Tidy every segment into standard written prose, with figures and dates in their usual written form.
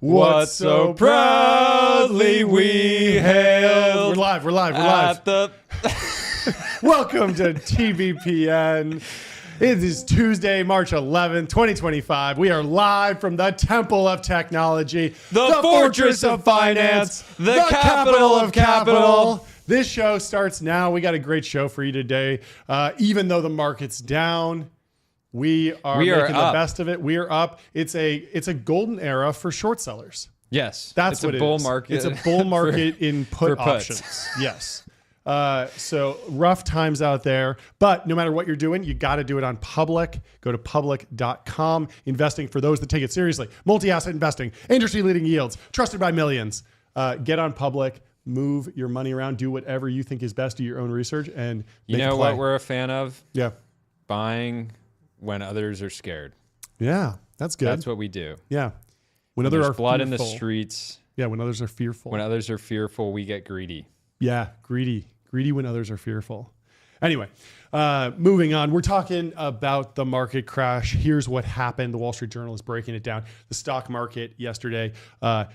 what so proudly we hailed. We're live. Welcome to TBPN. It is Tuesday, March 11th, 2025. We are live from the Temple of Technology, the Fortress of Finance, the capital of capital. This show starts now. We got a great show for you today. Even though the market's down, we are making the best of it. We are up. It's a golden era for short sellers. Yes, that's it's what a it bull is. market. It's a bull market in put puts. options. Yes. So rough times out there, but no matter what you're doing, you got to do it on Public. Go to public.com. Investing for those that take it seriously. Multi-asset investing, industry-leading yields, trusted by millions. Get on Public. Move your money around. Do whatever you think is best. Do your own research and you know what we're a fan of? Yeah, buying when others are scared. Yeah, that's good. That's what we do. Yeah, when others there's are blood fearful. in the streets. Yeah, when others are fearful. When others are fearful, we get greedy. Yeah, greedy when others are fearful. Anyway, moving on. We're talking about the market crash. Here's what happened. The Wall Street Journal is breaking it down. The stock market yesterday,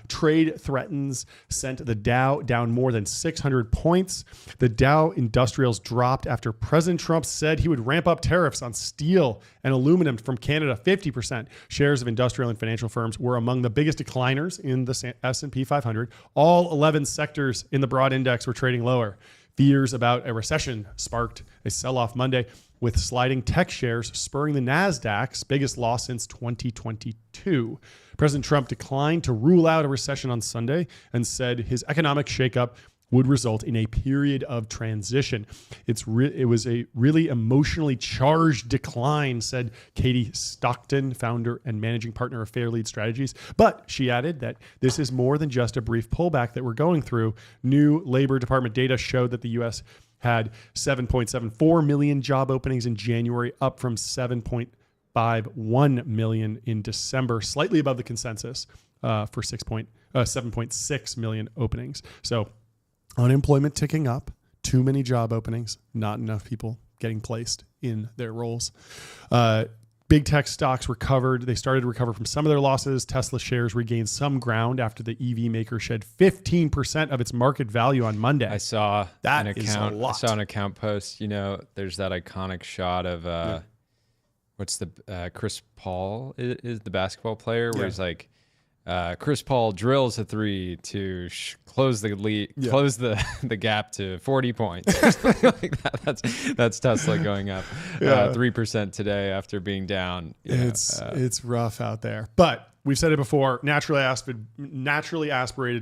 trade threatens sent the Dow down more than 600 points. The Dow Industrials dropped after President Trump said he would ramp up tariffs on steel and aluminum from Canada 50%. Shares of industrial and financial firms were among the biggest decliners in the S&P 500. All 11 sectors in the broad index were trading lower. Fears about a recession sparked a sell-off Monday, with sliding tech shares spurring the Nasdaq's biggest loss since 2022. President Trump declined to rule out a recession on Sunday and said his economic shakeup would result in a period of transition. It was a really emotionally charged decline, said Katie Stockton, founder and managing partner of Fairlead Strategies. But she added that this is more than just a brief pullback that we're going through. New Labor Department data showed that the U.S. had 7.74 million job openings in January, up from 7.51 million in December, slightly above the consensus for 7.6 million openings. So unemployment ticking up, too many job openings, not enough people getting placed in their roles. Big tech stocks recovered. They started to recover from some of their losses. Tesla shares regained some ground after the EV maker shed 15% of its market value on Monday. I saw that an is account. a lot. I saw an account post. You know, there's that iconic shot of what's the Chris Paul is the basketball player where he's like, Chris Paul drills a three to close the lead, close the gap to 40 points. Or something like that. That's Tesla going up 3% today after being down. It's rough out there, but we've said it before. Naturally aspirated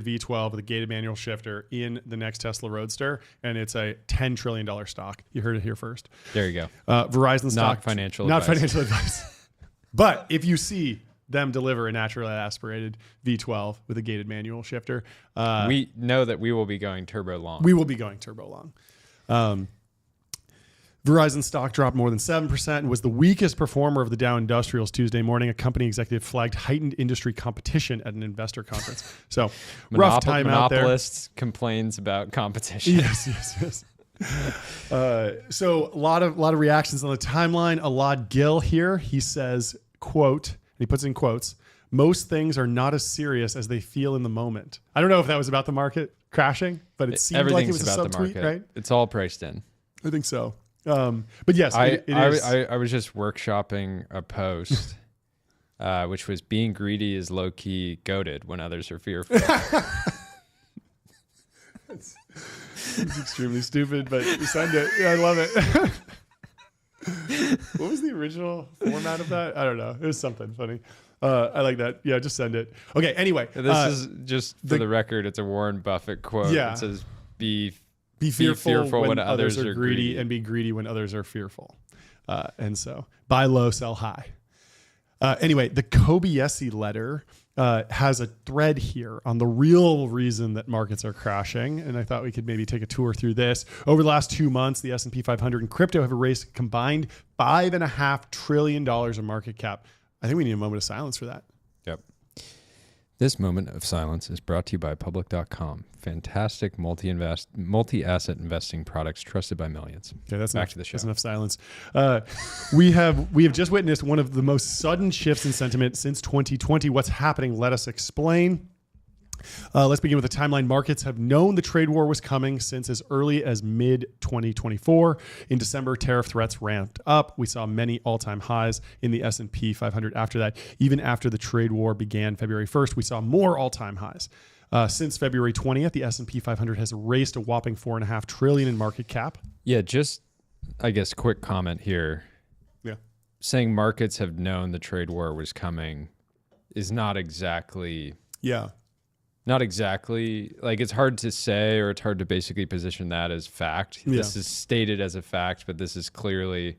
V12 with a gated manual shifter in the next Tesla Roadster, and it's a $10 trillion stock. You heard it here first. There you go. Verizon stock, not financial advice. But if you see them deliver a naturally aspirated V12 with a gated manual shifter, we know that we will be going turbo long. We will be going turbo long. Verizon stock dropped more than 7% and was the weakest performer of the Dow Industrials Tuesday morning. A company executive flagged heightened industry competition at an investor conference. So rough time out there. Monopolist complains about competition. Yes. So a lot of reactions on the timeline. Alad Gil here. He says, quote, and he puts in quotes, "Most things are not as serious as they feel in the moment." I don't know if that was about the market crashing, but it seemed like it was a subtweet, right? It's all priced in. I think so. But yes, it is. I was just workshopping a post, which was being greedy is low key goated when others are fearful. It's extremely stupid, but send it. Yeah, I love it. What was the original format of that? I don't know. It was something funny. I like that. Yeah, just send it. Okay, anyway. This is just for the record. It's a Warren Buffett quote. Yeah. It says, be fearful when others are greedy. and be greedy when others are fearful. And so buy low, sell high. Anyway, the Kobayashi letter has a thread here on the real reason that markets are crashing. And I thought we could maybe take a tour through this. Over the last 2 months, the S&P 500 and crypto have erased a combined $5.5 trillion of market cap. I think we need a moment of silence for that. Yep. This moment of silence is brought to you by Public.com. Fantastic multi-asset investing products trusted by millions. Okay, that's back enough, to the show. That's enough silence. We have just witnessed one of the most sudden shifts in sentiment since 2020. What's happening? Let us explain. Let's begin with the timeline. Markets have known the trade war was coming since as early as mid-2024. In December, tariff threats ramped up. We saw many all-time highs in the S&P 500 after that. Even after the trade war began February 1st, we saw more all-time highs. Since February 20th, the S&P 500 has raised a whopping $4.5 trillion in market cap. Yeah, just, I guess, quick comment here. Yeah. Saying markets have known the trade war was coming is not exactly... Yeah. Not exactly. Like, it's hard to say, or it's hard to basically position that as fact. Yeah. This is stated as a fact, but this is clearly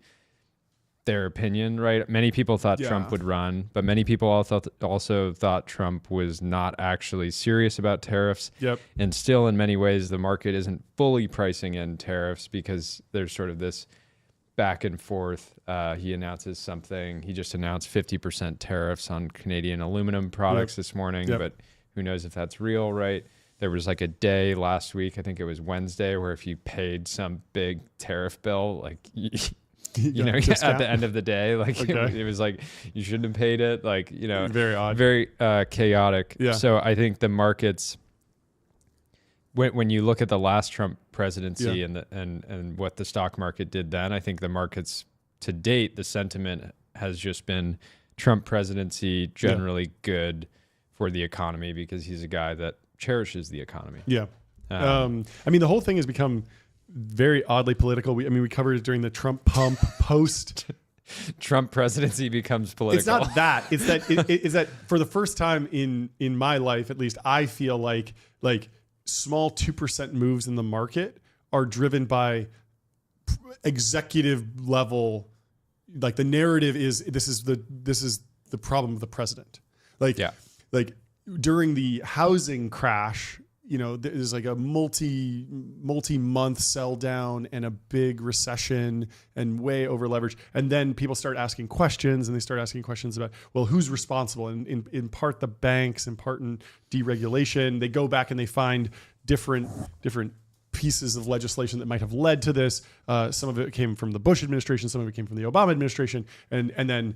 their opinion, right? Many people thought Trump would run, but many people also thought Trump was not actually serious about tariffs. Yep. And still, in many ways, the market isn't fully pricing in tariffs because there's sort of this back and forth. He announces something. He just announced 50% tariffs on Canadian aluminum products this morning, but who knows if that's real, right? There was like a day last week, I think it was Wednesday, where if you paid some big tariff bill, like, you know, at the end of the day, like it was like, you shouldn't have paid it. Like, you know, very odd, very chaotic. Yeah. So I think the markets, when you look at the last Trump presidency and what the stock market did then, I think the markets to date, the sentiment has just been Trump presidency generally good for the economy because he's a guy that cherishes the economy. Yeah. I mean, the whole thing has become very oddly political. We covered it during the Trump pump post. Trump presidency becomes political. It's not that. It's that it's that for the first time in my life, at least, I feel like small 2% moves in the market are driven by executive level. Like, the narrative is this is the problem of the president. Like during the housing crash, you know, there's like a multi-month sell down and a big recession and way over leverage. And then people start asking questions, and they start asking questions about, well, who's responsible? And in part the banks, in part in deregulation. They go back and they find different pieces of legislation that might have led to this. Some of it came from the Bush administration, some of it came from the Obama administration, and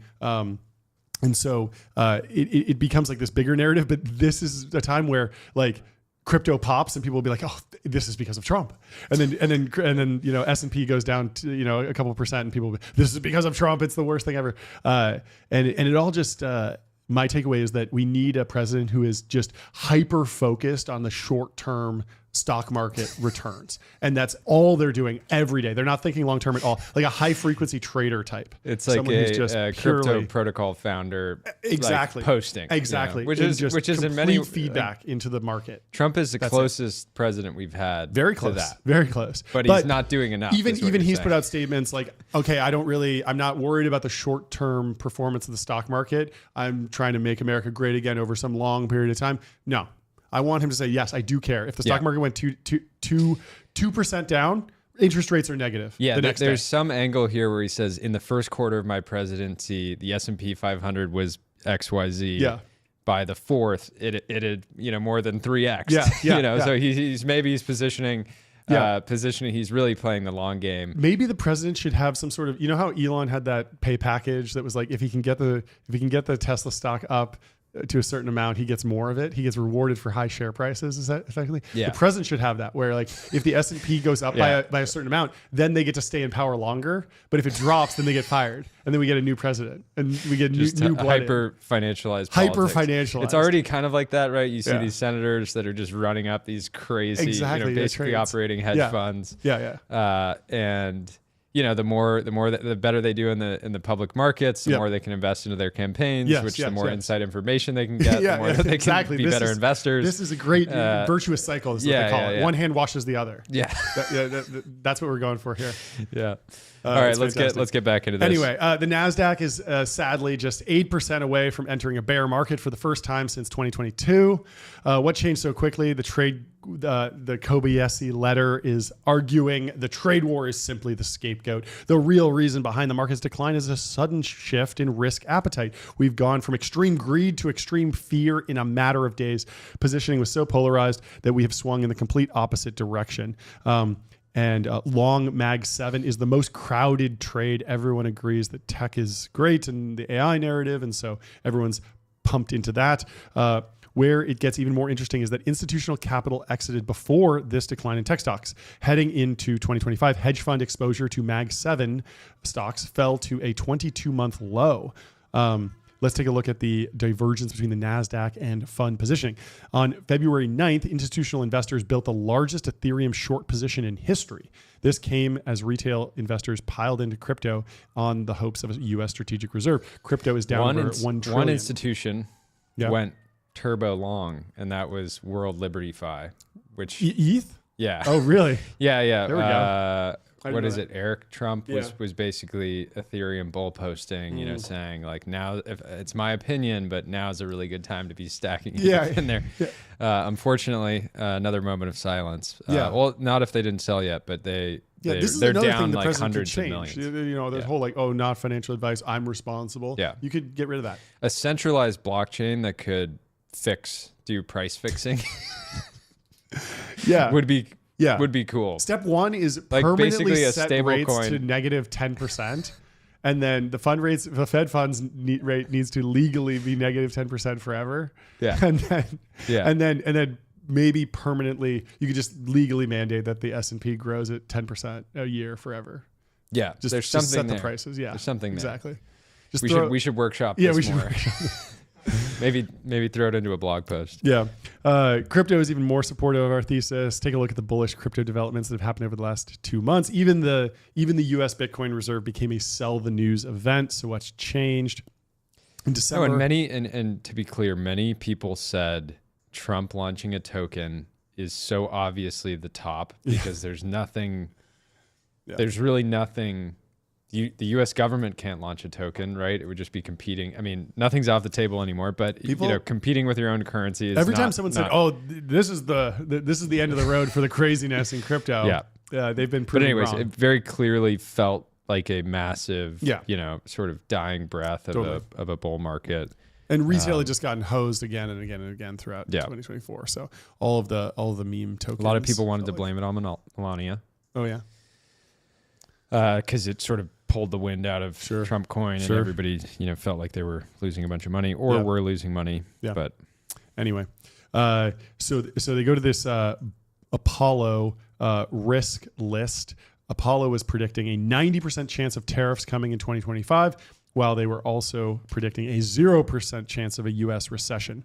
so it becomes like this bigger narrative, but this is a time where like crypto pops and people will be like, oh, this is because of Trump. And then, you know, S&P goes down to, you know, a couple of percent and people will be, this is because of Trump. It's the worst thing ever. And it all just, my takeaway is that we need a president who is just hyper focused on the short-term stock market returns. And that's all they're doing every day. They're not thinking long-term at all. Like a high-frequency trader type. It's like a crypto protocol founder like posting. Exactly. You know, which is in many feedback into the market. Trump is the closest president we've had. Very close. To that. Very close. But he's not doing enough. Even he's put out statements like, okay, I'm not worried about the short-term performance of the stock market. I'm trying to make America great again over some long period of time. No. I want him to say, yes, I do care. If the stock market went 2% down, interest rates are negative. Yeah, there's some angle here where he says, in the first quarter of my presidency, the S&P 500 was XYZ. Yeah. By the fourth, it had, you know, more than 3x. Yeah. You know, so he's positioning. He's really playing the long game. Maybe the president should have some sort of, you know how Elon had that pay package that was like, if he can get the Tesla stock up to a certain amount, he gets more of it. He gets rewarded for high share prices. Is that effectively? Yeah. The president should have that, where like if the S&P goes up by a certain amount, then they get to stay in power longer. But if it drops, then they get fired, and then we get a new president, and we get new blood. Hyper financialized. It's already kind of like that, right? You see these senators that are just running up these crazy, basically operating hedge funds. And you know, the better they do in the public markets, the more they can invest into their campaigns, the more inside information they can get, the more they can be better investors. This is a great virtuous cycle, is what they call it. One hand washes the other. Yeah. That's what we're going for here. Yeah. All right, let's get back into this. Anyway, the Nasdaq is sadly just 8% away from entering a bear market for the first time since 2022. What changed so quickly? The Kobayashi letter is arguing the trade war is simply the scapegoat. The real reason behind the market's decline is a sudden shift in risk appetite. We've gone from extreme greed to extreme fear in a matter of days. Positioning was so polarized that we have swung in the complete opposite direction. And long Mag 7 is the most crowded trade. Everyone agrees that tech is great and the AI narrative, and so everyone's pumped into that. Where it gets even more interesting is that institutional capital exited before this decline in tech stocks. Heading into 2025, hedge fund exposure to Mag 7 stocks fell to a 22-month low. Let's take a look at the divergence between the NASDAQ and fund positioning. On February 9th, institutional investors built the largest Ethereum short position in history. This came as retail investors piled into crypto on the hopes of a U.S. strategic reserve. Crypto is down over $1 trillion. One institution went turbo long, and that was World Liberty Fi, which... ETH? Yeah. Oh, really? Yeah. There we go. What is it? Eric Trump was basically Ethereum bull posting, saying like, now, if it's my opinion, but now is a really good time to be stacking in there. Yeah. Unfortunately, another moment of silence. Well, not if they didn't sell yet, but they're down like hundreds of millions. There's whole not financial advice. I'm responsible. Yeah. You could get rid of that. A centralized blockchain that could do price fixing. would be cool. Step one is like permanently basically a set stable rates coin to negative 10%. And then the Fed funds rate needs to legally be negative 10% forever. Yeah. And then maybe permanently you could just legally mandate that the S&P grows at 10% a year forever. Yeah. Just set the prices. Yeah. There's something exactly. There. We should workshop this more. Maybe throw it into a blog post. Yeah. Crypto is even more supportive of our thesis. Take a look at the bullish crypto developments that have happened over the last 2 months. Even the US Bitcoin Reserve became a sell the news event. So what's changed in December? And to be clear, many people said Trump launching a token is so obviously the top because there's nothing, there's really nothing. The U.S. government can't launch a token, right? It would just be competing. I mean, nothing's off the table anymore, but competing with your own currency is every time someone said, "Oh, this is the end of the road for the craziness in crypto." They've been proven wrong. It very clearly felt like a massive, sort of dying breath of a bull market. And retail had just gotten hosed again and again and again throughout 2024. So all of the meme tokens. A lot of people wanted to blame it on Melania. Oh yeah, because it sort of pulled the wind out of Trump coin, and everybody felt like they were losing a bunch of money or were losing money. Yeah. But anyway, so they go to this Apollo risk list. Apollo was predicting a 90% chance of tariffs coming in 2025, while they were also predicting a 0% chance of a U.S. recession.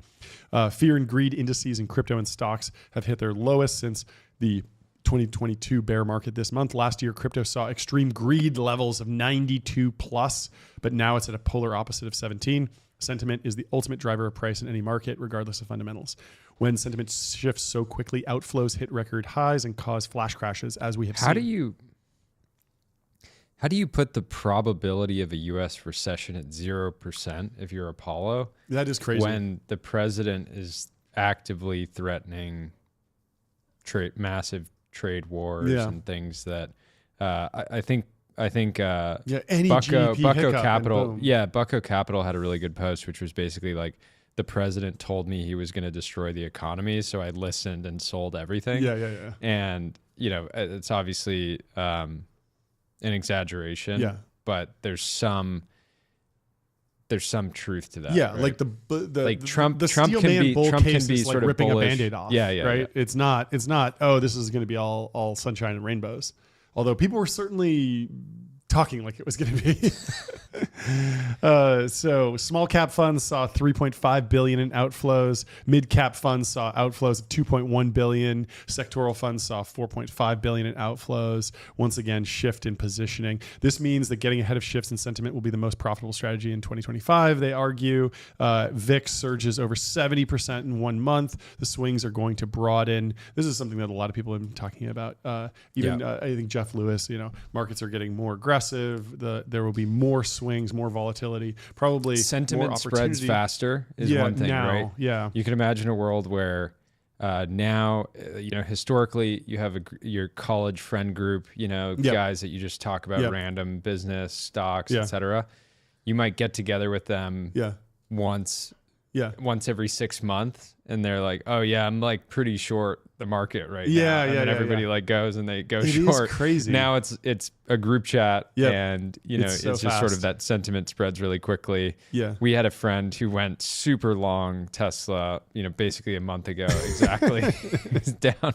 Fear and greed indices in crypto and stocks have hit their lowest since the 2022 bear market this month. Last year, crypto saw extreme greed levels of 92 plus, but now it's at a polar opposite of 17. Sentiment is the ultimate driver of price in any market, regardless of fundamentals. When sentiment shifts so quickly, outflows hit record highs and cause flash crashes, as we have seen. How do you put the probability of a U.S. recession at 0% if you're Apollo? That is crazy. When the president is actively threatening massive trade wars and things that I think any Bucko Capital had a really good post, which was basically like, the president told me he was going to destroy the economy, so I listened and sold everything. And it's obviously an exaggeration, but there's some truth to that. Yeah, right? like the Trump can be sort of ripping bullish. a Band-Aid off. Right. It's not. Oh, this is going to be all sunshine and rainbows. Although people were certainly talking like it was going to be. So small cap funds saw 3.5 billion in outflows. Mid cap funds saw outflows of 2.1 billion. Sectoral funds saw 4.5 billion in outflows. Once again, shift in positioning. This means that getting ahead of shifts in sentiment will be the most profitable strategy in 2025. They argue VIX surges over 70% in 1 month. The swings are going to broaden. This is something that a lot of people have been talking about. I think Jeff Lewis, markets are getting more aggressive. There will be more swings, more volatility, probably sentiment more spreads faster is one thing, right? Yeah. You can imagine a world where now, historically you have your college friend group, guys that you just talk about random business, stocks, etc. You might get together with them once every 6 months, and they're like, oh yeah, I'm like pretty short the market right now. And then everybody like goes and they go short. It is crazy. Now it's a group chat, and it's just fast. sort of that sentiment spreads really quickly. Yeah. We had a friend who went super long Tesla, basically a month ago exactly. It's down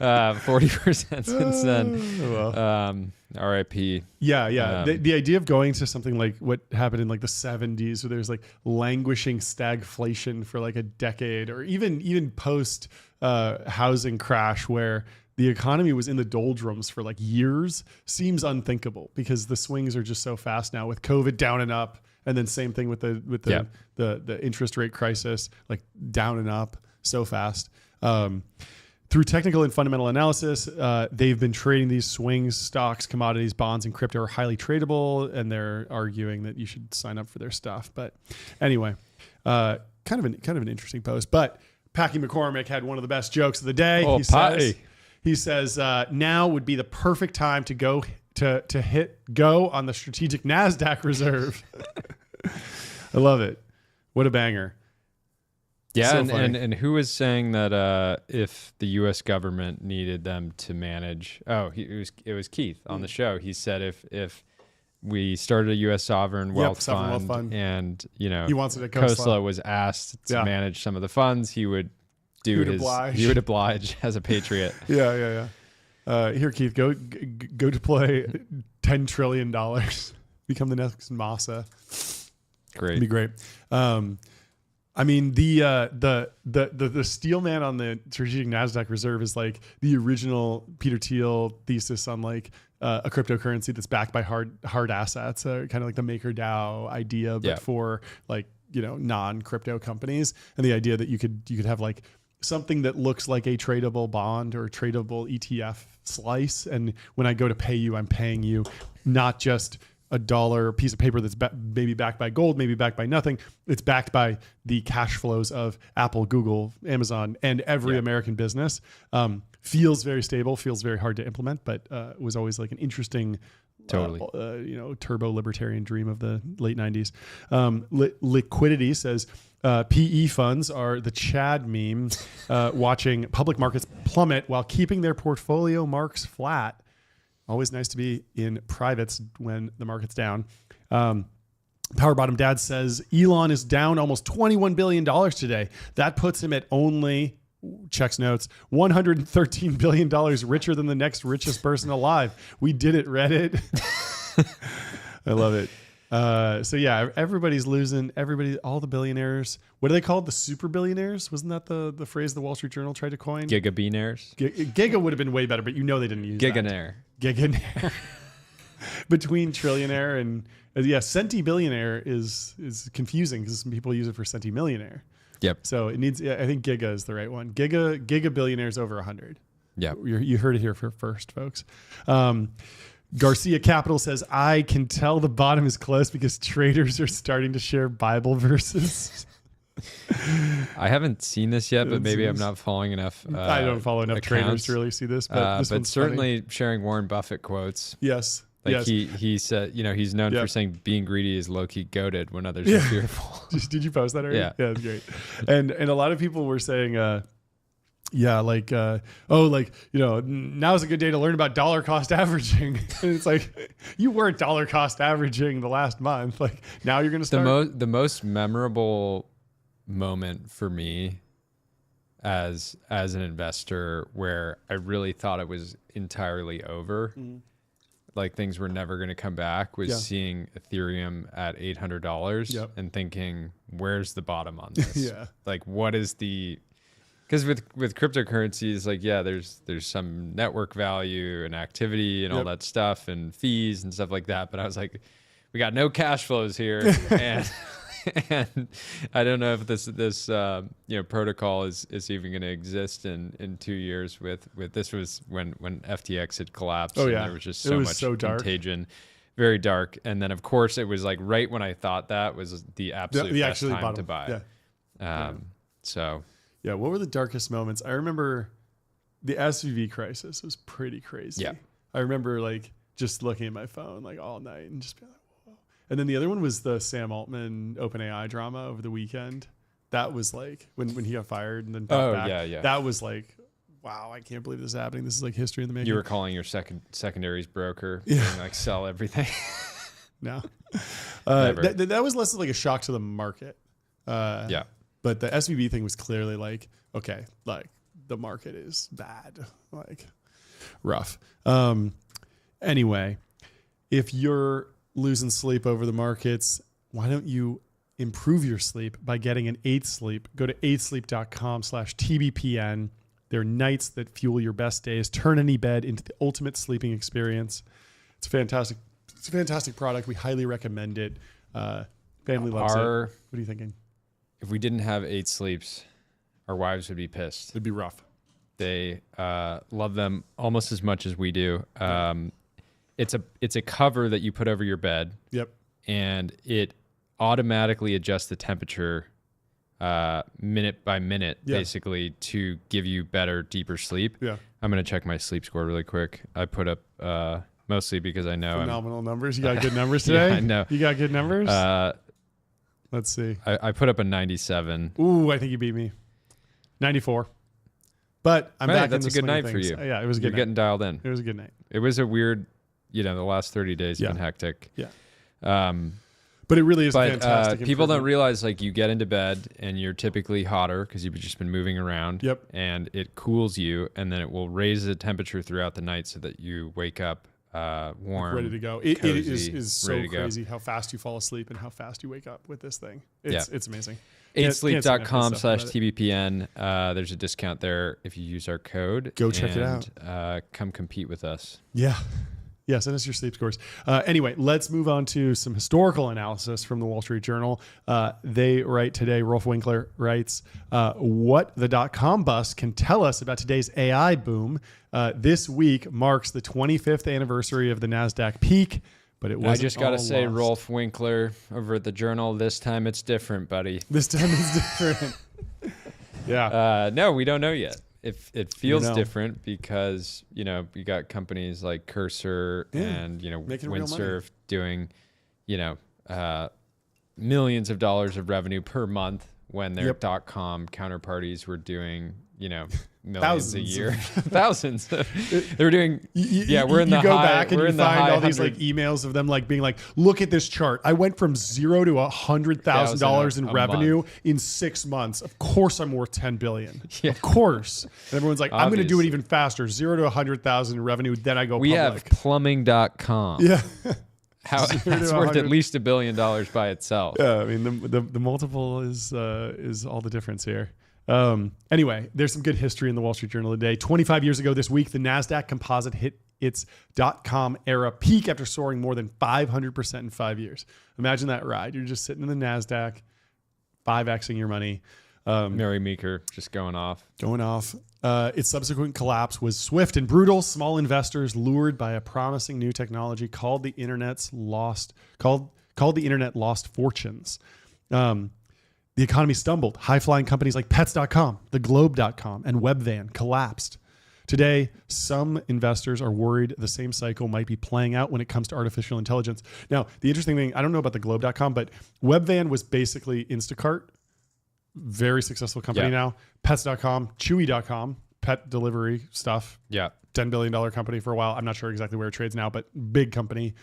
40% since then. RIP. Yeah. The idea of going to something like what happened in like the 70s, where there's like languishing stagflation for like a decade, or even post housing crash where the economy was in the doldrums for like years, seems unthinkable, because the swings are just so fast now with COVID down and up, and then same thing with the interest rate crisis, like down and up so fast. Through technical and fundamental analysis, they've been trading these swings. Stocks, commodities, bonds, and crypto are highly tradable, and they're arguing that you should sign up for their stuff. But anyway, kind of an interesting post. But Packy McCormick had one of the best jokes of the day. He says, now would be the perfect time to go hit go on the strategic NASDAQ reserve. I love it. What a banger. Yeah, So and who was saying that if the U.S. government needed them to manage? It was Keith on the show. He said if we started a U.S. sovereign wealth fund, and he wants it at Khosla was asked to manage some of the funds, he would oblige as a patriot. Yeah. Here, Keith, go deploy $10 trillion. Become the next Massa. Great. It'd be great. I mean, the steel man on the strategic NASDAQ reserve is like the original Peter Thiel thesis on like a cryptocurrency that's backed by hard assets, kind of like the MakerDAO idea, but for like, non-crypto companies. And the idea that you could have like something that looks like a tradable bond or a tradable ETF slice. And when I go to pay you, I'm paying you not just a dollar piece of paper that's maybe backed by gold, maybe backed by nothing. It's backed by the cash flows of Apple, Google, Amazon, and every American business. Feels very stable, feels very hard to implement, but was always like an interesting, turbo libertarian dream of the late 90s. Liquidity says, PE funds are the Chad meme, watching public markets plummet while keeping their portfolio marks flat. Always nice to be in privates when the market's down. Power Bottom Dad says Elon is down almost $21 billion today. That puts him at only, checks notes, $113 billion richer than the next richest person alive. We did it, Reddit. I love it. So yeah, everybody's losing. All the billionaires. What are they called? The super billionaires? Wasn't that the phrase the Wall Street Journal tried to coin? Gigabeanaires. Giga would have been way better, but they didn't use Giganaire. Giganaire. Between trillionaire and centibillionaire is confusing because some people use it for centimillionaire. Yep. So it needs. I think giga is the right one. Giga billionaires over 100. Yeah. You heard it here first, folks. Garcia Capital says, I can tell the bottom is close because traders are starting to share Bible verses. I haven't seen this yet, but maybe I'm not following enough. I don't follow enough traders to really see this, but certainly sharing Warren Buffett quotes. Yes. Like he said, he's known for saying being greedy is low-key goated when others are fearful. Did you post that already? Yeah. That's great. And a lot of people were saying, now's a good day to learn about dollar cost averaging. And it's like, you weren't dollar cost averaging the last month. Like, now you're going to start. The most memorable moment for me as an investor where I really thought it was entirely over like things were never going to come back was seeing Ethereum at $800 and thinking, where's the bottom on this? Like, what is the, because with cryptocurrencies, like, there's some network value and activity and all that stuff and fees and stuff like that. But I was like, we got no cash flows here. And I don't know if this protocol is even going to exist in 2 years. With this was when FTX had collapsed. And there was just so much contagion, very dark. And then of course it was like right when I thought that was the absolute best time to buy. So what were the darkest moments? I remember the SVB crisis was pretty crazy. I remember like just looking at my phone like all night and just being like. And then the other one was the Sam Altman OpenAI drama over the weekend. That was like when he got fired and then back. That was like, wow, I can't believe this is happening. This is like history in the making. You were calling your secondaries broker, being like sell everything. No, that was less of like a shock to the market. But the SVB thing was clearly like, okay, like the market is bad, like rough. Anyway, if you're losing sleep over the markets, why don't you improve your sleep by getting an 8 Sleep? Go to 8sleep.com/TBPN. They're nights that fuel your best days. Turn any bed into the ultimate sleeping experience. It's fantastic. It's a fantastic product. We highly recommend it. Family loves it. What are you thinking? If we didn't have 8 Sleeps, our wives would be pissed. It'd be rough. They love them almost as much as we do. It's a cover that you put over your bed. And it automatically adjusts the temperature minute by minute, basically, to give you better, deeper sleep. I'm going to check my sleep score really quick. I put up mostly because I know phenomenal numbers. You got good numbers today? I know. You got good numbers? Let's see. I put up a 97. Ooh, I think you beat me. 94. But I'm back in the That's a good night for you. Yeah, it was a good You're getting dialed in. It was a good night. It was a weird, the last 30 days have been hectic. But it really is fantastic. People don't realize, like, you get into bed and you're typically hotter because you've just been moving around. And it cools you, and then it will raise the temperature throughout the night so that you wake up warm, ready to go. It is so crazy how fast you fall asleep and how fast you wake up with this thing. It's amazing. 8sleep.com/TBPN. There's a discount there if you use our code. Go check it out. Come compete with us. Yeah, send us your sleep scores. Anyway, let's move on to some historical analysis from the Wall Street Journal. They write today, Rolf Winkler writes, what the .com bust can tell us about today's AI boom. This week marks the 25th anniversary of the NASDAQ peak, but it wasn't. I just got to say, Rolf Winkler over at the Journal, this time it's different, buddy. This time it's different. No, we don't know yet. If it feels different because, you got companies like Cursor and, Windsurf doing, millions of dollars of revenue per month when their .com counterparties were doing, millions a year. Thousands. They were doing, we're in the high. You go back and you find all these like emails of them like being like, look at this chart. I went from $0 to $100,000 in revenue in 6 months. Of course I'm worth $10 billion. Of course. And everyone's like, I'm going to do it even faster. 0 to 100,000 in revenue. Then I go public. We have plumbing.com. That's worth at least $1 billion by itself. I mean, the multiple is all the difference here. Anyway, there's some good history in the Wall Street Journal today. 25 years ago this week, the NASDAQ composite hit its .com era peak after soaring more than 500% in 5 years. Imagine that ride. You're just sitting in the NASDAQ, 5Xing your money. Mary Meeker just going off. Its subsequent collapse was swift and brutal. Small investors lured by a promising new technology called the internet lost fortunes. The economy stumbled. High-flying companies like Pets.com, TheGlobe.com, and Webvan collapsed. Today, some investors are worried the same cycle might be playing out when it comes to artificial intelligence. Now, the interesting thing, I don't know about TheGlobe.com, but Webvan was basically Instacart. Very successful company now. Pets.com, Chewy.com, pet delivery stuff. $10 billion company for a while. I'm not sure exactly where it trades now, but big company.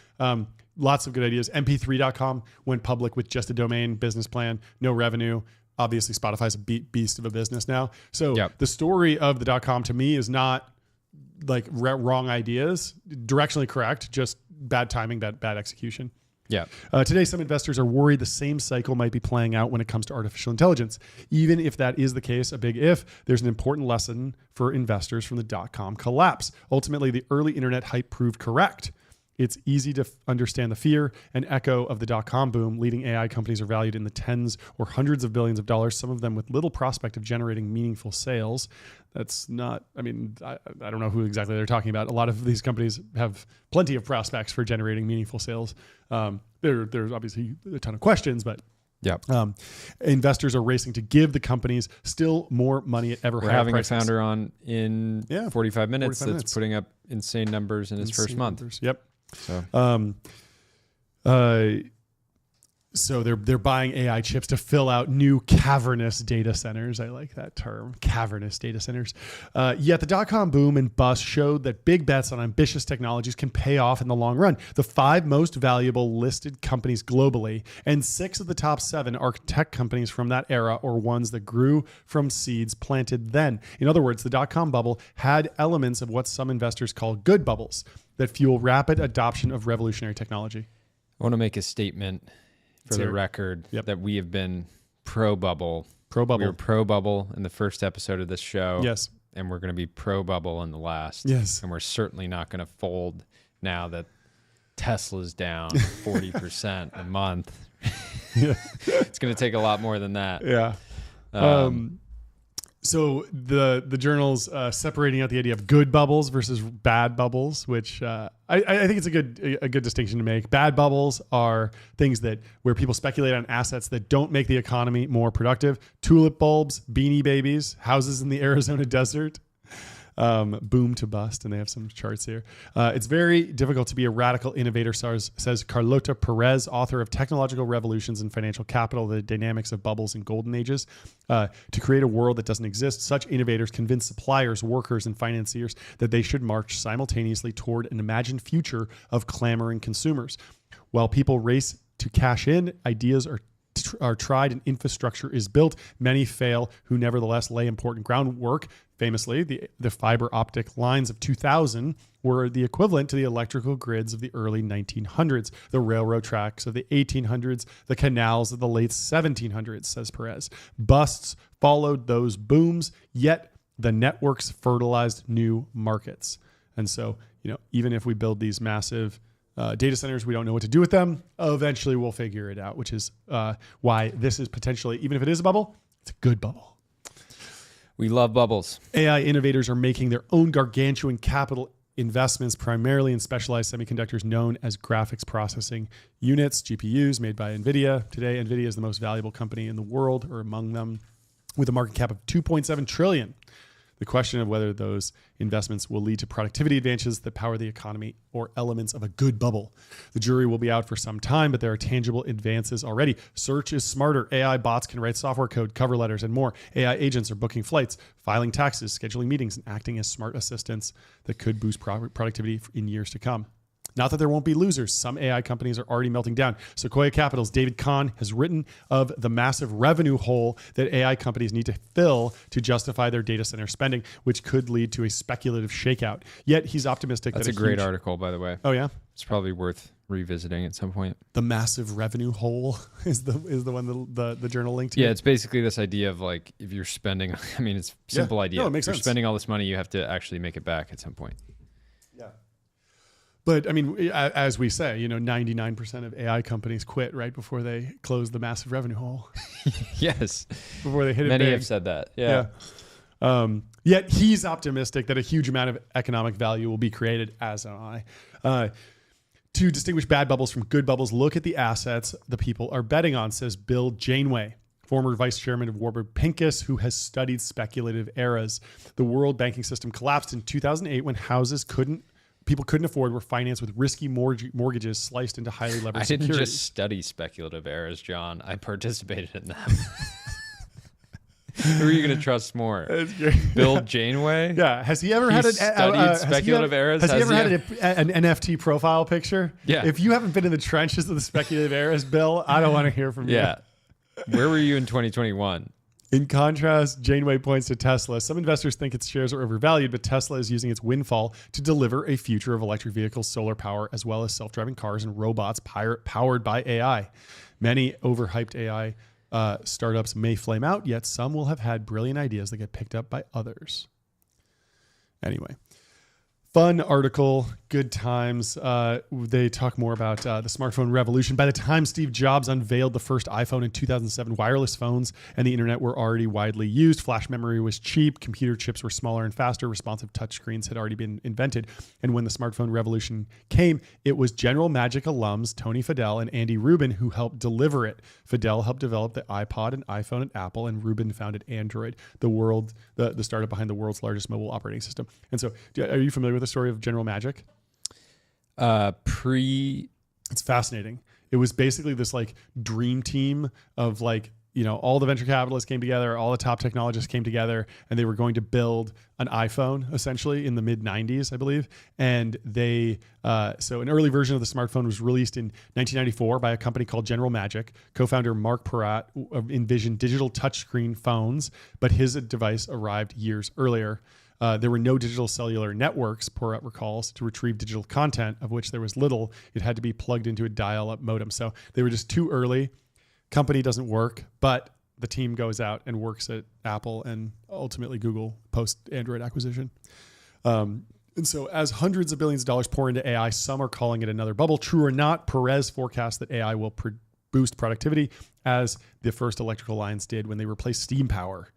Lots of good ideas. MP3.com went public with just a domain, business plan, no revenue. Obviously, Spotify's a beast of a business now. So the story of the .com to me is not wrong ideas. Directionally correct, just bad timing, bad execution. Yeah. Today, some investors are worried the same cycle might be playing out when it comes to artificial intelligence. Even if that is the case, a big if, there's an important lesson for investors from the dot-com collapse. Ultimately, the early internet hype proved correct. It's easy to understand the fear and echo of the dot-com boom. Leading AI companies are valued in the tens or hundreds of billions of dollars, some of them with little prospect of generating meaningful sales. That's not, I don't know who exactly they're talking about. A lot of these companies have plenty of prospects for generating meaningful sales. There's obviously a ton of questions, but investors are racing to give the companies still more money at ever higher prices. We're having a founder on in 45 minutes that's putting up insane numbers in his first month. Yep. So they're buying AI chips to fill out new cavernous data centers. I like that term, cavernous data centers. Yet the dot-com boom and bust showed that big bets on ambitious technologies can pay off in the long run. The 5 most valuable listed companies globally, and 6 of the top 7 are tech companies from that era or ones that grew from seeds planted then. In other words, the dot-com bubble had elements of what some investors call good bubbles that fuel rapid adoption of revolutionary technology. I want to make a statement for the record that we have been pro-bubble. Pro-bubble. We were pro-bubble in the first episode of this show. Yes. And we're going to be pro-bubble in the last. Yes. And we're certainly not going to fold now that Tesla's down 40% a month. Yeah. It's going to take a lot more than that. Yeah. So the journal's separating out the idea of good bubbles versus bad bubbles, which I think it's a good distinction to make. Bad bubbles are things where people speculate on assets that don't make the economy more productive. Tulip bulbs, beanie babies, houses in the Arizona desert. Boom to bust, and they have some charts here. It's very difficult to be a radical innovator, says Carlota Perez, author of Technological Revolutions in Financial Capital, The Dynamics of Bubbles and Golden Ages. To create a world that doesn't exist, such innovators convince suppliers, workers, and financiers that they should march simultaneously toward an imagined future of clamoring consumers. While people race to cash in, ideas are tried and infrastructure is built. Many fail who nevertheless lay important groundwork. Famously, the fiber optic lines of 2000 were the equivalent to the electrical grids of the early 1900s, the railroad tracks of the 1800s, the canals of the late 1700s, says Perez. Busts followed those booms, yet the networks fertilized new markets. And so, even if we build these massive data centers, we don't know what to do with them. Eventually, we'll figure it out, which is why this is potentially, even if it is a bubble, it's a good bubble. We love bubbles. AI innovators are making their own gargantuan capital investments, primarily in specialized semiconductors known as graphics processing units, GPUs, made by NVIDIA. Today, NVIDIA is the most valuable company in the world, or among them, with a market cap of $2.7 trillion. The question of whether those investments will lead to productivity advantages that power the economy or elements of a good bubble. The jury will be out for some time, but there are tangible advances already. Search is smarter. AI bots can write software code, cover letters, and more. AI agents are booking flights, filing taxes, scheduling meetings, and acting as smart assistants that could boost productivity in years to come. Not that there won't be losers. Some AI companies are already melting down. Sequoia Capital's David Kahn has written of the massive revenue hole that AI companies need to fill to justify their data center spending, which could lead to a speculative shakeout. Yet he's optimistic. That's a great article, by the way. Oh yeah, it's probably worth revisiting at some point. The massive revenue hole is the one the journal linked to. Yeah, it's basically this idea of like if you're spending. I mean, it's a simple idea. No, it makes sense. You're spending all this money, you have to actually make it back at some point. Yeah. But I mean, as we say, 99% of AI companies quit right before they close the massive revenue hole. Yes. Before they hit it. Many have said that. Yeah. Yet he's optimistic that a huge amount of economic value will be created, as am I. To distinguish bad bubbles from good bubbles, look at the assets the people are betting on, says Bill Janeway, former vice chairman of Warburg Pincus, who has studied speculative eras. The world banking system collapsed in 2008 when people couldn't afford, were financed with risky mortgages sliced into highly leveraged securities. I didn't just study speculative eras, John. I participated in them. Who are you going to trust more? That's great. Bill Janeway? Yeah. Has he ever studied speculative eras? Has he ever had an NFT profile picture? Yeah. If you haven't been in the trenches of the speculative eras, Bill, I don't want to hear from you. Yeah. Where were you in 2021? In contrast, Janeway points to Tesla. Some investors think its shares are overvalued, but Tesla is using its windfall to deliver a future of electric vehicles, solar power, as well as self-driving cars and robots powered by AI. Many overhyped AI startups may flame out, yet some will have had brilliant ideas that get picked up by others. Anyway. Fun article, good times. They talk more about the smartphone revolution. By the time Steve Jobs unveiled the first iPhone in 2007, wireless phones and the internet were already widely used. Flash memory was cheap. Computer chips were smaller and faster. Responsive touchscreens had already been invented. And when the smartphone revolution came, it was General Magic alums Tony Fadell and Andy Rubin who helped deliver it. Fadell helped develop the iPod and iPhone at Apple, and Rubin founded Android, the startup behind the world's largest mobile operating system. And so, are you familiar with the story of General Magic? It's fascinating. It was basically this like dream team of like, you know, all the venture capitalists came together, all the top technologists came together, and they were going to build an iPhone essentially in the mid 90s, I believe. And they, so an early version of the smartphone was released in 1994 by a company called General Magic. Co-founder Mark Peratt envisioned digital touchscreen phones, but his device arrived years earlier. There were no digital cellular networks, Peratt recalls, to retrieve digital content, of which there was little. It had to be plugged into a dial-up modem. So they were just too early. Company doesn't work, but the team goes out and works at Apple and ultimately Google post-Android acquisition. And so as hundreds of billions of dollars pour into AI, some are calling it another bubble. True or not, Perez forecasts that AI will boost productivity as the first electrical lines did when they replaced steam power.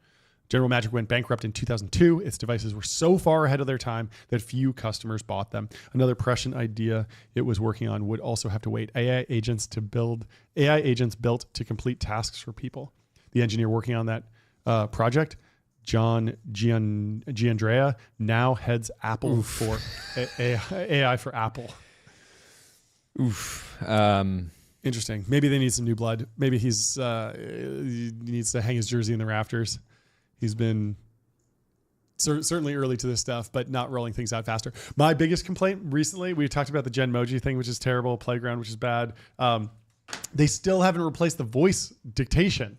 General Magic went bankrupt in 2002. Its devices were so far ahead of their time that few customers bought them. Another prescient idea it was working on would also have to wait. AI agents built to complete tasks for people. The engineer working on that project, John Giandrea, now heads Apple for AI for Apple. Oof. Interesting. Maybe they need some new blood. Maybe he needs to hang his jersey in the rafters. He's been certainly early to this stuff, but not rolling things out faster. My biggest complaint recently, we talked about the Genmoji thing, which is terrible, Playground, which is bad. They still haven't replaced the voice dictation.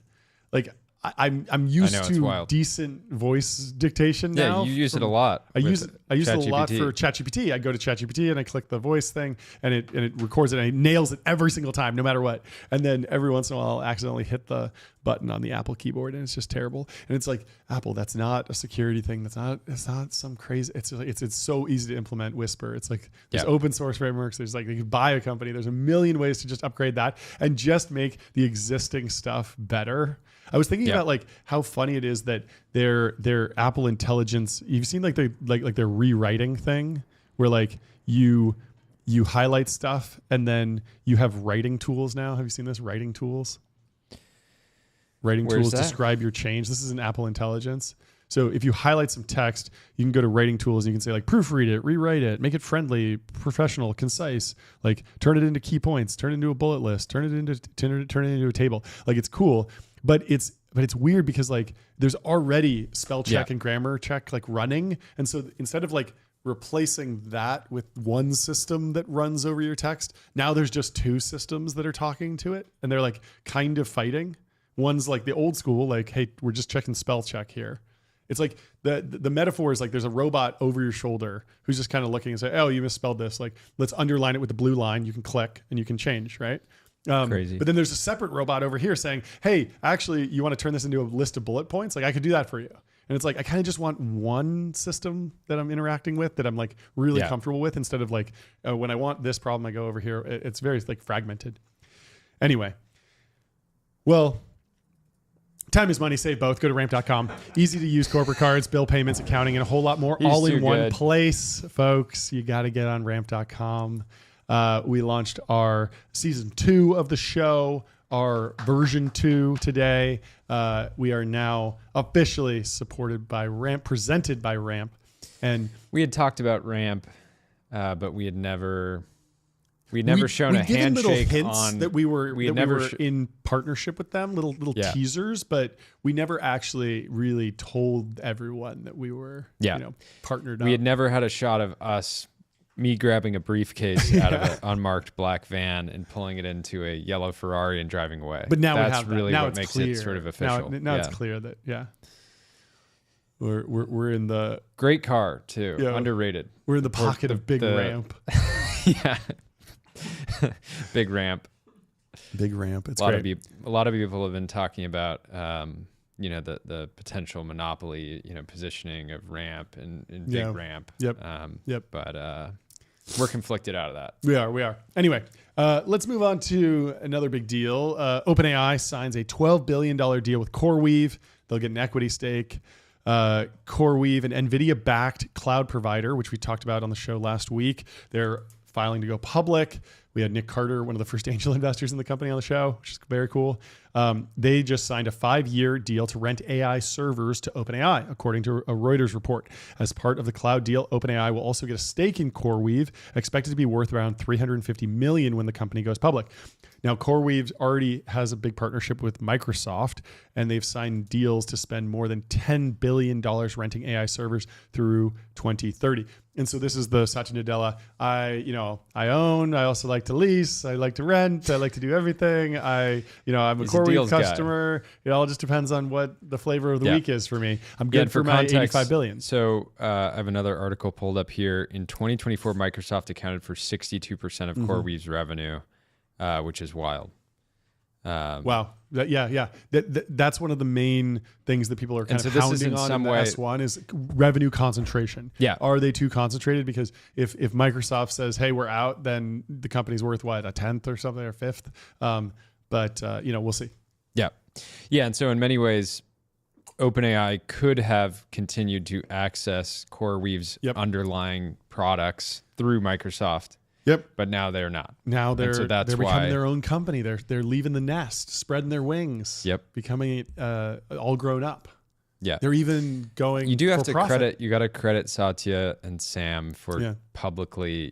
Like I'm used to decent voice dictation now. Yeah, you use it a lot. I use it a lot for ChatGPT. I go to ChatGPT and I click the voice thing, and it records it and it nails it every single time, no matter what. And then every once in a while, I'll accidentally hit the button on the Apple keyboard, and it's just terrible. And it's like, Apple, that's not a security thing. It's not some crazy. It's so easy to implement Whisper. It's like there's open source frameworks. There's like you can buy a company. There's a million ways to just upgrade that and just make the existing stuff better. I was thinking about like how funny it is that their Apple Intelligence. You've seen like their rewriting thing where like you highlight stuff and then you have writing tools now. Have you seen this? Writing tools. Writing tools describe your change. This is an Apple Intelligence. So if you highlight some text, you can go to writing tools and you can say like proofread it, rewrite it, make it friendly, professional, concise, like turn it into key points, turn it into a bullet list, turn it into a table. Like it's cool. But it's weird because like there's already spell check and grammar check like running. And so instead of like replacing that with one system that runs over your text, now there's just two systems that are talking to it. And they're like kind of fighting. One's like the old school, like, hey, we're just checking spell check here. It's like the metaphor is like there's a robot over your shoulder who's just kind of looking and say, oh, you misspelled this. Like, let's underline it with the blue line. You can click and you can change, right? Crazy. But then there's a separate robot over here saying, hey, actually, you want to turn this into a list of bullet points? Like I could do that for you. And it's like, I kind of just want one system that I'm interacting with that I'm like really comfortable with instead of like, when I want this problem, I go over here. It's very like fragmented. Anyway, well, time is money, save both. Go to ramp.com. Easy to use corporate cards, bill payments, accounting, and a whole lot more all in one place, folks. You got to get on ramp.com. We launched our season 2 of the show, our version 2 today. We are now officially supported by Ramp, presented by Ramp. And we had talked about Ramp, but we had never shown a handshake little hints on that we were in partnership with them, little teasers, but we never actually really told everyone that we were partnered up. We had never had a shot of us me grabbing a briefcase out of an unmarked black van and pulling it into a yellow Ferrari and driving away. But now that's we have that. really Now what it's makes clear. it sort of official. Now it's clear that we're in the great car too. Yeah. Underrated. We're in the pocket of big ramp. Yeah. Big ramp. Big ramp. It's a great. lot of people have been talking about the potential monopoly, positioning of ramp and big ramp. Yep. But we're conflicted out of that. We are. Anyway, let's move on to another big deal. OpenAI signs a $12 billion deal with CoreWeave. They'll get an equity stake. CoreWeave, an NVIDIA-backed cloud provider, which we talked about on the show last week. They're filing to go public. We had Nick Carter, one of the first angel investors in the company, on the show, which is very cool. They just signed a 5-year deal to rent AI servers to OpenAI, according to a Reuters report. As part of the cloud deal, OpenAI will also get a stake in CoreWeave, expected to be worth around $350 million when the company goes public. Now, CoreWeave already has a big partnership with Microsoft, and they've signed deals to spend more than $10 billion renting AI servers through 2030. And so this is the Satya Nadella. I own. I also like to lease. I like to rent. I like to do everything. I'm a CoreWeave customer. It all just depends on what the flavor of the week is for me. I'm good for my $85 billion. So I have another article pulled up here. In 2024, Microsoft accounted for 62% of CoreWeave's revenue, which is wild. Wow. That's one of the main things that people are kind of hounding on in the S1 is revenue concentration. Yeah. Are they too concentrated? Because if Microsoft says, hey, we're out, then the company's worth what, a 10th or something, or 5th? We'll see. Yeah. Yeah. And so in many ways, OpenAI could have continued to access CoreWeave's underlying products through Microsoft. Yep. But now they're not. Now they're becoming their own company. They're leaving the nest, spreading their wings. Yep. Becoming all grown up. Yeah. They're even going. You do have to profit. you got to credit Satya and Sam for publicly,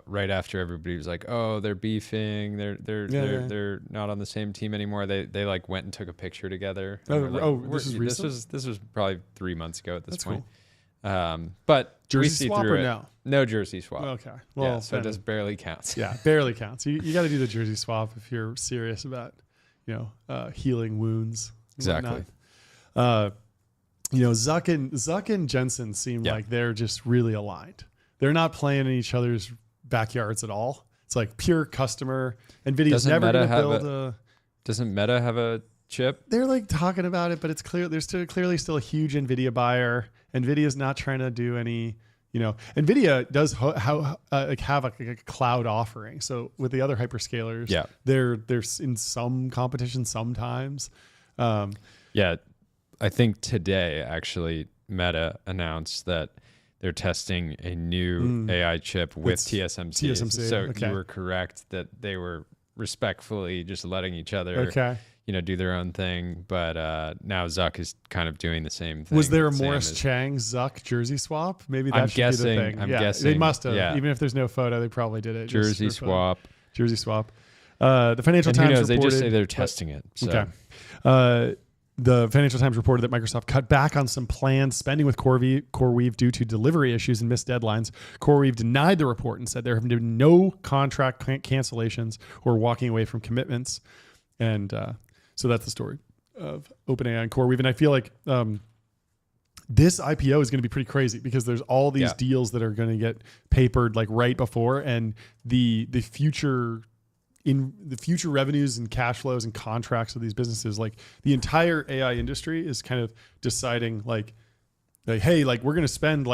right after everybody was like, "Oh, they're beefing. They're not on the same team anymore." They like went and took a picture together. This is recent? This was probably 3 months ago at this point. Cool. But jersey we see swap through or it. no? No jersey swap. Okay. Well, so it just barely counts. Yeah, barely counts. You got to do the jersey swap if you're serious about, healing wounds. Exactly. Zuck and Jensen seem like they're just really aligned. They're not playing in each other's backyards at all. It's like pure customer. NVIDIA's never going to build a... Doesn't Meta have a chip? They're like talking about it, but it's clear there's clearly still a huge NVIDIA buyer. NVIDIA's not trying to do any... NVIDIA does have a cloud offering. So with the other hyperscalers, they're in some competition sometimes. I think today actually Meta announced that they're testing a new AI chip with TSMC. So you were correct that they were respectfully just letting each other do their own thing, but now Zuck is kind of doing the same thing. Was there a Morris Chang Zuck jersey swap? Maybe that should be the thing. I'm guessing they must have. Even if there's no photo, they probably did it. Jersey swap. The Financial Times reported. They just say they're testing it. So. Okay. The Financial Times reported that Microsoft cut back on some planned spending with CoreWeave due to delivery issues and missed deadlines. CoreWeave denied the report and said there have been no contract cancellations or walking away from commitments. And so that's the story of OpenAI and CoreWeave. And I feel like this IPO is going to be pretty crazy because there's all these deals that are going to get papered like right before, and the future revenues and cash flows and contracts of these businesses, like the entire AI industry is kind of deciding like hey, like we're going to spend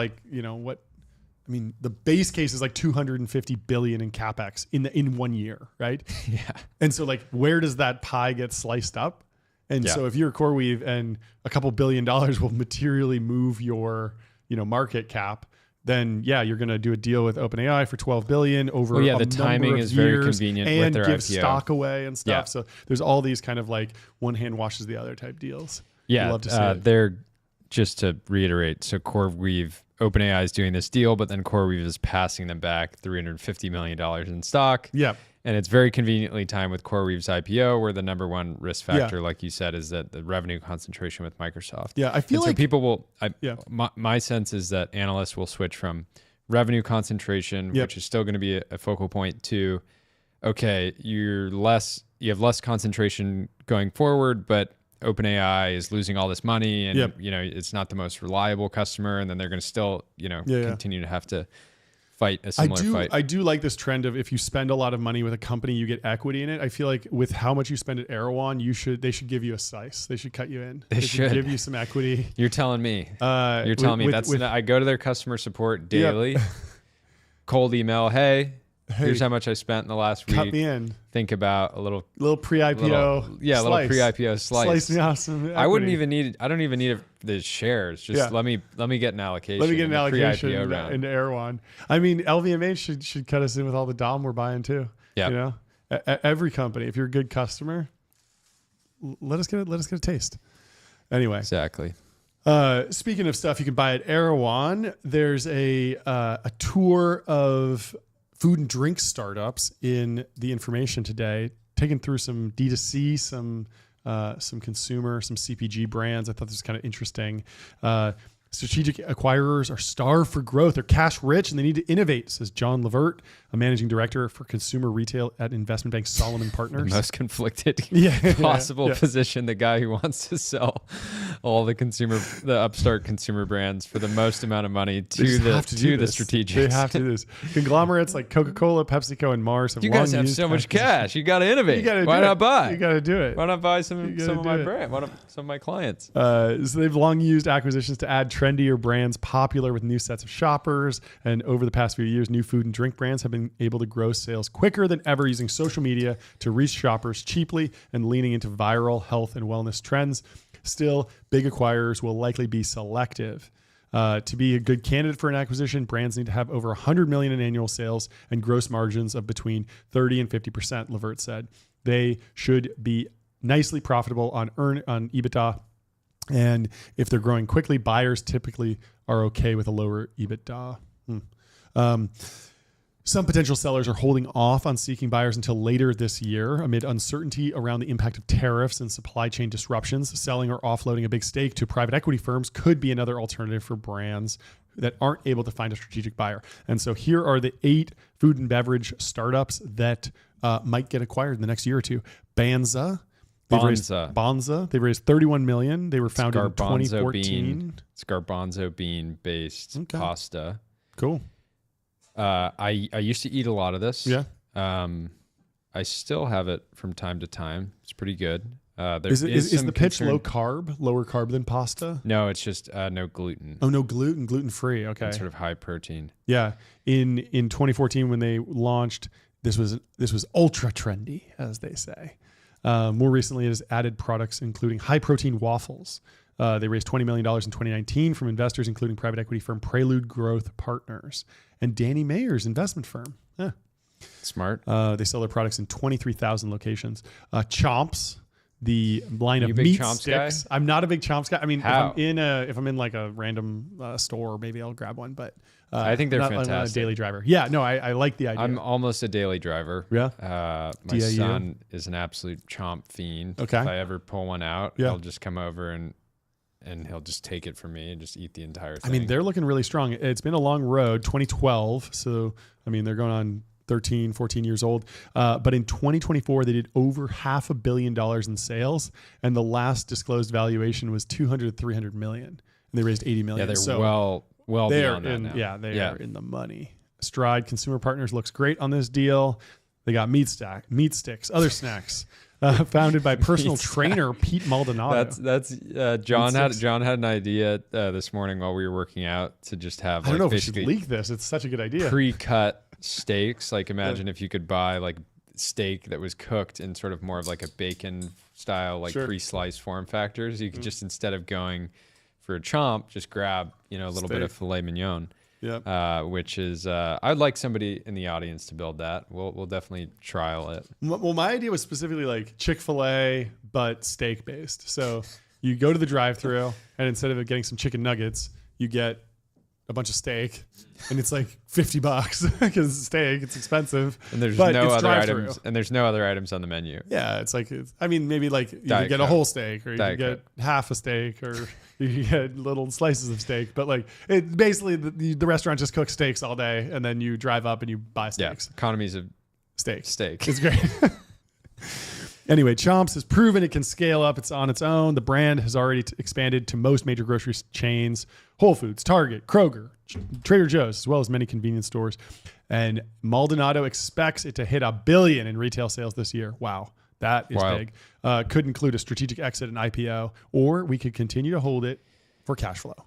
the base case is like 250 billion in CapEx in 1 year, right? Yeah. And so like, where does that pie get sliced up? And so if you're CoreWeave and a couple $1 billion will materially move your, market cap, then you're going to do a deal with OpenAI for $12 billion over the timing is very convenient and with their give IPO. Stock away and stuff. Yeah. So there's all these kind of like one hand washes the other type deals. Yeah. Love to see it. They're, just to reiterate, so CoreWeave, OpenAI is doing this deal, but then CoreWeave is passing them back $350 million in stock. Yeah. And it's very conveniently timed with CoreWeave's IPO, where the number one risk factor, like you said, is that the revenue concentration with Microsoft. Yeah, I feel so people will. My sense is that analysts will switch from revenue concentration, which is still going to be a focal point, to, okay, you have less concentration going forward, but OpenAI is losing all this money, and it's not the most reliable customer, and then they're going to still continue to have to fight a similar fight. I do like this trend of, if you spend a lot of money with a company, you get equity in it. I feel like with how much you spend at Erewhon, they should give you a slice. They should cut you in. They should give you some equity. You're telling me. I go to their customer support daily. Cold email. Hey, here's how much I spent in the last week. Cut me in. Think about a little pre-IPO. Little pre-IPO slice. Slice me off some equity. I don't even need the shares. Just let me get an allocation. Let me get an allocation into Erewhon. I mean, LVMH should cut us in with all the Dom we're buying too. Yeah. Every company, if you're a good customer, let us get a taste. Anyway. Exactly. Speaking of stuff you can buy at Erewhon, there's a tour of food and drink startups in the information today, taking through some D2C, some consumer, some CPG brands. I thought this was kind of interesting. Strategic acquirers are starved for growth. They're cash rich and they need to innovate, says John Levert, a managing director for consumer retail at investment bank Solomon Partners. The most conflicted possible position. The guy who wants to sell all the upstart consumer brands for the most amount of money to the strategics. They have to do this. Conglomerates like Coca-Cola, PepsiCo, and Mars have guys have so much cash. You got to innovate. Why not buy? You got to do it. Why not buy some of my brand? Some of my clients? So they've long used acquisitions to add trendier brands popular with new sets of shoppers. And over the past few years, new food and drink brands have been able to grow sales quicker than ever, using social media to reach shoppers cheaply and leaning into viral health and wellness trends. Still, big acquirers will likely be selective. To be a good candidate for an acquisition, brands need to have over $100 million in annual sales and gross margins of between 30 and 50%, Levert said. They should be nicely profitable on EBITDA. And if they're growing quickly, buyers typically are okay with a lower EBITDA. Some potential sellers are holding off on seeking buyers until later this year amid uncertainty around the impact of tariffs and supply chain disruptions. Selling or offloading a big stake to private equity firms could be another alternative for brands that aren't able to find a strategic buyer. And so here are the 8 food and beverage startups that might get acquired in the next year or two. Bonza. They've raised $31 million. They were founded in 2014. It's garbanzo bean based pasta. Cool. I used to eat a lot of this. Yeah. I still have it from time to time. It's pretty good. Is the pitch lower carb than pasta? No, it's just no gluten. Oh, no gluten, gluten-free. Okay. And sort of high protein. Yeah. In 2014, when they launched, this was ultra trendy, as they say. More recently, it has added products including high-protein waffles. They raised $20 million in 2019 from investors, including private equity firm Prelude Growth Partners and Danny Mayer's investment firm. Yeah. Smart. They sell their products in 23,000 locations. Chomps, the line of big meat Chomps sticks. Guy? I'm not a big Chomps guy. I mean, How? if I'm in like a random store, maybe I'll grab one. But I think they're not fantastic. a daily driver. Yeah, no, I like the idea. I'm almost a daily driver. Yeah. My son is an absolute Chomp fiend. Okay. If I ever pull one out, he'll just come over and he'll just take it from me and just eat the entire thing. I mean, they're looking really strong. It's been a long road, 2012. So, I mean, they're going on 13, 14 years old. But in 2024, they did over $500 million in sales. And the last disclosed valuation was 300 million. And they raised 80 million. Yeah, they're well beyond that now. Yeah, they are in the money. Stride Consumer Partners looks great on this deal. They got meat sticks, other snacks. Founded by personal trainer Pete Maldonado. That's John had an idea this morning while we were working out to just have. I don't know if we should leak this. It's such a good idea. Pre-cut steaks. Like imagine if you could buy like steak that was cooked in sort of more of like a bacon style, like pre-sliced form factors. You could just, instead of going for a chomp, just grab a little bit of filet mignon. Yeah, which is I'd like somebody in the audience to build that. We'll definitely trial it. Well, my idea was specifically like Chick-fil-A, but steak based. So you go to the drive-thru, and instead of getting some chicken nuggets, you get a bunch of steak, and it's like $50 because it's steak. It's expensive, And there's but no it's other drive-through. items. And there's no other items on the menu. Yeah, it's like maybe like you Diet could get a Coke. whole steak, or you Diet could get half a steak, or you could get little slices of steak. But like it basically the restaurant just cooks steaks all day, and then you drive up and you buy steaks. Yeah, economies of Steak. steak. It's great. Anyway, Chomps has proven it can scale up. It's on its own. The brand has already expanded to most major grocery chains, Whole Foods, Target, Kroger, Trader Joe's, as well as many convenience stores. And Maldonado expects it to hit $1 billion in retail sales this year. Wow, that is Wild. big. Could include a strategic exit and IPO, or we could continue to hold it for cash flow.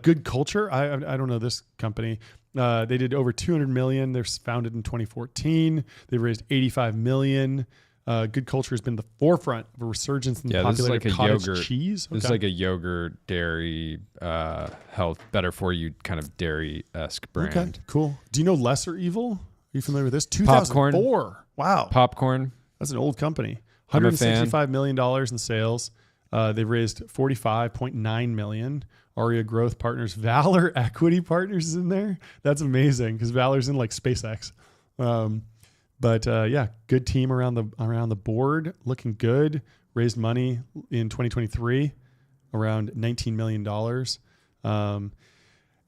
Good Culture, I don't know this company. They did over 200 million. They're founded in 2014. They raised 85 million. Good Culture has been the forefront of a resurgence in the popularity of cottage cheese. This is like a yogurt, dairy, health, better for you kind of dairy-esque brand. Okay, cool. Do you know Lesser Evil? Are you familiar with this? 2004. Popcorn. Wow. Popcorn. That's an old company. I'm a fan. $165 million in sales. They've raised $45.9 million. Aria Growth Partners, Valor Equity Partners is in there. That's amazing because Valor's in like SpaceX. But yeah, good team around the board, looking good. Raised money in 2023, around $19 million.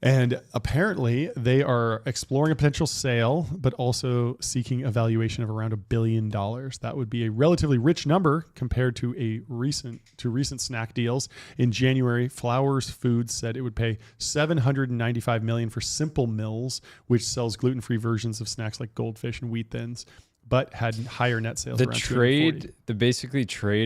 And apparently they are exploring a potential sale, but also seeking a valuation of around $1 billion. That would be a relatively rich number compared to recent snack deals. In January, Flowers Foods said it would pay $795 million for Simple Mills, which sells gluten-free versions of snacks like Goldfish and Wheat Thins, but had higher net sales. The around trade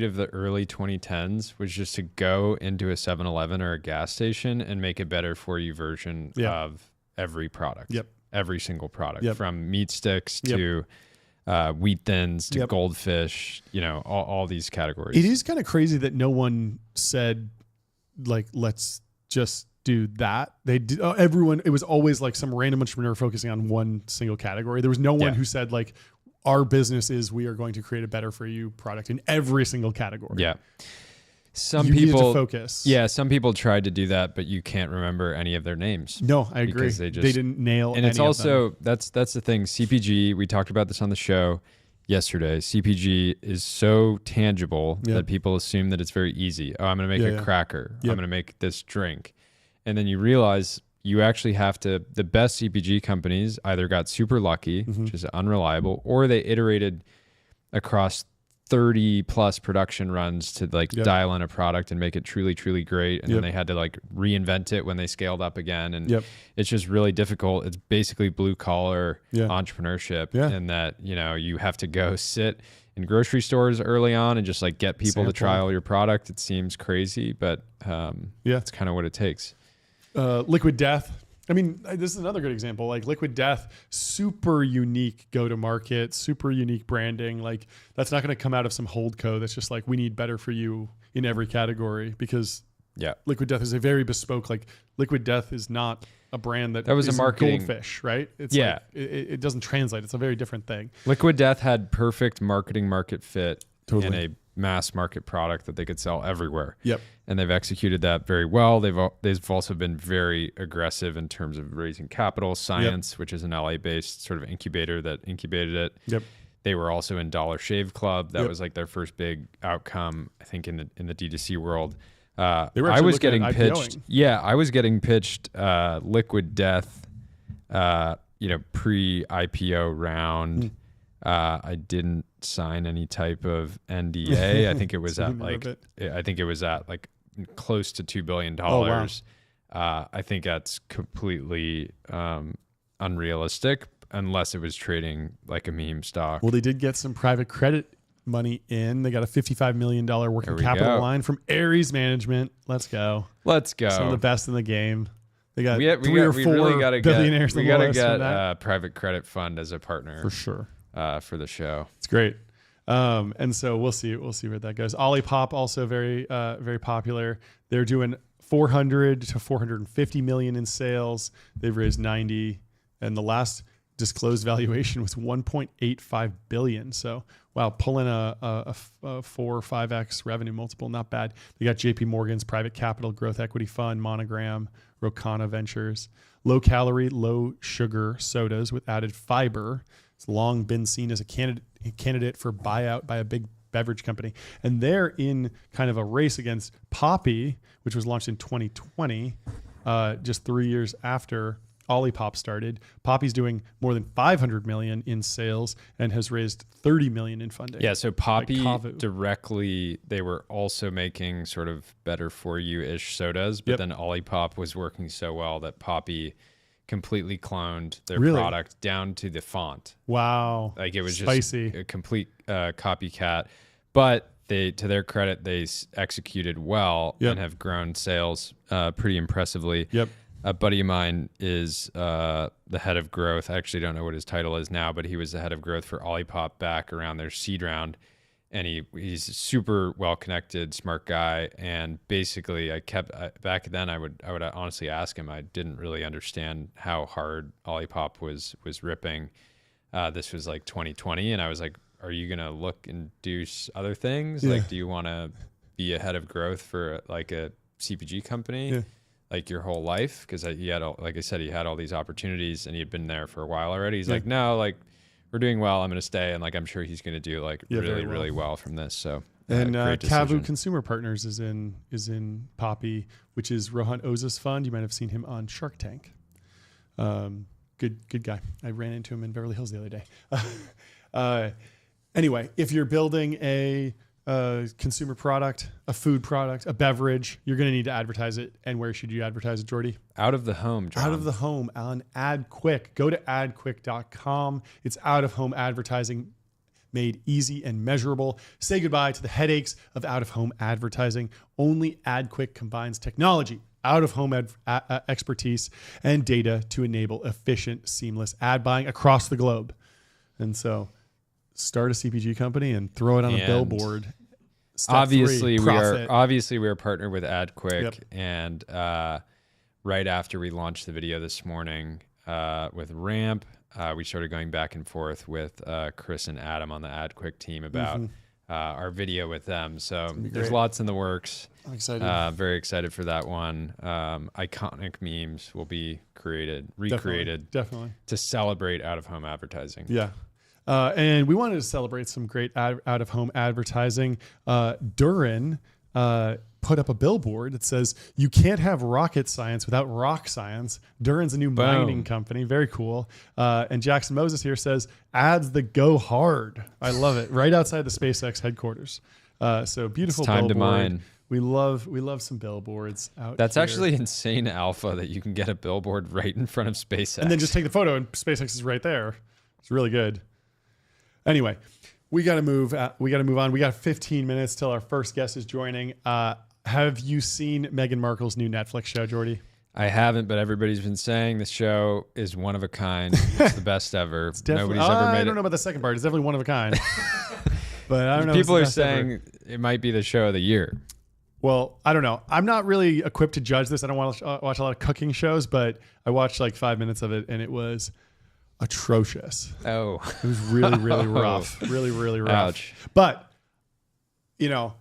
of the early 2010s was just to go into a 7-Eleven or a gas station and make a better for you version of every product. Yep. Every single product, Yep. from meat sticks to Wheat Thins to Goldfish, all these categories. It is kind of crazy that no one said, like, let's just do that. They did, everyone, it was always like some random entrepreneur focusing on one single category. There was no one who said, like, our business is we are going to create a better for you product in every single category. Yeah. You needed to focus. Yeah, some people tried to do that, but you can't remember any of their names. No, I agree. Because they didn't nail. And it's also that's the thing. CPG, we talked about this on the show yesterday. CPG is so tangible that people assume that it's very easy. Oh, I'm going to make a cracker. I'm going to make this drink, and then you realize you actually have to. The best CPG companies either got super lucky, which is unreliable, or they iterated across 30 plus production runs to dial in a product and make it truly, truly great. And then they had to reinvent it when they scaled up again. And it's just really difficult. It's basically blue collar entrepreneurship in that, you have to go sit in grocery stores early on and just get people to trial your product. It seems crazy, but it's kind of what it takes. Liquid Death. I mean, this is another good example. Like Liquid Death, super unique go-to-market, super unique branding. Like that's not going to come out of some holdco that's just like, we need better for you in every category, because Liquid Death is a very bespoke. Like Liquid Death is not a brand that was a marketing Goldfish, right? It's it doesn't translate. It's a very different thing. Liquid Death had perfect marketing market fit in a mass market product that they could sell everywhere. Yep. And they've executed that very well. They've also been very aggressive in terms of raising capital. Science, which is an LA-based sort of incubator that incubated it. Yep. They were also in Dollar Shave Club. That was their first big outcome, I think, in the D2C world. They were I was getting at pitched. IPOing. Yeah, I was getting pitched Liquid Death, pre-IPO round. I didn't sign any type of NDA. I think it was at close to $2 billion. Oh, wow. I think that's completely unrealistic unless it was trading like a meme stock. Well, they did get some private credit money in. They got a $55 million working capital line from Ares Management. Let's go. Some of the best in the game. They got we really gotta billionaires. We got to get a private credit fund as a partner for sure for the show. It's great. And so we'll see where that goes. Olipop also very popular. They're doing 400 to 450 million in sales. They've raised 90, and the last disclosed valuation was 1.85 billion. So wow, pulling a 4 or 5x revenue multiple, not bad. They got JP Morgan's private capital growth equity fund, Monogram, Rocana Ventures, low calorie, low sugar sodas with added fiber. It's long been seen as a candidate for buyout by a big beverage company. And they're in kind of a race against Poppi, which was launched in 2020, just 3 years after Olipop started. Poppy's doing more than 500 million in sales and has raised 30 million in funding. Yeah, so Poppi directly, they were also making sort of better for you-ish sodas, but then Olipop was working so well that Poppi completely cloned their product down to the font. Wow. Like it was spicy. Just a complete copycat. But they, to their credit, they executed well and have grown sales pretty impressively. Yep. A buddy of mine is the head of growth. I actually don't know what his title is now, but he was the head of growth for Olipop back around their seed round. And he's a super well-connected, smart guy. And basically, back then, I would honestly ask him. I didn't really understand how hard Olipop was ripping. This was like 2020. And I was like, are you going to look and do other things? Yeah. Like, do you want to be a head of growth for like a CPG company? Yeah. Like your whole life? Because he had, like I said, he had all these opportunities and he had been there for a while already. He's like, no, like we're doing well. I'm going to stay. And like, I'm sure he's going to do like really well from this. So, and Cavu Consumer Partners is in Poppi, which is Rohan Oza's fund. You might have seen him on Shark Tank. Good guy. I ran into him in Beverly Hills the other day. Anyway, if you're building a consumer product, a food product, a beverage, you're going to need to advertise it. And where should you advertise it, Jordy? Out of the home, John. Out of the home on AdQuick. Go to adquick.com. It's out-of-home advertising made easy and measurable. Say goodbye to the headaches of out-of-home advertising. Only AdQuick combines technology, out-of-home expertise, and data to enable efficient, seamless ad buying across the globe. And so start a CPG company and throw it on a billboard. Obviously, we are partnered with AdQuick, and right after we launched the video this morning with Ramp, we started going back and forth with Chris and Adam on the AdQuick team about our video with them. So there's lots in the works. I'm excited. Very excited for that one. Iconic memes will be recreated definitely to celebrate out-of-home advertising. Yeah. And we wanted to celebrate some great out-of-home advertising. Durin put up a billboard that says, you can't have rocket science without rock science. Durin's a new mining company. Very cool. And Jackson Moses here says, ads that go hard. I love it. Right outside the SpaceX headquarters. So beautiful billboard. Time to mine. We love some billboards out That's here. actually insane alpha that you can get a billboard right in front of SpaceX. And then just take the photo and SpaceX is right there. It's really good. Anyway, we got to move on. We got 15 minutes till our first guest is joining. Have you seen Meghan Markle's new Netflix show, Jordy? I haven't, but everybody's been saying the show is one of a kind. It's the best ever. Nobody's ever made it. I don't know about the second part. It's definitely one of a kind. But I don't know. People are saying it might be the show of the year. Well, I don't know. I'm not really equipped to judge this. I don't want to watch a lot of cooking shows, but I watched like 5 minutes of it and it was atrocious. Oh, it was really, really rough. Really, really rough. Ouch. But, you know,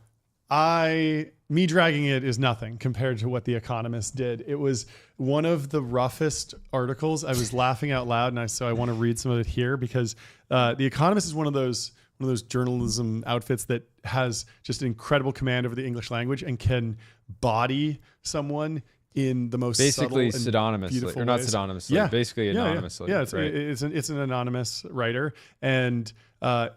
me dragging it is nothing compared to what The Economist did. It was one of the roughest articles. I was laughing out loud, and so I want to read some of it here because The Economist is one of those journalism outfits that has just an incredible command over the English language and can body someone in the most basically pseudonymously, or not pseudonymously, basically anonymously. Yeah, it's an anonymous writer, and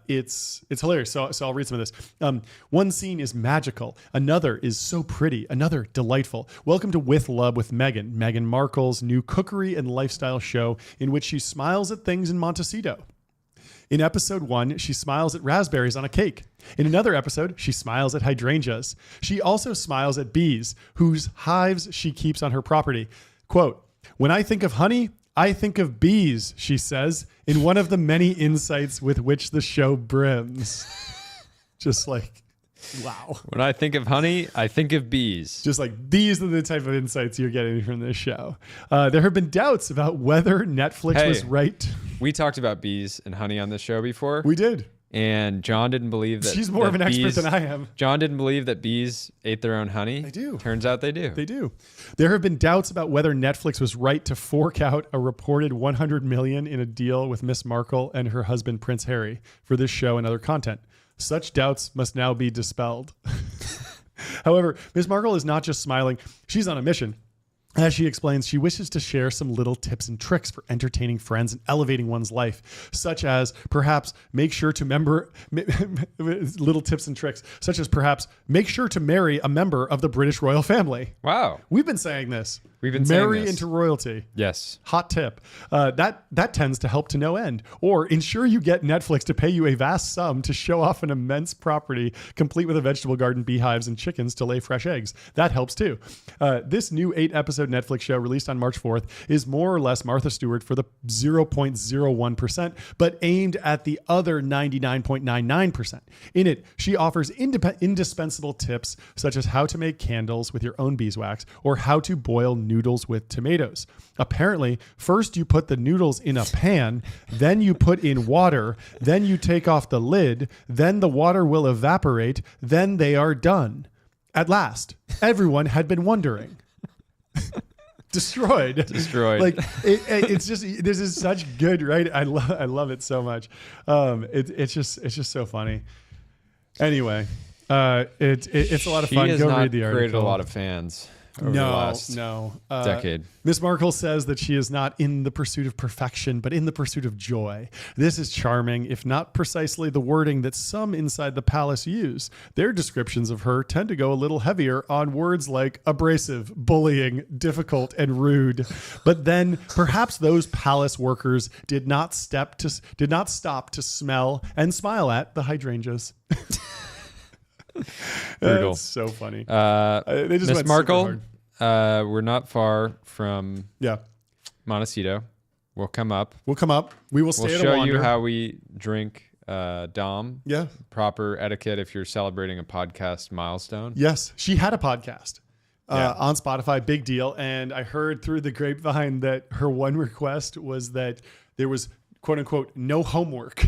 it's hilarious. So I'll read some of this. One scene is magical, another is so pretty, another delightful. Welcome to With Love with Meghan Markle's new cookery and lifestyle show in which she smiles at things in Montecito. In episode 1, she smiles at raspberries on a cake. In another episode, she smiles at hydrangeas. She also smiles at bees, whose hives she keeps on her property. Quote, "When I think of honey, I think of bees," she says, in one of the many insights with which the show brims. Just like Wow. When I think of honey, I think of bees. Just like these are the type of insights you're getting from this show. There have been doubts about whether Netflix was right. We talked about bees and honey on this show before. We did. And John didn't believe that. She's more of an expert than I am. John didn't believe that bees ate their own honey. They do. Turns out they do. They do. There have been doubts about whether Netflix was right to fork out a reported $100 million in a deal with Miss Markle and her husband Prince Harry for this show and other content. Such doubts must now be dispelled. However, Miss Markle is not just smiling. She's on a mission. As she explains, she wishes to share some little tips and tricks for entertaining friends and elevating one's life, such as perhaps make sure to little tips and tricks, such as perhaps make sure to marry a member of the British royal family. Wow. We've been saying this. We've been saying marry this. into royalty. Yes. Hot tip. That tends to help to no end. Or ensure you get Netflix to pay you a vast sum to show off an immense property, complete with a vegetable garden, beehives, and chickens to lay fresh eggs. That helps too. This new 8-episode Netflix show released on March 4th is more or less Martha Stewart for the 0.01%, but aimed at the other 99.99%. In it, she offers indispensable tips such as how to make candles with your own beeswax or how to boil noodles with tomatoes. Apparently, first you put the noodles in a pan, then you put in water, then you take off the lid, then the water will evaporate, then they are done. At last, everyone had been wondering. Destroyed. Like it's just, this is such good, right? I love it so much. It's just so funny. Anyway, it's a lot of fun. Go read the article. Created a lot of fans. Over the last decade. Miss Markle says that she is not in the pursuit of perfection, but in the pursuit of joy. This is charming, if not precisely the wording that some inside the palace use. Their descriptions of her tend to go a little heavier on words like abrasive, bullying, difficult, and rude. But then perhaps those palace workers did not stop to smell and smile at the hydrangeas. Brutal. That's so funny. They just Miss Markle, we're not far from Montecito. We'll come up. We will stay We'll at a show Wander. you how we drink Dom. Yeah. Proper etiquette if you're celebrating a podcast milestone. Yes. She had a podcast on Spotify. Big deal. And I heard through the grapevine that her one request was that there was, quote unquote, no homework.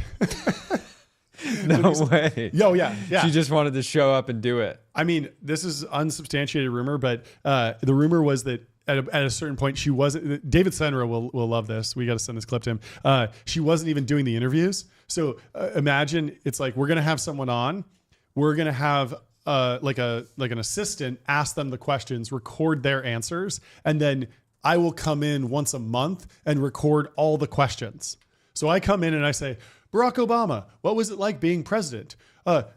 No way. Yeah. She just wanted to show up and do it. I mean, this is unsubstantiated rumor, but the rumor was that at a certain point, she wasn't. David Senra will love this. We got to send this clip to him. She wasn't even doing the interviews. So imagine it's like we're gonna have someone on. We're gonna have like an assistant ask them the questions, record their answers, and then I will come in once a month and record all the questions. So I come in and I say, Barack Obama, what was it like being president?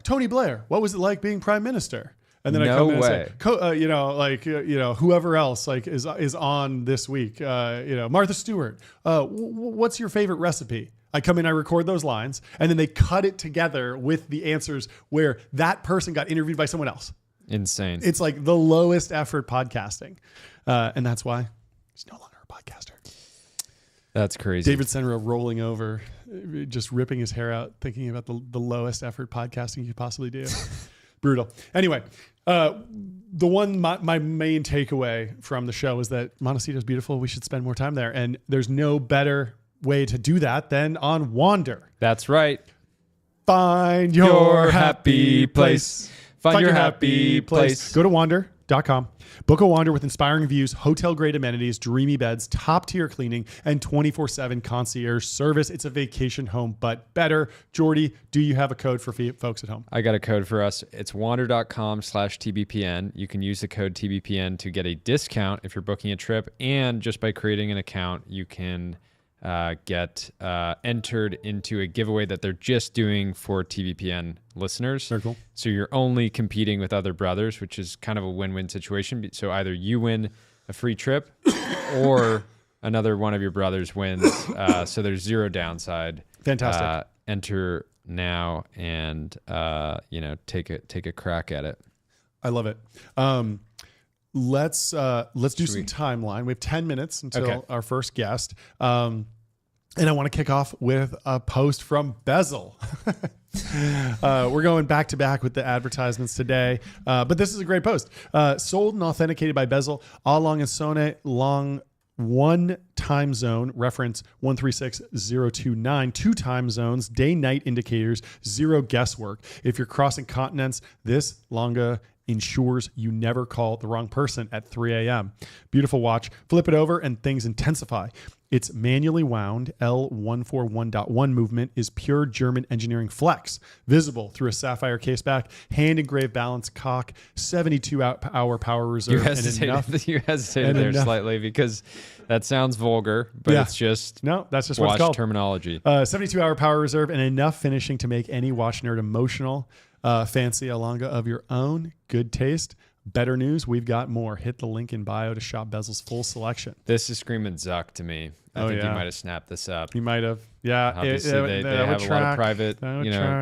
Tony Blair, what was it like being prime minister? And then I come in and say, whoever else like is on this week, Martha Stewart, what's your favorite recipe? I come in, I record those lines, and then they cut it together with the answers where that person got interviewed by someone else. Insane. It's like the lowest effort podcasting. And that's why he's no longer a podcaster. That's crazy. David Senra rolling over, just ripping his hair out, thinking about the lowest effort podcasting you could possibly do. Brutal. Anyway, my main takeaway from the show is that Montecito is beautiful. We should spend more time there. And there's no better way to do that than on Wander. That's right. Find your happy place. Find your happy place. Go to wander.com. Book a Wander with inspiring views, hotel-grade amenities, dreamy beds, top-tier cleaning, and 24/7 concierge service. It's a vacation home, but better. Jordy, do you have a code for folks at home? I got a code for us. It's wander.com/TBPN. You can use the code TBPN to get a discount if you're booking a trip, and just by creating an account, you can get entered into a giveaway that they're just doing for TBPN listeners. Very cool. So you're only competing with other brothers, which is kind of a win-win situation. So either you win a free trip or another one of your brothers wins. So there's zero downside. Fantastic. Enter now and take a crack at it. I love it. Let's do some timeline. We have 10 minutes until our first guest. And I want to kick off with a post from Bezel. We're going back to back with the advertisements today, but this is a great post. Sold and authenticated by Bezel, all long and Sone long one time zone, reference 136029, 2 time zones, day-night indicators, 0 guesswork. If you're crossing continents, this Longa ensures you never call the wrong person at 3 a.m. Beautiful watch. Flip it over and things intensify. Its manually wound L141.1 movement is pure German engineering flex, visible through a sapphire caseback, hand-engraved balance cock, 72-hour power reserve. You hesitated there slightly because that sounds vulgar, but it's just that's just watch what it's called. Terminology. 72-hour power reserve and enough finishing to make any watch nerd emotional. Fancy a Longa of your own. Good taste. Better news, we've got more. Hit the link in bio to shop Bezel's full selection. This is screaming Zuck to me. I think you might have snapped this up. You might have. Yeah. Obviously, they have a lot of private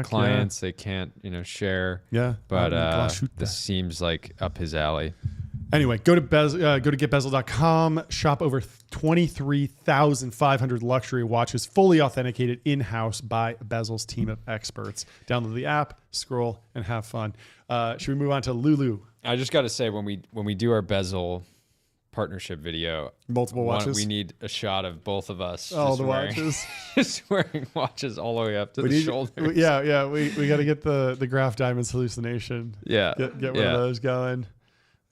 clients they can't share. Yeah. But this seems like up his alley. Anyway, go to getbezel.com, shop over 23,500 luxury watches, fully authenticated in-house by Bezel's team of experts. Download the app, scroll, and have fun. Should we move on to Lulu? I just got to say, when we do our Bezel partnership video, multiple watches, we need a shot of both of us. All the watches, just wearing watches all the way up to the shoulders. We got to get the Graph Diamonds hallucination. Yeah, get one of those going.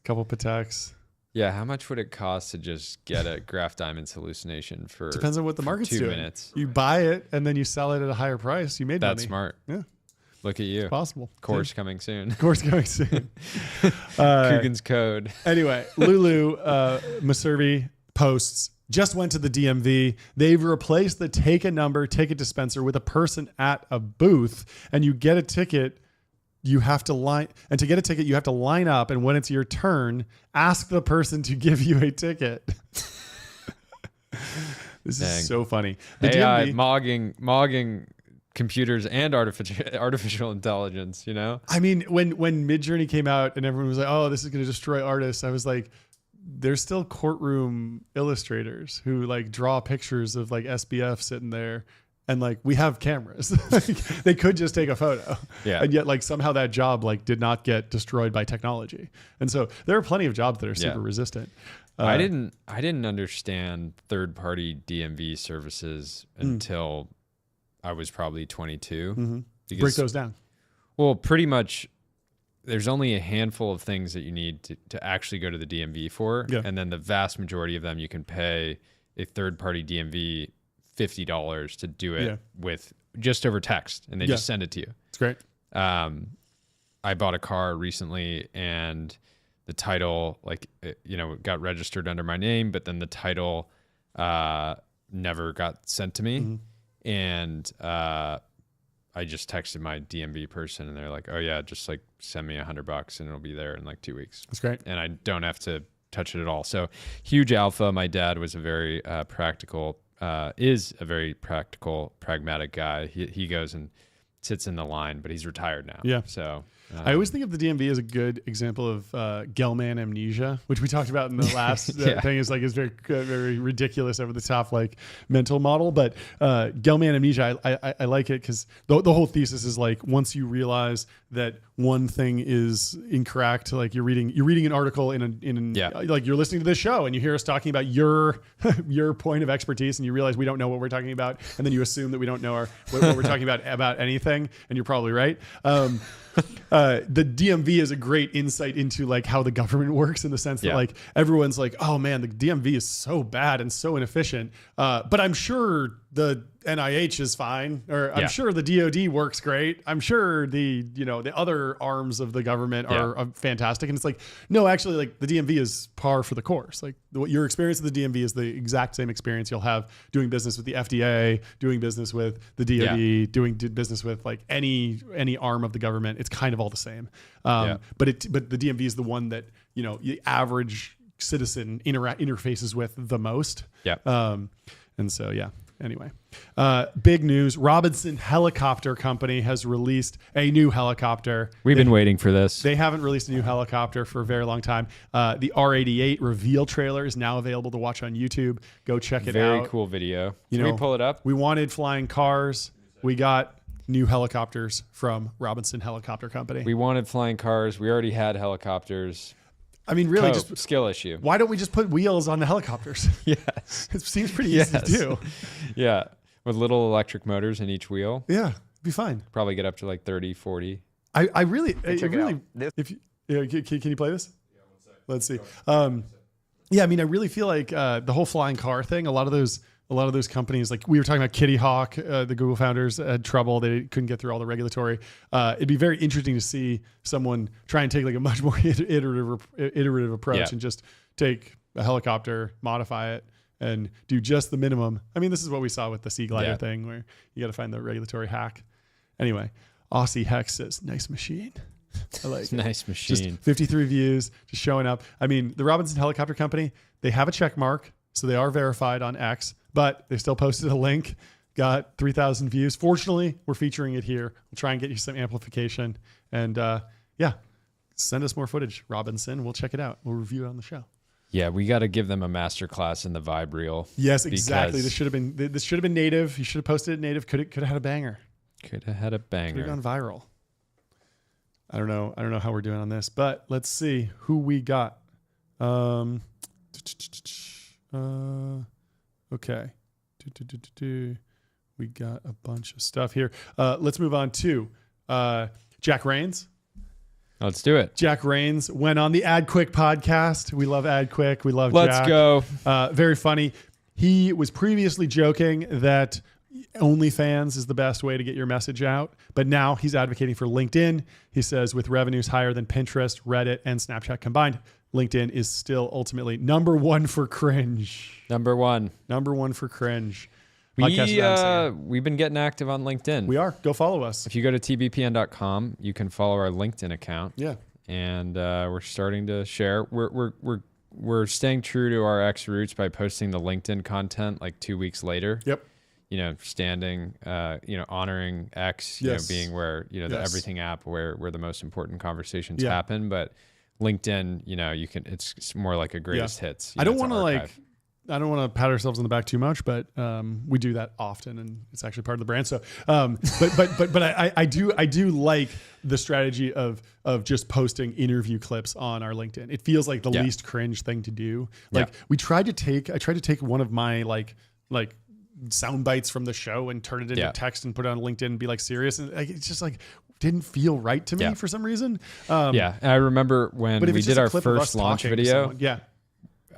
Couple Pateks. Yeah, how much would it cost to just get a Graph Diamonds hallucination for? Depends on what the market's 2 doing. minutes. You buy it and then you sell it at a higher price. You made money. That's smart. Yeah, look at you. It's possible. Course coming soon. Course coming soon. Coogan's code. Anyway, Lulu Maservi posts. Just went to the DMV. They've replaced the take a number ticket dispenser with a person at a booth, and you get a ticket. You have to line, and to get a ticket, you have to line up. And when it's your turn, ask the person to give you a ticket. This is so funny. The AI DMV, mogging computers and artificial intelligence. I mean, when Midjourney came out and everyone was like, "Oh, this is going to destroy artists," I was like, "There's still courtroom illustrators who draw pictures of SBF sitting there." And we have cameras. They could just take a photo. Yeah. And yet somehow that job did not get destroyed by technology. And so there are plenty of jobs that are super resistant. I didn't understand third-party DMV services until I was probably 22. Mm-hmm. Break those down. Well, pretty much there's only a handful of things that you need to actually go to the DMV for. Yeah. And then the vast majority of them you can pay a third-party DMV $50 to do it with just over text, and they just send it to you. It's great. I bought a car recently, and the title got registered under my name, but then the title never got sent to me. And I just texted my DMV person, and they're like, "Oh yeah, just send me $100 and it'll be there in 2 weeks." That's great. And I don't have to touch it at all. So huge alpha. My dad was a very pragmatic guy. He goes and sits in the line, but he's retired now. Yeah. So I always think of the DMV as a good example of Gelman amnesia, which we talked about in the last thing. Is very very ridiculous, over the top mental model. But Gelman amnesia, I like it because the whole thesis is once you realize that one thing is incorrect, you're reading an article in you're listening to this show and you hear us talking about your point of expertise, and you realize we don't know what we're talking about, and then you assume that we don't know what we're talking about anything, and you're probably right. The DMV is a great insight into how the government works, in the sense that everyone's oh man, the DMV is so bad and so inefficient. But I'm sure the NIH is fine, or I'm sure the DoD works great. I'm sure the other arms of the government are fantastic. And it's no, actually, the DMV is par for the course. Your experience with the DMV is the exact same experience you'll have doing business with the FDA, doing business with the DoD, doing business with any arm of the government. It's kind of all the same. But the DMV is the one that the average citizen interfaces with the most. Yeah. And so anyway, big news. Robinson Helicopter Company has released a new helicopter. We've been waiting for this. They haven't released a new helicopter for a very long time. The R88 reveal trailer is now available to watch on YouTube. Go check it out. Very cool video. Can we pull it up? We wanted flying cars. We got new helicopters from Robinson Helicopter Company. We wanted flying cars. We already had helicopters. I mean, really, just skill issue. Why don't we just put wheels on the helicopters? Yes. It seems pretty easy to do. Yeah. With little electric motors in each wheel. Yeah. It'd be fine. Probably get up to like 30, 40. I really, Check it out. if you, can you play this? Yeah, 1 second. Let's see. Yeah, I mean, I really feel like the whole flying car thing, a lot of those companies, like we were talking about Kitty Hawk, the Google founders had trouble. They couldn't get through all the regulatory. It'd be very interesting to see someone try and take like a much more iterative approach and just take a helicopter, modify it, and do just the minimum. I mean, this is what we saw with the Sea Glider thing, where you got to find the regulatory hack. Anyway, Aussie Hex says, nice machine. I like it. Nice machine. Just 53 views, just showing up. I mean, the Robinson Helicopter Company, they have a check mark, so they are verified on X, but they still posted a link, got 3,000 views. Fortunately, we're featuring it here. We'll try and get you some amplification. And send us more footage, Robinson. We'll check it out. We'll review it on the show. Yeah, we got to give them a masterclass in the vibe reel. Yes, exactly. This should have been native. You should have posted it native. Could have had a banger. Could have had a banger. Could have gone viral. I don't know how we're doing on this, but let's see who we got. Okay. We got a bunch of stuff here. Let's move on to Jack Rains. Let's do it. Jack Rains went on the Ad Quick podcast. We love Ad Quick. We love Jack. Let's go. Very funny. He was previously joking that OnlyFans is the best way to get your message out, but now he's advocating for LinkedIn. He says with revenues higher than Pinterest, Reddit, and Snapchat combined, LinkedIn is still ultimately number one for cringe. Number one for cringe. We've been getting active on LinkedIn. We are. Go follow us. If you go to tbpn.com, you can follow our LinkedIn account. Yeah. And we're starting to share. We're staying true to our X roots by posting the LinkedIn content like 2 weeks later. Yep. Honoring X, being where, the everything app where the most important conversations happen. But LinkedIn, it's more like a greatest hits. I don't want to pat ourselves on the back too much, but we do that often, and it's actually part of the brand. So, but I do like the strategy of just posting interview clips on our LinkedIn. It feels like the least cringe thing to do. Like I tried to take one of my like sound bites from the show and turn it into text and put it on LinkedIn and be like serious, and it's just like didn't feel right to me for some reason. And I remember when we did our first launch video.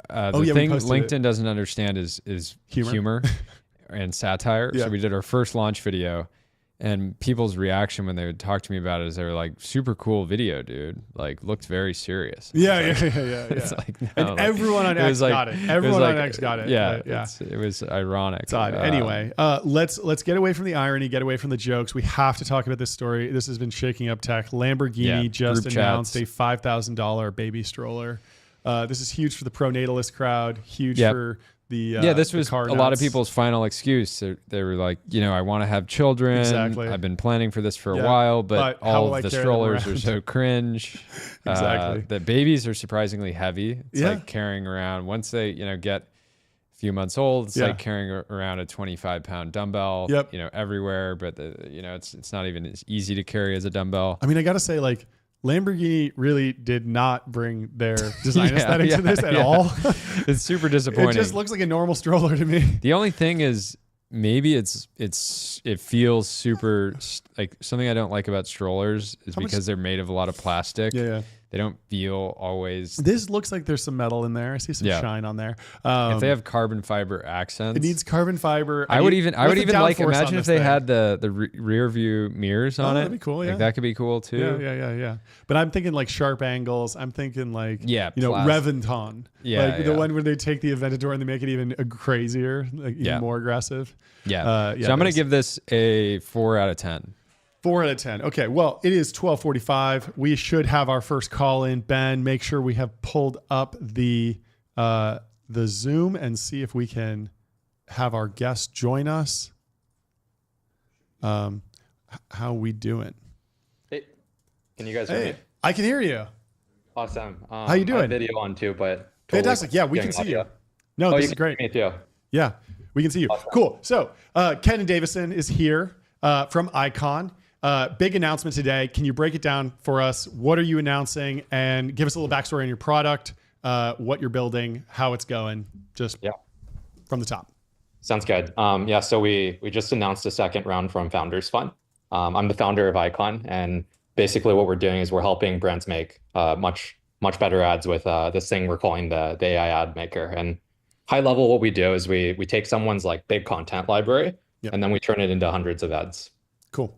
The thing LinkedIn doesn't understand is humor and satire. So we did our first launch video, and people's reaction when they would talk to me about it is they were like, super cool video, dude. Like, looked very serious. It's like, no, and everyone on X got it. Everyone on X got it. It was ironic. Anyway, let's get away from the irony, get away from the jokes. We have to talk about this story. This has been shaking up tech. Lamborghini just announced a $5,000 baby stroller. This is huge for the pronatalist crowd. Huge for the this was a lot of people's final excuse. They were like, I want to have children. Exactly. I've been planning for this for a while, but all of the strollers are so cringe. Exactly. The babies are surprisingly heavy. It's like carrying around once they get a few months old. It's like carrying around a 25-pound dumbbell. Everywhere, but it's not even as easy to carry as a dumbbell. I mean, I gotta say, like, Lamborghini really did not bring their design aesthetic to this at all. It's super disappointing. It just looks like a normal stroller to me. The only thing is maybe it feels super like something I don't like about strollers is because they're made of a lot of plastic. They don't feel always. This looks like there's some metal in there. I see some shine on there. If they have carbon fiber accents, it needs carbon fiber. I would even like imagine if they had the rear view mirrors on it. That'd be cool. Yeah, like that could be cool too. Yeah. But I'm thinking like sharp angles. I'm thinking like Reventon. The one where they take the Aventador and they make it even crazier, like even more aggressive. So I'm gonna give this a 4 out of 10. 4 out of 10. Okay, well, it is 12:45. We should have our first call in. Ben, make sure we have pulled up the Zoom and see if we can have our guest join us. How we doing? Hey, can you guys hear me? I can hear you. Awesome. How you doing? I have video on too, but Fantastic. Yeah, we can see you. No, this is great. Me too. Yeah, we can see you. Awesome. Cool. So Kennan Davison is here from Icon. Big announcement today. Can you break it down for us? What are you announcing? And give us a little backstory on your product, what you're building, how it's going, just from the top. Sounds good. So we just announced a second round from Founders Fund. I'm the founder of Icon, and basically what we're doing is we're helping brands make much better ads with this thing we're calling the AI ad maker. And high level, what we do is we take someone's like big content library, and then we turn it into hundreds of ads. Cool.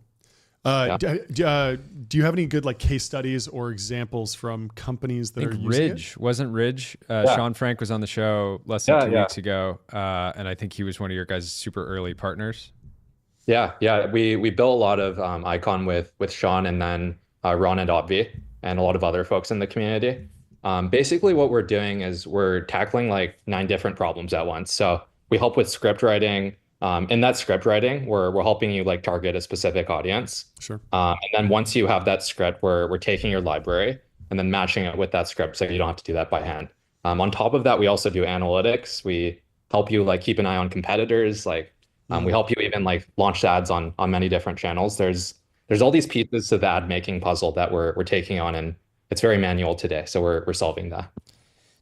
Do you have any good like case studies or examples from companies that are using Ridge it? wasn't Ridge. Sean Frank was on the show less than 2 weeks ago, and I think he was one of your guys' super early partners. We built a lot of Icon with Sean and then Ron and Obvi and a lot of other folks in the community. Basically, what we're doing is we're tackling like 9 different problems at once. So we help with script writing. In that script writing, we're helping you like target a specific audience. Sure. And then once you have that script, we're taking your library and then matching it with that script, so you don't have to do that by hand. On top of that, we also do analytics. We help you like keep an eye on competitors. Like we help you even like launch ads on many different channels. There's all these pieces to the ad making puzzle that we're taking on, and it's very manual today. So we're solving that.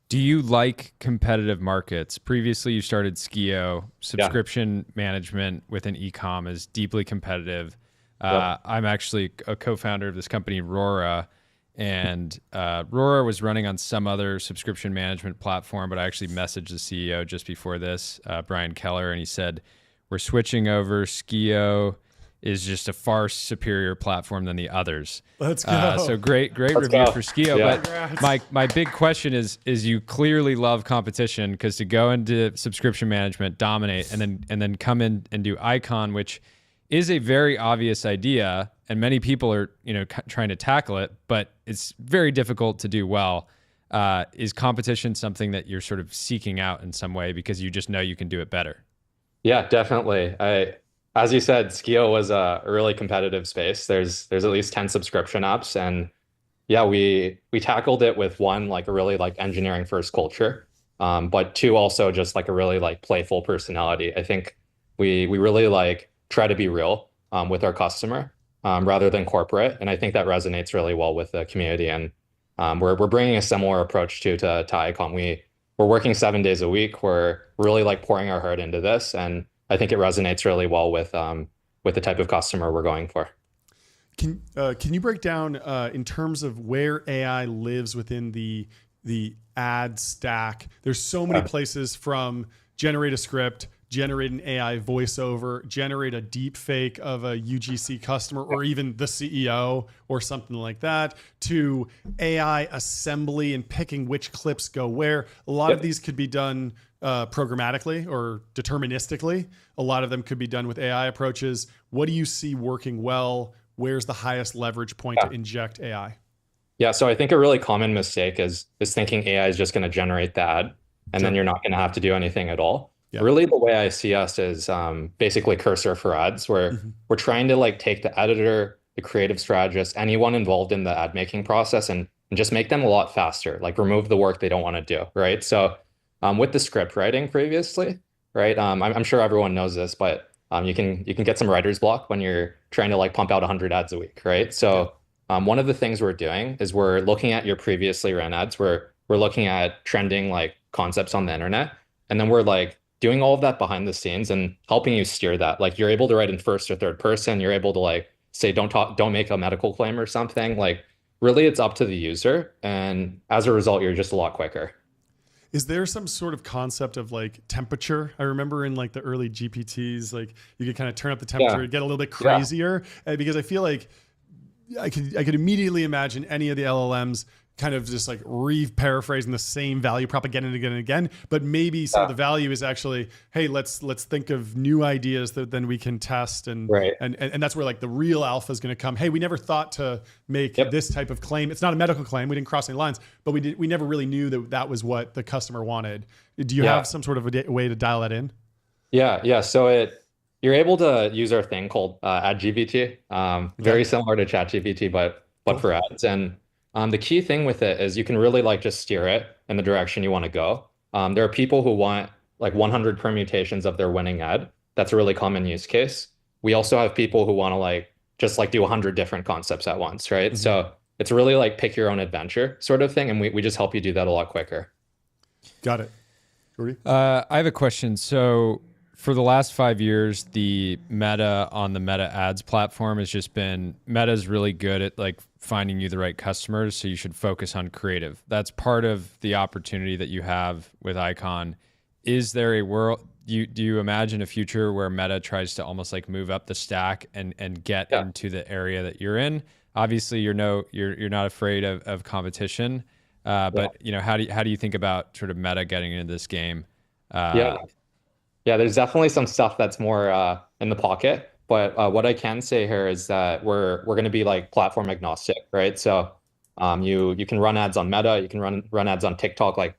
Do you like competitive markets? Previously, you started Skio. Subscription management within e-com is deeply competitive. I'm actually a co-founder of this company, Rora, and Rora was running on some other subscription management platform, but I actually messaged the CEO just before this, Brian Keller, and he said, we're switching over. Skio is just a far superior platform than the others. Let's go. So great review for Skio. Yeah. But my big question is you clearly love competition, because to go into subscription management, dominate, and then come in and do Icon, which is a very obvious idea, and many people are trying to tackle it, but it's very difficult to do well. Is competition something that you're sort of seeking out in some way because you just know you can do it better? Yeah, definitely. As you said, Skio was a really competitive space. There's at least 10 subscription apps, and we tackled it with one, like a really like engineering first culture, but 2, also just like a really like playful personality. I think we really like try to be real with our customer rather than corporate, and I think that resonates really well with the community. And we're bringing a similar approach to Icon. We're working 7 days a week. We're really like pouring our heart into this, and I think it resonates really well with the type of customer we're going for. Can you break down in terms of where AI lives within the ad stack? There's so many places, from generate a script, generate an AI voiceover, generate a deep fake of a UGC customer or even the CEO or something like that, to AI assembly and picking which clips go where. A lot of these could be done programmatically or deterministically. A lot of them could be done with AI approaches. What do you see working well? Where's the highest leverage point to inject AI? Yeah, so I think a really common mistake is thinking AI is just going to generate the ad, and then you're not going to have to do anything at all. Yeah. Really, the way I see us is basically cursor for ads, where we're trying to like take the editor, the creative strategist, anyone involved in the ad making process, and just make them a lot faster, like remove the work they don't want to do, right? So with the script writing previously, right? I'm sure everyone knows this, but you can get some writer's block when you're trying to like pump out 100 ads a week, right? So one of the things we're doing is we're looking at your previously ran ads. We're looking at trending like concepts on the internet, and then we're like doing all of that behind the scenes and helping you steer that. Like you're able to write in first or third person. You're able to like say, don't make a medical claim or something. Like really, it's up to the user, and as a result, you're just a lot quicker. Is there some sort of concept of like temperature? I remember in like the early GPTs, like you could kind of turn up the temperature and get a little bit crazier, because I feel like I could immediately imagine any of the LLMs kind of just like paraphrasing the same value prop again and again and again. But maybe some of the value is actually, hey, let's think of new ideas that then we can test, and that's where like the real alpha is going to come. Hey, we never thought to make this type of claim. It's not a medical claim. We didn't cross any lines, but we never really knew that was what the customer wanted. Do you have some sort of a way to dial that in? Yeah. So you're able to use our thing called AdGPT, very similar to ChatGPT, but for ads. And the key thing with it is you can really like just steer it in the direction you want to go. There are people who want like 100 permutations of their winning ad. That's a really common use case. We also have people who want to like just like do 100 different concepts at once, right? So it's really like pick your own adventure sort of thing, and we just help you do that a lot quicker. Got it. Jordy? I have a question. So for the last 5 years, the meta on the Meta ads platform has just been, Meta's really good at like finding you the right customers, so you should focus on creative. That's part of the opportunity that you have with Icon. Is there a world, do you imagine a future where Meta tries to almost like move up the stack and get into the area that you're in? Obviously, you're not afraid of competition, but you know, how do you think about sort of Meta getting into this game? Yeah, there's definitely some stuff that's more in the pocket, but what I can say here is that we're going to be like platform agnostic, right? So you can run ads on Meta, you can run ads on TikTok, like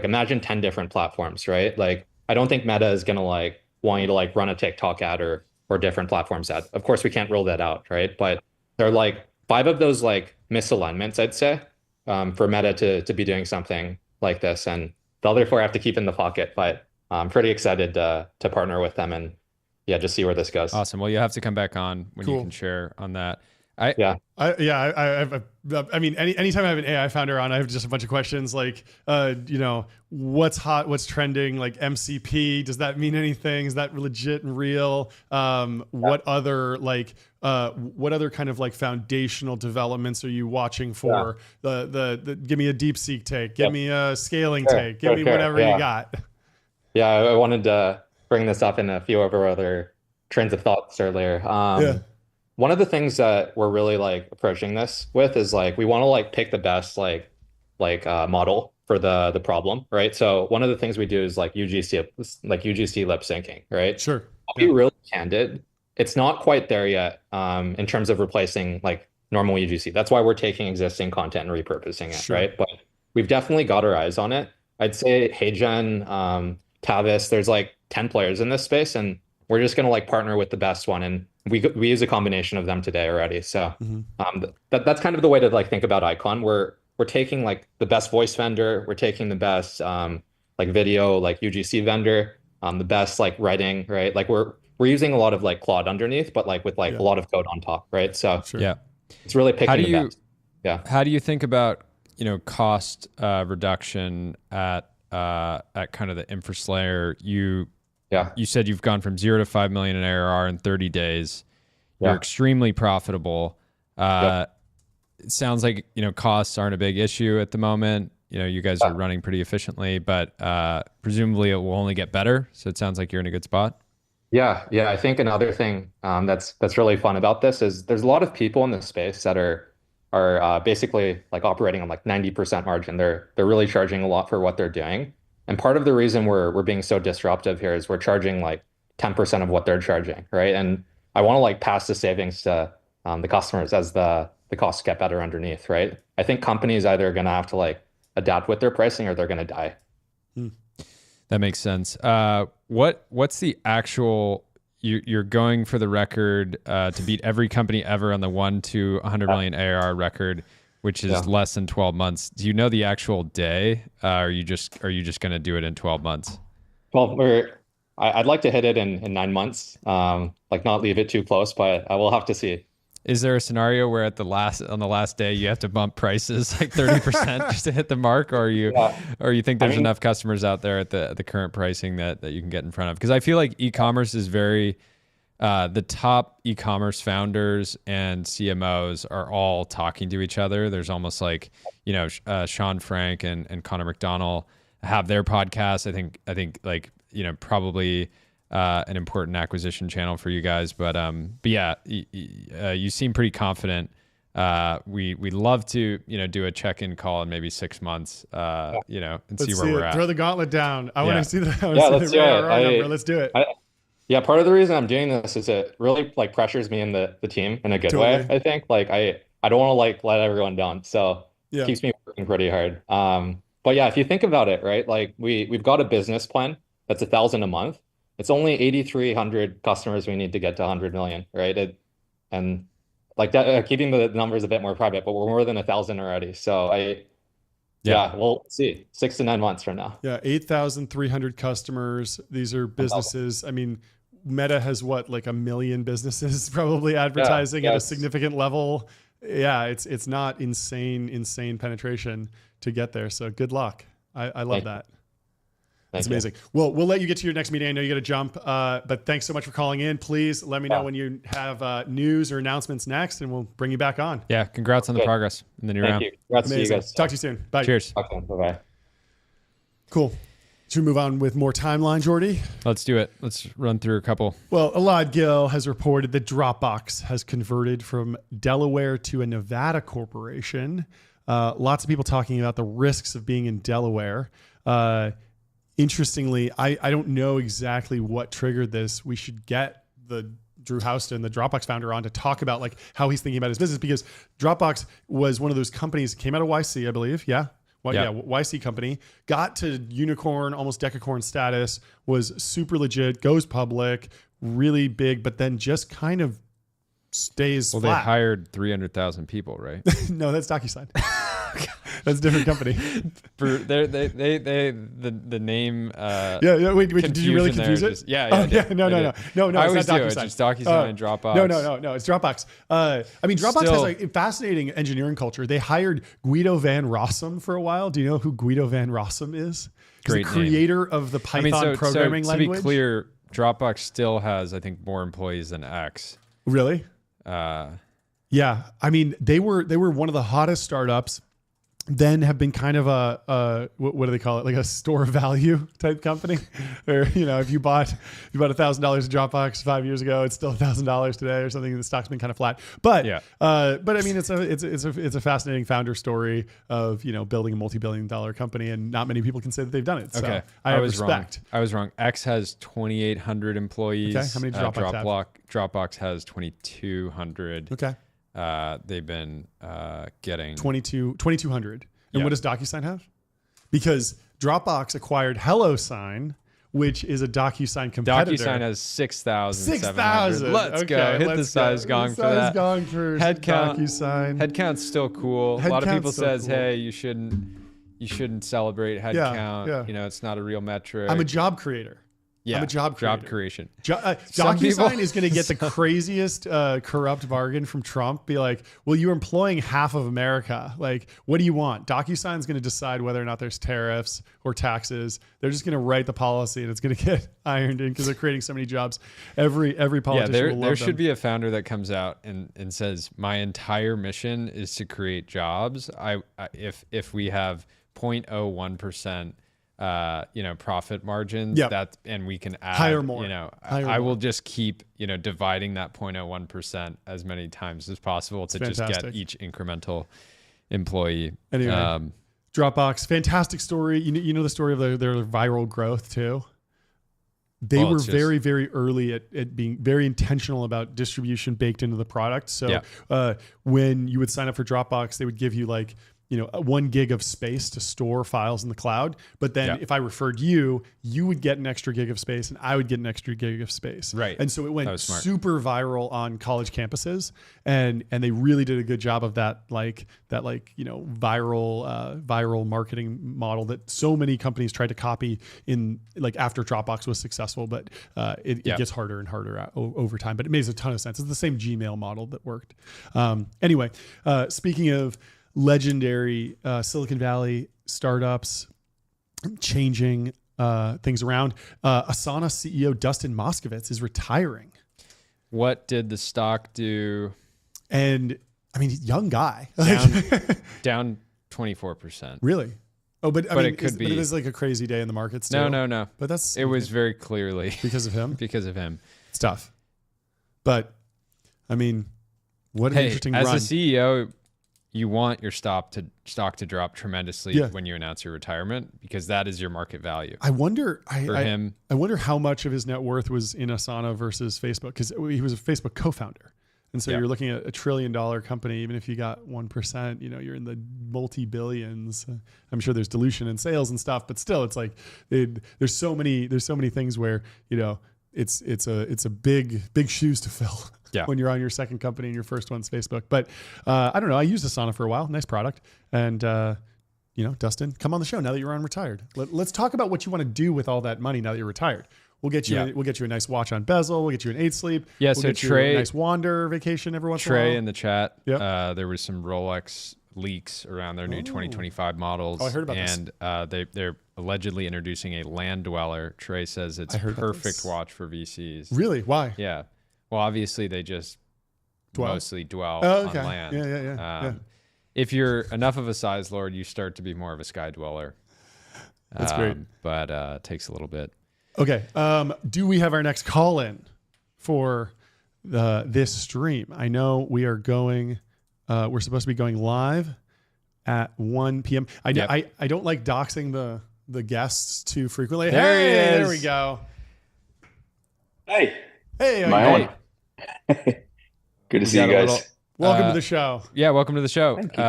imagine 10 different platforms, right? Like I don't think Meta is going to like want you to like run a TikTok ad or different platforms ad. Of course, we can't rule that out, right? But there are like 5 of those like misalignments, I'd say, for Meta to be doing something like this, and the other 4 I have to keep in the pocket, but I'm pretty excited to partner with them and just see where this goes. Awesome. Well, you have to come back on when you can share on that. Anytime I have an AI founder on, I have just a bunch of questions like, what's hot, what's trending, like MCP, does that mean anything? Is that legit and real? What other kind of like foundational developments are you watching for? Give me a DeepSeek take, give me a scaling take, give me whatever you got. Yeah, I wanted to bring this up in a few of our other trains of thoughts earlier. One of the things that we're really like approaching this with is like we want to like pick the best model for the problem, right? So one of the things we do is like UGC lip syncing, right? Sure. I'll be really candid. It's not quite there yet in terms of replacing like normal UGC. That's why we're taking existing content and repurposing it, right? But we've definitely got our eyes on it. I'd say HeyGen, Tavis, there's like 10 players in this space, and we're just going to like partner with the best one. And we use a combination of them today already. So that's kind of the way to like think about Icon. We're taking like the best voice vendor. We're taking the best like video, like UGC vendor, the best like writing, right? Like we're using a lot of like Claude underneath, but like with like a lot of code on top, right? So it's really picking the best. Yeah. How do you think about, cost reduction at kind of the infra layer? You said you've gone from 0 to 5 million in ARR in 30 days. You're extremely profitable. It sounds like, costs aren't a big issue at the moment. You guys are running pretty efficiently, but presumably it will only get better. So it sounds like you're in a good spot. Yeah. I think another thing that's really fun about this is there's a lot of people in this space that are basically like operating on like 90% margin. They're really charging a lot for what they're doing. And part of the reason we're being so disruptive here is we're charging like 10% of what they're charging, right? And I want to like pass the savings to the customers as the costs get better underneath, right? I think companies either going to have to like adapt with their pricing or they're going to die. That makes sense. What's the actual? You're going for the record to beat every company ever on the 1 to 100 million ARR record, which is less than 12 months. Do you know the actual day? Are you just going to do it in 12 months? Well, I'd like to hit it in 9 months, like not leave it too close, but I will have to see. Is there a scenario where on the last day you have to bump prices like 30% just to hit the mark, or you think there's enough customers out there at the current pricing that you can get in front of? Because I feel like e-commerce is very the top e-commerce founders and CMOs are all talking to each other. There's almost like Sean Frank and Connor McDonald have their podcasts. I think like probably an important acquisition channel for you guys, but yeah, you seem pretty confident. We'd love to do a check-in call in maybe 6 months, and see where we're at. Throw the gauntlet down. I want to see the let's do it. Let's do it. Part of the reason I'm doing this is it really like pressures me and the team in a good way. I think like I don't want to like let everyone down, so it keeps me working pretty hard. But yeah, if you think about it, right, like we've got a business plan that's $1,000 a month. it's only 8,300 customers we need to get to 100 million, right? And like that, keeping the numbers a bit more private, but we're more than 1,000 already. So yeah, we'll see 6 to 9 months from now. Yeah, 8,300 customers. These are businesses. I mean, Meta has what, like 1 million businesses probably advertising at a significant level. Yeah, it's not insane penetration to get there. So good luck. I love that. That's amazing. Well, we'll let you get to your next meeting. I know you got to jump, but thanks so much for calling in. Please let me know when you have news or announcements next, and we'll bring you back on. Yeah, congrats on the progress in the new round. Thank you. Congrats to you guys. Talk to you soon. Bye. Cheers. Okay, bye-bye. Cool. Should we move on with more timeline, Jordy? Let's do it. Let's run through a couple. Well, Elad Gil has reported that Dropbox has converted from Delaware to a Nevada corporation. Lots of people talking about the risks of being in Delaware. Interestingly, I don't know exactly what triggered this. We should get the Drew Houston, the Dropbox founder, on to talk about like how he's thinking about his business, because Dropbox was one of those companies, came out of YC, I believe. Yeah. YC company, got to unicorn, almost decacorn status, was super legit, goes public, really big, but then just kind of stays flat. They hired 300,000 people, right? No, that's DocuSign. That's a different company. For the name. Wait, did you really confuse it? No. I always do. It's just DocuSign, Dropbox. No, it's Dropbox. I mean, Dropbox has a fascinating engineering culture. They hired Guido van Rossum for a while. Do you know who Guido van Rossum is? Great the creator of the Python programming language. To be clear, Dropbox still has, I think, more employees than X. Really? Yeah. I mean, they were one of the hottest startups. Then have been kind of a what do they call it, like a store value type company, or if you bought $1,000 of Dropbox 5 years ago, it's still $1,000 today or something. The stock's been kind of flat, but I mean it's a fascinating founder story of building a multi-billion-dollar company, and not many people can say that they've done it. So okay, I was respect. Wrong. I was wrong. X has 2,800 employees. Okay, how many Dropbox has 2,200. Okay. They've been getting 2,200. And what does DocuSign have? Because Dropbox acquired HelloSign, which is a DocuSign competitor. DocuSign has 6,000. 6,000. Let's go. Hit the size gong for that. Gong for headcount. DocuSign. Headcount's still cool. A lot of people says, hey, you shouldn't celebrate headcount. Yeah. It's not a real metric. I'm a job creator. Yeah, I'm a job creation. DocuSign is going to get the craziest corrupt bargain from Trump. Be like, well, you're employing half of America. Like, what do you want? DocuSign's going to decide whether or not there's tariffs or taxes. They're just going to write the policy, and it's going to get ironed in because they're creating so many jobs. Every politician will love there should them. be a founder that comes out and says, my entire mission is to create jobs. If we have 0.01%. Profit margins and we can add, hire more. I will just keep, dividing that 0.01% as many times as possible to just get each incremental employee. Anyway, Dropbox, fantastic story. You know the story of their viral growth too. They were very, very early at being very intentional about distribution baked into the product. So when you would sign up for Dropbox, they would give you 1 gig of space to store files in the cloud. But then if I referred you would get an extra gig of space and I would get an extra gig of space. Right. And so it went super viral on college campuses, and they really did a good job of that viral marketing model that so many companies tried to copy in after Dropbox was successful, but it gets harder and harder over time. But it makes a ton of sense. It's the same Gmail model that worked. Anyway, speaking of legendary Silicon Valley startups changing things around, Asana CEO Dustin Moskovitz is retiring. What did the stock do? And I mean, young guy. Down 24%. Really? Oh, but it could be. But it was like a crazy day in the markets too. No. But it was very clearly because of him. Because of him. It's tough. But I mean, what an interesting run. As a CEO, you want your stock to drop tremendously when you announce your retirement, because that is your market value. I wonder him. I wonder how much of his net worth was in Asana versus Facebook, because he was a Facebook co-founder. And so you're looking at $1 trillion company. Even if you got 1%, you're in the multi-billions. I'm sure there's dilution in sales and stuff, but still, it's like there's so many things where it's a big shoes to fill. Yeah. When you're on your second company and your first one's Facebook. But I don't know. I used Asana for a while. Nice product. And Dustin, come on the show now that you're on retired. Let's talk about what you want to do with all that money now that you're retired. We'll get you a nice watch on bezel. We'll get you an 8 sleep. Yeah, we'll so get Trey, you a nice wander vacation every once in a while. Trey in the chat. Yep. There was some Rolex leaks around their new 2025 models. Oh, I heard about this. And they're allegedly introducing a land dweller. Trey says it's perfect watch for VCs. Really? Why? Yeah. Well, obviously they just mostly dwell on land. Yeah. If you're enough of a size lord, you start to be more of a sky dweller. That's great. But it takes a little bit. Okay. Do we have our next call in for this stream? I know we are going, we're supposed to be going live at 1 p.m. I don't like doxing the guests too frequently. There we go. Hey, am I on? Good to see you guys. Welcome to the show. Yeah, welcome to the show. Thank you.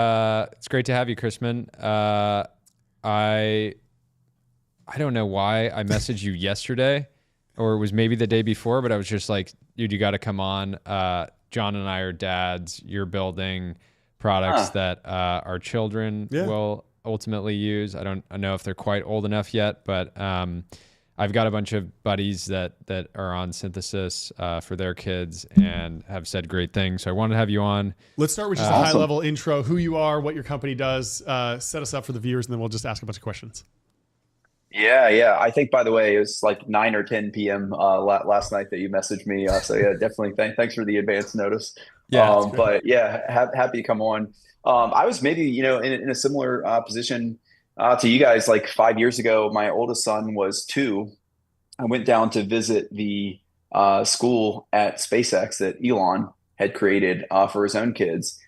It's great to have you, Chrisman. I don't know why I messaged you yesterday, or it was maybe the day before, but I was just like, dude, you got to come on. John and I are dads. You're building products that our children will ultimately use. I don't know if they're quite old enough yet, but I've got a bunch of buddies that are on Synthesis for their kids and have said great things. So I wanted to have you on. Let's start with just a high-level intro, who you are, what your company does, set us up for the viewers, and then we'll just ask a bunch of questions. Yeah. I think, by the way, it was like 9 or 10 p.m. Last night that you messaged me. So yeah, definitely. Thanks for the advance notice. Yeah. But yeah, happy to come on. I was maybe, in a similar position to you guys. Like 5 years ago, my oldest son was 2. I went down to visit the school at SpaceX that Elon had created for his own kids.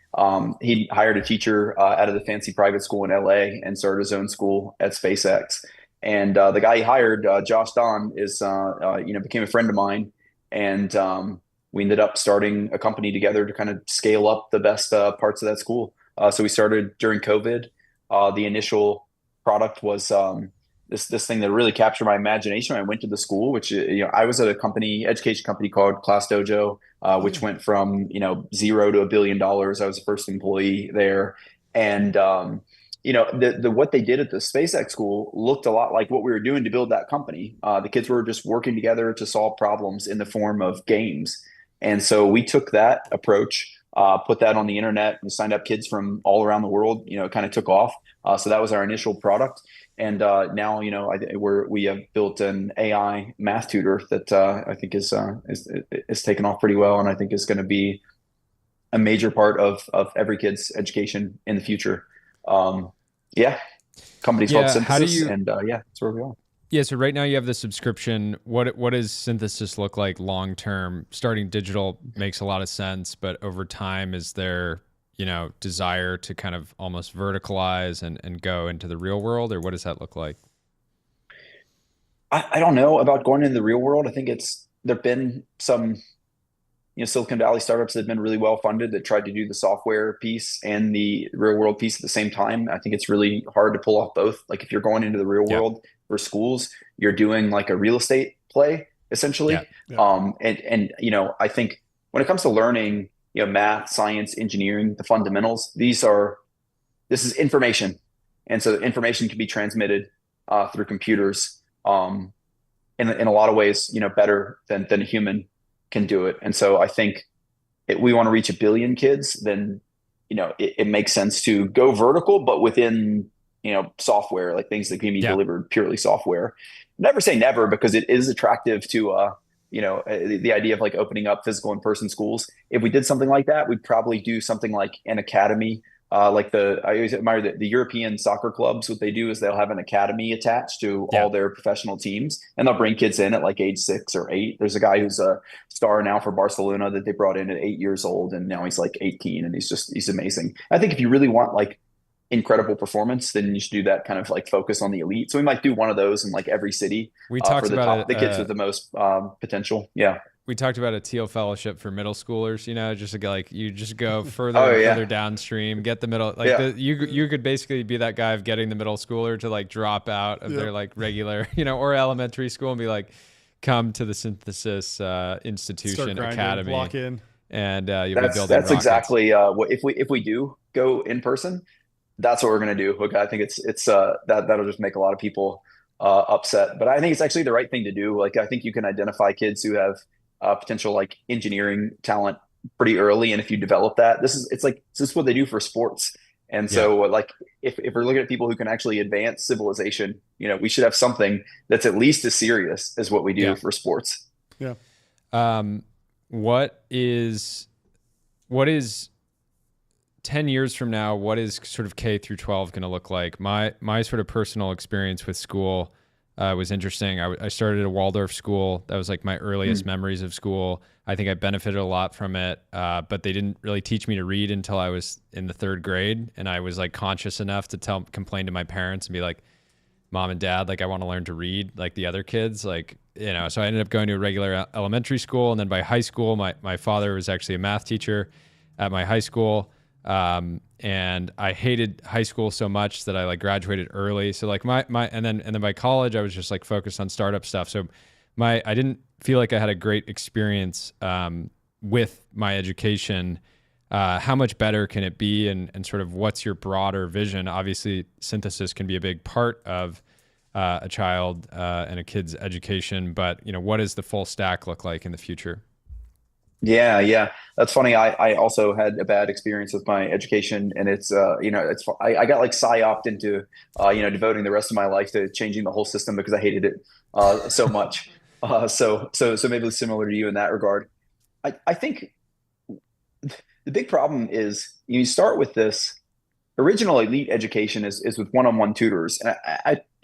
He hired a teacher out of the fancy private school in LA and started his own school at SpaceX. And the guy he hired, Josh Don, became a friend of mine, and we ended up starting a company together to kind of scale up the best parts of that school. So we started during COVID. The initial product was this thing that really captured my imagination. I went to the school, which I was at a education company called Class Dojo, which went from $0 to $1 billion. I was the first employee there, and what they did at the SpaceX school looked a lot like what we were doing to build that company. The kids were just working together to solve problems in the form of games. And so we took that approach, put that on the internet, and signed up kids from all around the world. It kind of took off. So that was our initial product. And now, we have built an AI math tutor that I think is taken off pretty well, and I think is going to be a major part of every kid's education in the future. Companies called Synthesis, and that's where we are. Yeah, so right now you have the subscription. What does Synthesis look like long term? Starting digital makes a lot of sense, but over time, is there desire to kind of almost verticalize and go into the real world, or what does that look like? I don't know about going into the real world. I think there've been some Silicon Valley startups that have been really well funded that tried to do the software piece and the real world piece at the same time. I think it's really hard to pull off both. Like if you're going into the real world for schools, you're doing like a real estate play essentially. I think when it comes to learning, math, science, engineering, the fundamentals, this is information. And so information can be transmitted through computers in a lot of ways, better than a human can do it. And so I think if we want to reach 1 billion kids, then, it makes sense to go vertical, but within, software, like things that can be delivered purely software. Never say never, because it is attractive to, the idea of like opening up physical in-person schools. If we did something like that, we'd probably do something like an academy. I always admire the European soccer clubs. What they do is they'll have an academy attached to all their professional teams, and they'll bring kids in at like age 6 or 8. There's a guy who's a star now for Barcelona that they brought in at 8 years old, and now he's like 18, and he's amazing. I think if you really want like incredible performance, then you should do that kind of like focus on the elite. So we might do one of those in like every city. We talked for about the kids with the most potential. Yeah. we talked about a teal fellowship for middle schoolers, just like you just go further Oh and yeah. further downstream, get the middle, like Yeah. you could basically be that guy of getting the middle schooler to like drop out of their like regular, or elementary school and be like, come to the Synthesis Institution grinding, Academy, lock in. and you'll be building That's rockets. exactly what if we do go in person, that's what we're gonna do. Okay, I think it's that'll just make a lot of people upset, but I think it's actually the right thing to do. Like I think you can identify kids who have potential like engineering talent pretty early, and if you develop that, this is what they do for sports. And so like if we're looking at people who can actually advance civilization, we should have something that's at least as serious as what we do for sports. Yeah. What is 10 years from now, what is sort of K through 12 going to look like? My sort of personal experience with school was interesting. I started at a Waldorf school. That was like my earliest memories of school. I think I benefited a lot from it, but they didn't really teach me to read until I was in the 3rd grade. And I was like conscious enough to complain to my parents and be like, Mom and Dad, like I want to learn to read like the other kids, like, so I ended up going to a regular elementary school. And then by high school, my father was actually a math teacher at my high school. And I hated high school so much that I like graduated early. So like and then by college, I was just like focused on startup stuff. So I didn't feel like I had a great experience, with my education. How much better can it be? And sort of what's your broader vision? Obviously synthesis can be a big part of, a child, and a kid's education, but what does the full stack look like in the future? Yeah. That's funny. I also had a bad experience with my education, and it's I got like psyoped into devoting the rest of my life to changing the whole system because I hated it so much. So maybe it's similar to you in that regard. I think the big problem is you start with this original elite education is with one-on-one tutors. And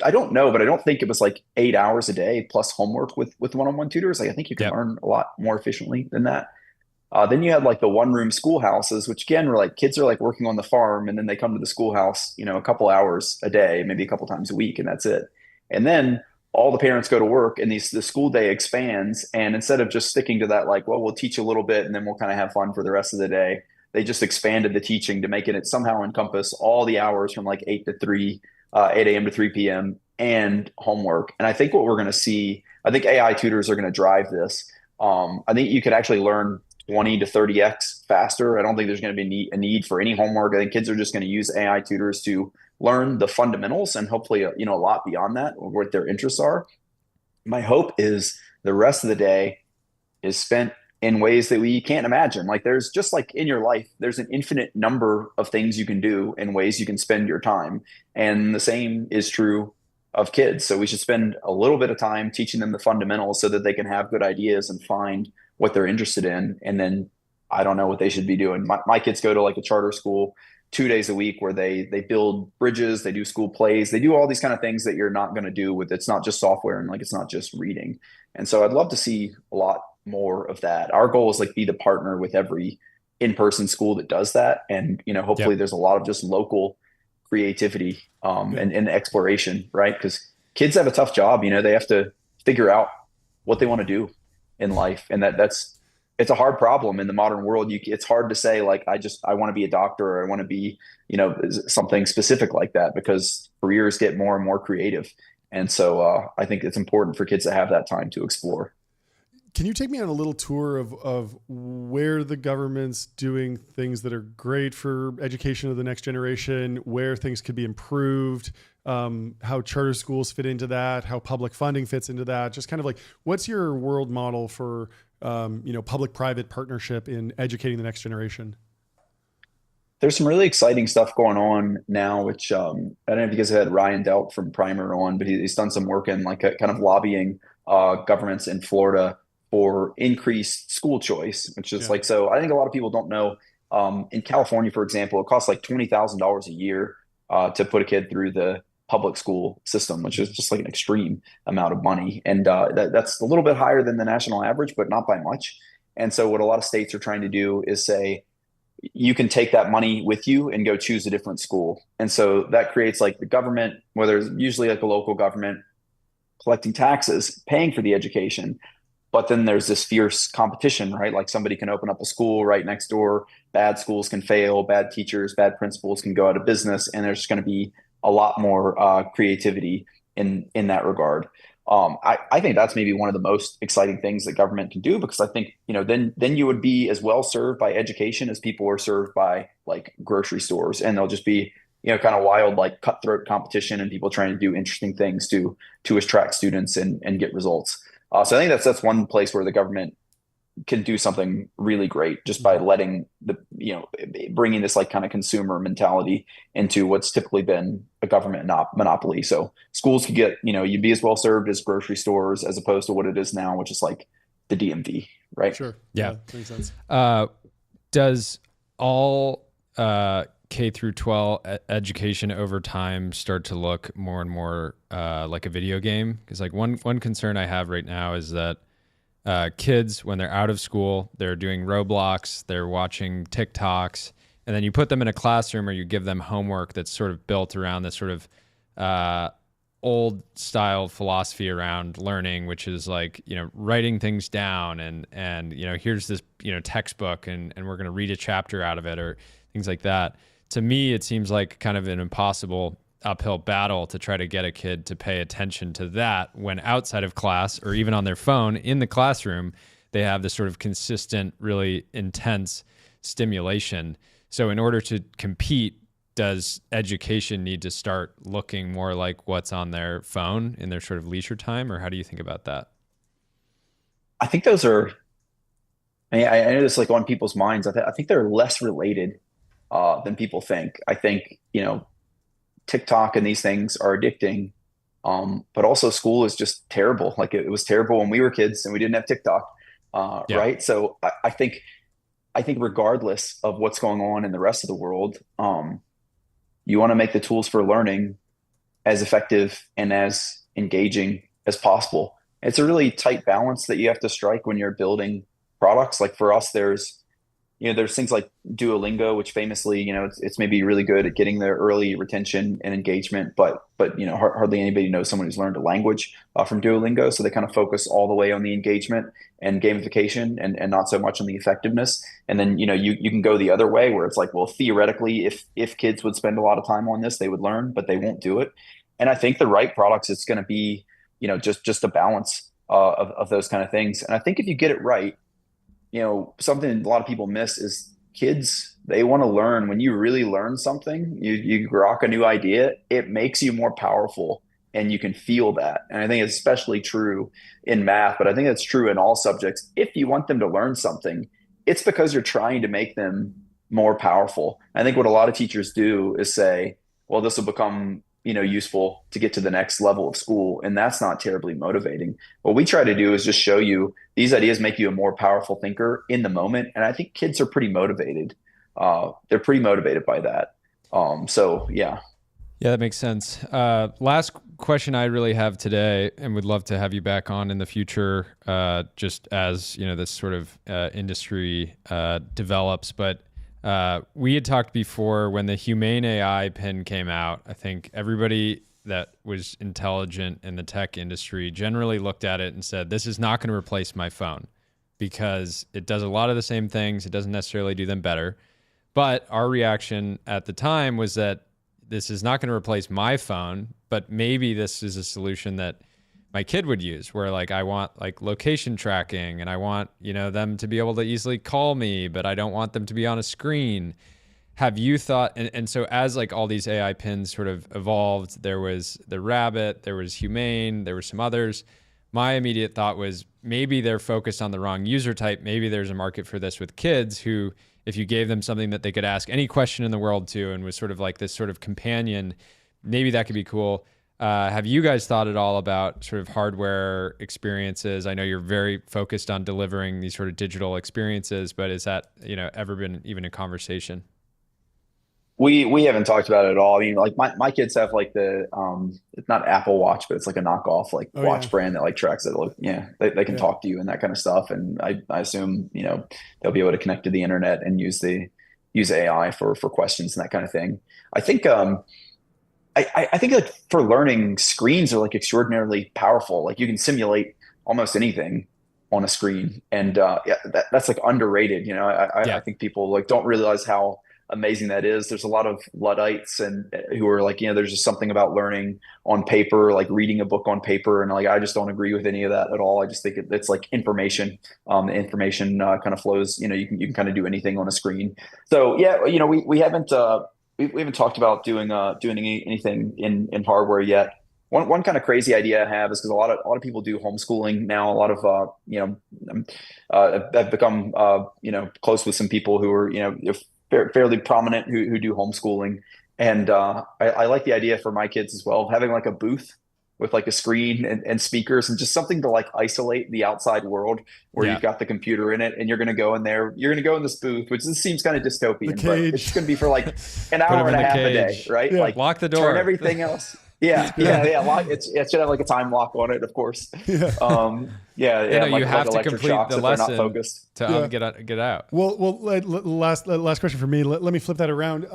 I don't know, but I don't think it was like 8 hours a day plus homework with one-on-one tutors. Like I think you can learn a lot more efficiently than that. Then you had like the one-room schoolhouses, which again were like kids are like working on the farm, and then they come to the schoolhouse, a couple hours a day, maybe a couple times a week, and that's it. And then all the parents go to work, and the school day expands. And instead of just sticking to that, like, well, we'll teach a little bit and then we'll kind of have fun for the rest of the day, they just expanded the teaching to make it somehow encompass all the hours from like 8 to 3, 8 a.m. to 3 p.m. and homework. And I think what we're going to see, I think AI tutors are going to drive this. I think you could actually learn 20 to 30x faster. I don't think there's going to be a need for any homework. I think kids are just going to use AI tutors to learn the fundamentals and hopefully, a lot beyond that, or what their interests are. My hope is the rest of the day is spent in ways that we can't imagine. Like there's just like in your life, there's an infinite number of things you can do and ways you can spend your time. And the same is true of kids. So we should spend a little bit of time teaching them the fundamentals so that they can have good ideas and find what they're interested in. And then I don't know what they should be doing. My kids go to like a charter school 2 days a week where they build bridges, they do school plays, they do all these kind of things that you're not going to do with, it's not just software and like, it's not just reading. And so I'd love to see a lot more of that. Our goal is like be the partner with every in-person school that does that. And, hopefully there's a lot of just local creativity, and exploration, right? Because kids have a tough job, they have to figure out what they want to do in life. And it's a hard problem in the modern world. It's hard to say like, I want to be a doctor, or I want to be, something specific like that, because careers get more and more creative. And so I think it's important for kids to have that time to explore. Can you take me on a little tour of where the government's doing things that are great for education of the next generation, where things could be improved, how charter schools fit into that, how public funding fits into that? Just kind of like, what's your world model for, public-private partnership in educating the next generation? There's some really exciting stuff going on now, which I don't know if you guys had Ryan Delt from Primer on, but he's done some work in like kind of lobbying governments in Florida for increased school choice, which is like, so I think a lot of people don't know, in California, for example, it costs like $20,000 a year to put a kid through the public school system, which is just like an extreme amount of money. And that's a little bit higher than the national average, but not by much. And so what a lot of states are trying to do is say, you can take that money with you and go choose a different school. And so that creates like the government, whether it's usually like a local government, collecting taxes, paying for the education. But then there's this fierce competition, right? Like somebody can open up a school right next door. Bad schools can fail. Bad teachers, bad principals can go out of business, and there's going to be a lot more creativity in that regard. I think that's maybe one of the most exciting things that government can do, because I think, then you would be as well served by education as people are served by like grocery stores, and they'll just be, kind of wild, like cutthroat competition and people trying to do interesting things to attract students and get results. So I think that's one place where the government can do something really great, just by letting bringing this like kind of consumer mentality into what's typically been a government monopoly. So schools could get, you'd be as well served as grocery stores, as opposed to what it is now, which is like the DMV, right? Sure. Yeah. Makes sense. Does all K through 12 education over time start to look more and more like a video game? Because like one concern I have right now is that kids, when they're out of school, they're doing Roblox, they're watching TikToks, and then you put them in a classroom or you give them homework that's sort of built around this sort of old style philosophy around learning, which is like, writing things down and here's this, textbook and we're going to read a chapter out of it or things like that. To me, it seems like kind of an impossible uphill battle to try to get a kid to pay attention to that when outside of class or even on their phone in the classroom, they have this sort of consistent, really intense stimulation. So in order to compete, does education need to start looking more like what's on their phone in their sort of leisure time? Or how do you think about that? I think those are, I know this like on people's minds. I think they're less related than people think. I think, TikTok and these things are addicting. But also school is just terrible. Like it was terrible when we were kids and we didn't have TikTok. Yeah. Right. So I think regardless of what's going on in the rest of the world, you want to make the tools for learning as effective and as engaging as possible. It's a really tight balance that you have to strike when you're building products. Like for us, there's things like Duolingo, which famously, it's maybe really good at getting their early retention and engagement, but hardly anybody knows someone who's learned a language from Duolingo. So they kind of focus all the way on the engagement and gamification and not so much on the effectiveness. And then, you can go the other way where it's like, well, theoretically, if kids would spend a lot of time on this, they would learn, but they won't do it. And I think the right products, it's going to be, just a balance of those kind of things. And I think if you get it right, something a lot of people miss is kids, they want to learn. When you really learn something, you grok a new idea, it makes you more powerful and you can feel that. And I think it's especially true in math, but I think it's true in all subjects. If you want them to learn something, it's because you're trying to make them more powerful. I think what a lot of teachers do is say, well, this will become useful to get to the next level of school. And that's not terribly motivating. What we try to do is just show you these ideas make you a more powerful thinker in the moment. And I think kids are pretty motivated. They're pretty motivated by that. So yeah. Yeah, that makes sense. Last question I really have today, and would love to have you back on in the future, just as this sort of industry develops. But we had talked before when the Humane AI pin came out. I think everybody that was intelligent in the tech industry generally looked at it and said, this is not going to replace my phone because it does a lot of the same things. It doesn't necessarily do them better. But our reaction at the time was that this is not going to replace my phone, but maybe this is a solution that my kid would use, where like I want like location tracking and I want, them to be able to easily call me, but I don't want them to be on a screen. Have you thought, and so as like all these AI pins sort of evolved, there was the Rabbit, there was Humane, there were some others. My immediate thought was maybe they're focused on the wrong user type. Maybe there's a market for this with kids who, if you gave them something that they could ask any question in the world to and was sort of like this sort of companion, maybe that could be cool. Have you guys thought at all about sort of hardware experiences? I know you're very focused on delivering these sort of digital experiences, but is that, ever been even a conversation? We haven't talked about it at all. I mean, like my kids have like the it's not Apple Watch, but it's like a knockoff like watch brand that like tracks it. Like, they can talk to you and that kind of stuff. And I assume they'll be able to connect to the internet and use AI for questions and that kind of thing. I think I think like for learning, screens are like extraordinarily powerful. Like you can simulate almost anything on a screen. And yeah, that's like underrated. You know, I think people like don't realize how amazing that is. There's a lot of Luddites and who are like, you know, there's just something about learning on paper, like reading a book on paper. And like, I just don't agree with any of that at all. I just think it's like information. The information kind of flows, you know, you can kind of do anything on a screen. So yeah, you know, we haven't talked about doing anything in hardware yet. One kind of crazy idea I have is because a lot of people do homeschooling now. A lot of I've become close with some people who are fairly prominent who do homeschooling, and I like the idea for my kids as well of having like a booth with like a screen and speakers and just something to like isolate the outside world where you've got the computer in it and you're going to go in there. You're going to go in this booth, which seems kind of dystopian, but it's going to be for like an hour and a half a day, right? Yeah. Like lock the door, turn everything else. Yeah. Lock, it should have like a time lock on it, of course. You have to complete the lesson to get out. Well, last question for me. Let me flip that around.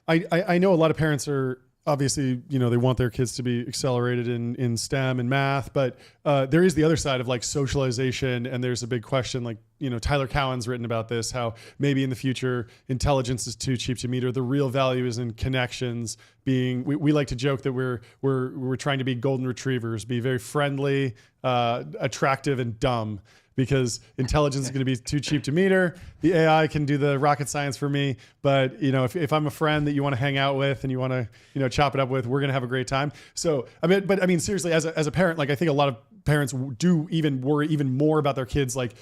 I know a lot of parents are obviously, you know, they want their kids to be accelerated in STEM and math, but there is the other side of like socialization. And there's a big question, like, you know, Tyler Cowen's written about this, how maybe in the future intelligence is too cheap to meter. The real value is in connections. We like to joke that we're trying to be golden retrievers, be very friendly, attractive, and dumb, because intelligence is going to be too cheap to meter. The AI can do the rocket science for me. But, you know, if I'm a friend that you want to hang out with and you want to, you know, chop it up with, we're going to have a great time. So, I mean, seriously, as a parent, like I think a lot of parents do even worry even more about their kids. Like,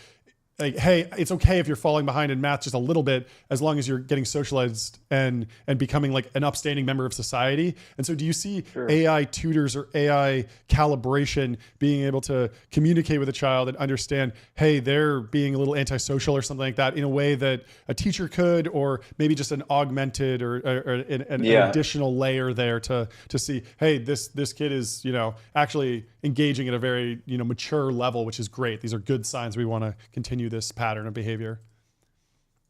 hey, it's okay if you're falling behind in math just a little bit, as long as you're getting socialized and becoming like an upstanding member of society. And so do you see AI tutors or AI calibration being able to communicate with a child and understand, hey, they're being a little antisocial or something like that in a way that a teacher could, or maybe just an augmented or an additional layer there to see, hey, this kid is, you know, actually engaging at a very, you know, mature level, which is great. These are good signs. We want to continue this pattern of behavior.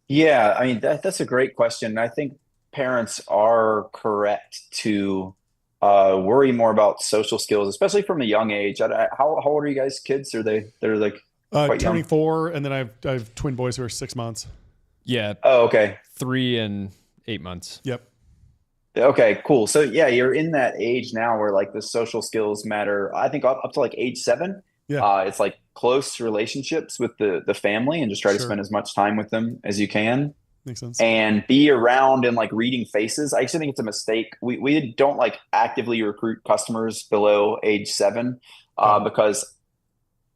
Yeah, I mean, that's a great question. I think parents are correct to worry more about social skills, especially from a young age. How old are you guys' kids? They're like quite turning young? 4, and then I have twin boys who are 6 months. Yeah. Oh, okay. 3 and 8 months. Yep. Okay, cool. So yeah, you're in that age now where like the social skills matter. I think up to like age 7. Yeah. It's like close relationships with the family and just try to spend as much time with them as you can. Makes sense. And be around and like reading faces. I actually think it's a mistake. We don't like actively recruit customers below age 7 because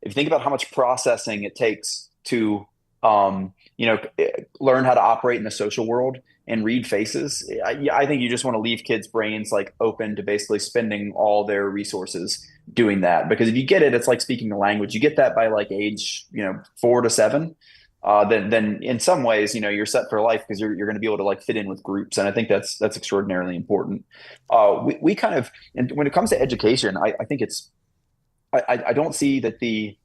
if you think about how much processing it takes to learn how to operate in the social world and read faces, I think you just want to leave kids' brains like open to basically spending all their resources doing that. Because if you get it, it's like speaking a language. You get that by like age 4 to 7. Then in some ways, you know, you're set for life because you're going to be able to like fit in with groups. And I think that's extraordinarily important. We kind of, and when it comes to education, I think I don't see that the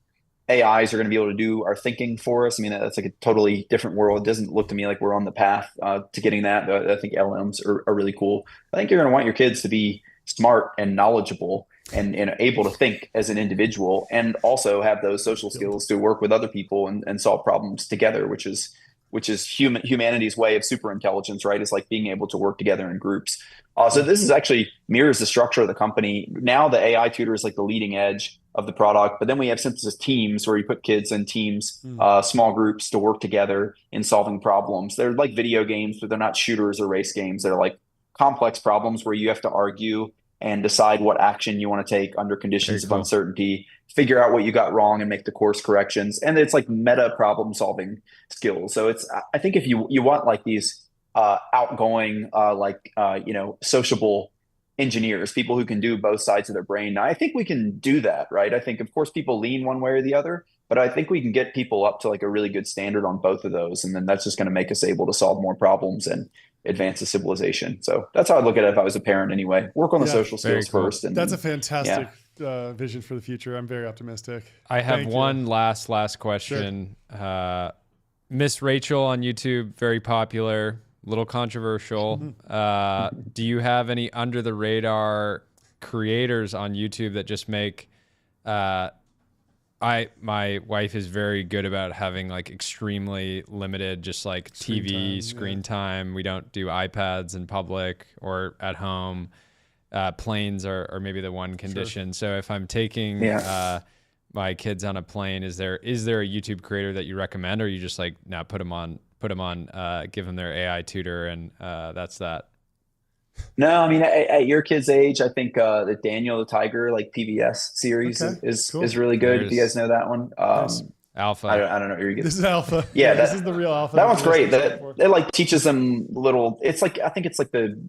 AIs are going to be able to do our thinking for us. I mean, that's like a totally different world. It doesn't look to me like we're on the path to getting that. I think LMs are really cool. I think you're going to want your kids to be smart and knowledgeable and able to think as an individual, and also have those social skills to work with other people and solve problems together, which is humanity's way of super intelligence, right? Is like being able to work together in groups. So this is actually mirrors the structure of the company. Now the AI tutor is like the leading edge of the product, but then we have synthesis teams where you put kids in teams, small groups to work together in solving problems. They're like video games, but they're not shooters or race games. They're like complex problems where you have to argue and decide what action you want to take under conditions of uncertainty, figure out what you got wrong and make the course corrections. And it's like meta problem solving skills. So I think if you want like these outgoing, sociable engineers, people who can do both sides of their brain. Now, I think we can do that, right? I think, of course, people lean one way or the other, but I think we can get people up to like a really good standard on both of those. And then that's just going to make us able to solve more problems and advance the civilization. So that's how I'd look at it if I was a parent anyway. Work on the social skills first. And that's a fantastic vision for the future. I'm very optimistic. I have one last question. Sure. Miss Rachel on YouTube, very popular. Little controversial. Do you have any under the radar creators on YouTube that just make my wife is very good about having like extremely limited, just like screen time. We don't do iPads in public or at home. Planes are maybe the one condition. Sure. So if I'm taking my kids on a plane, is there a YouTube creator that you recommend, or you just like put them on, give them their AI tutor, and that's that? No, I mean, at your kid's age, I think the Daniel the Tiger like PBS series is really good. If you guys know that one, Alpha. I don't know. This is Alpha. Yeah, this is the real Alpha. That one's great. That like teaches them little. It's like, I think it's like the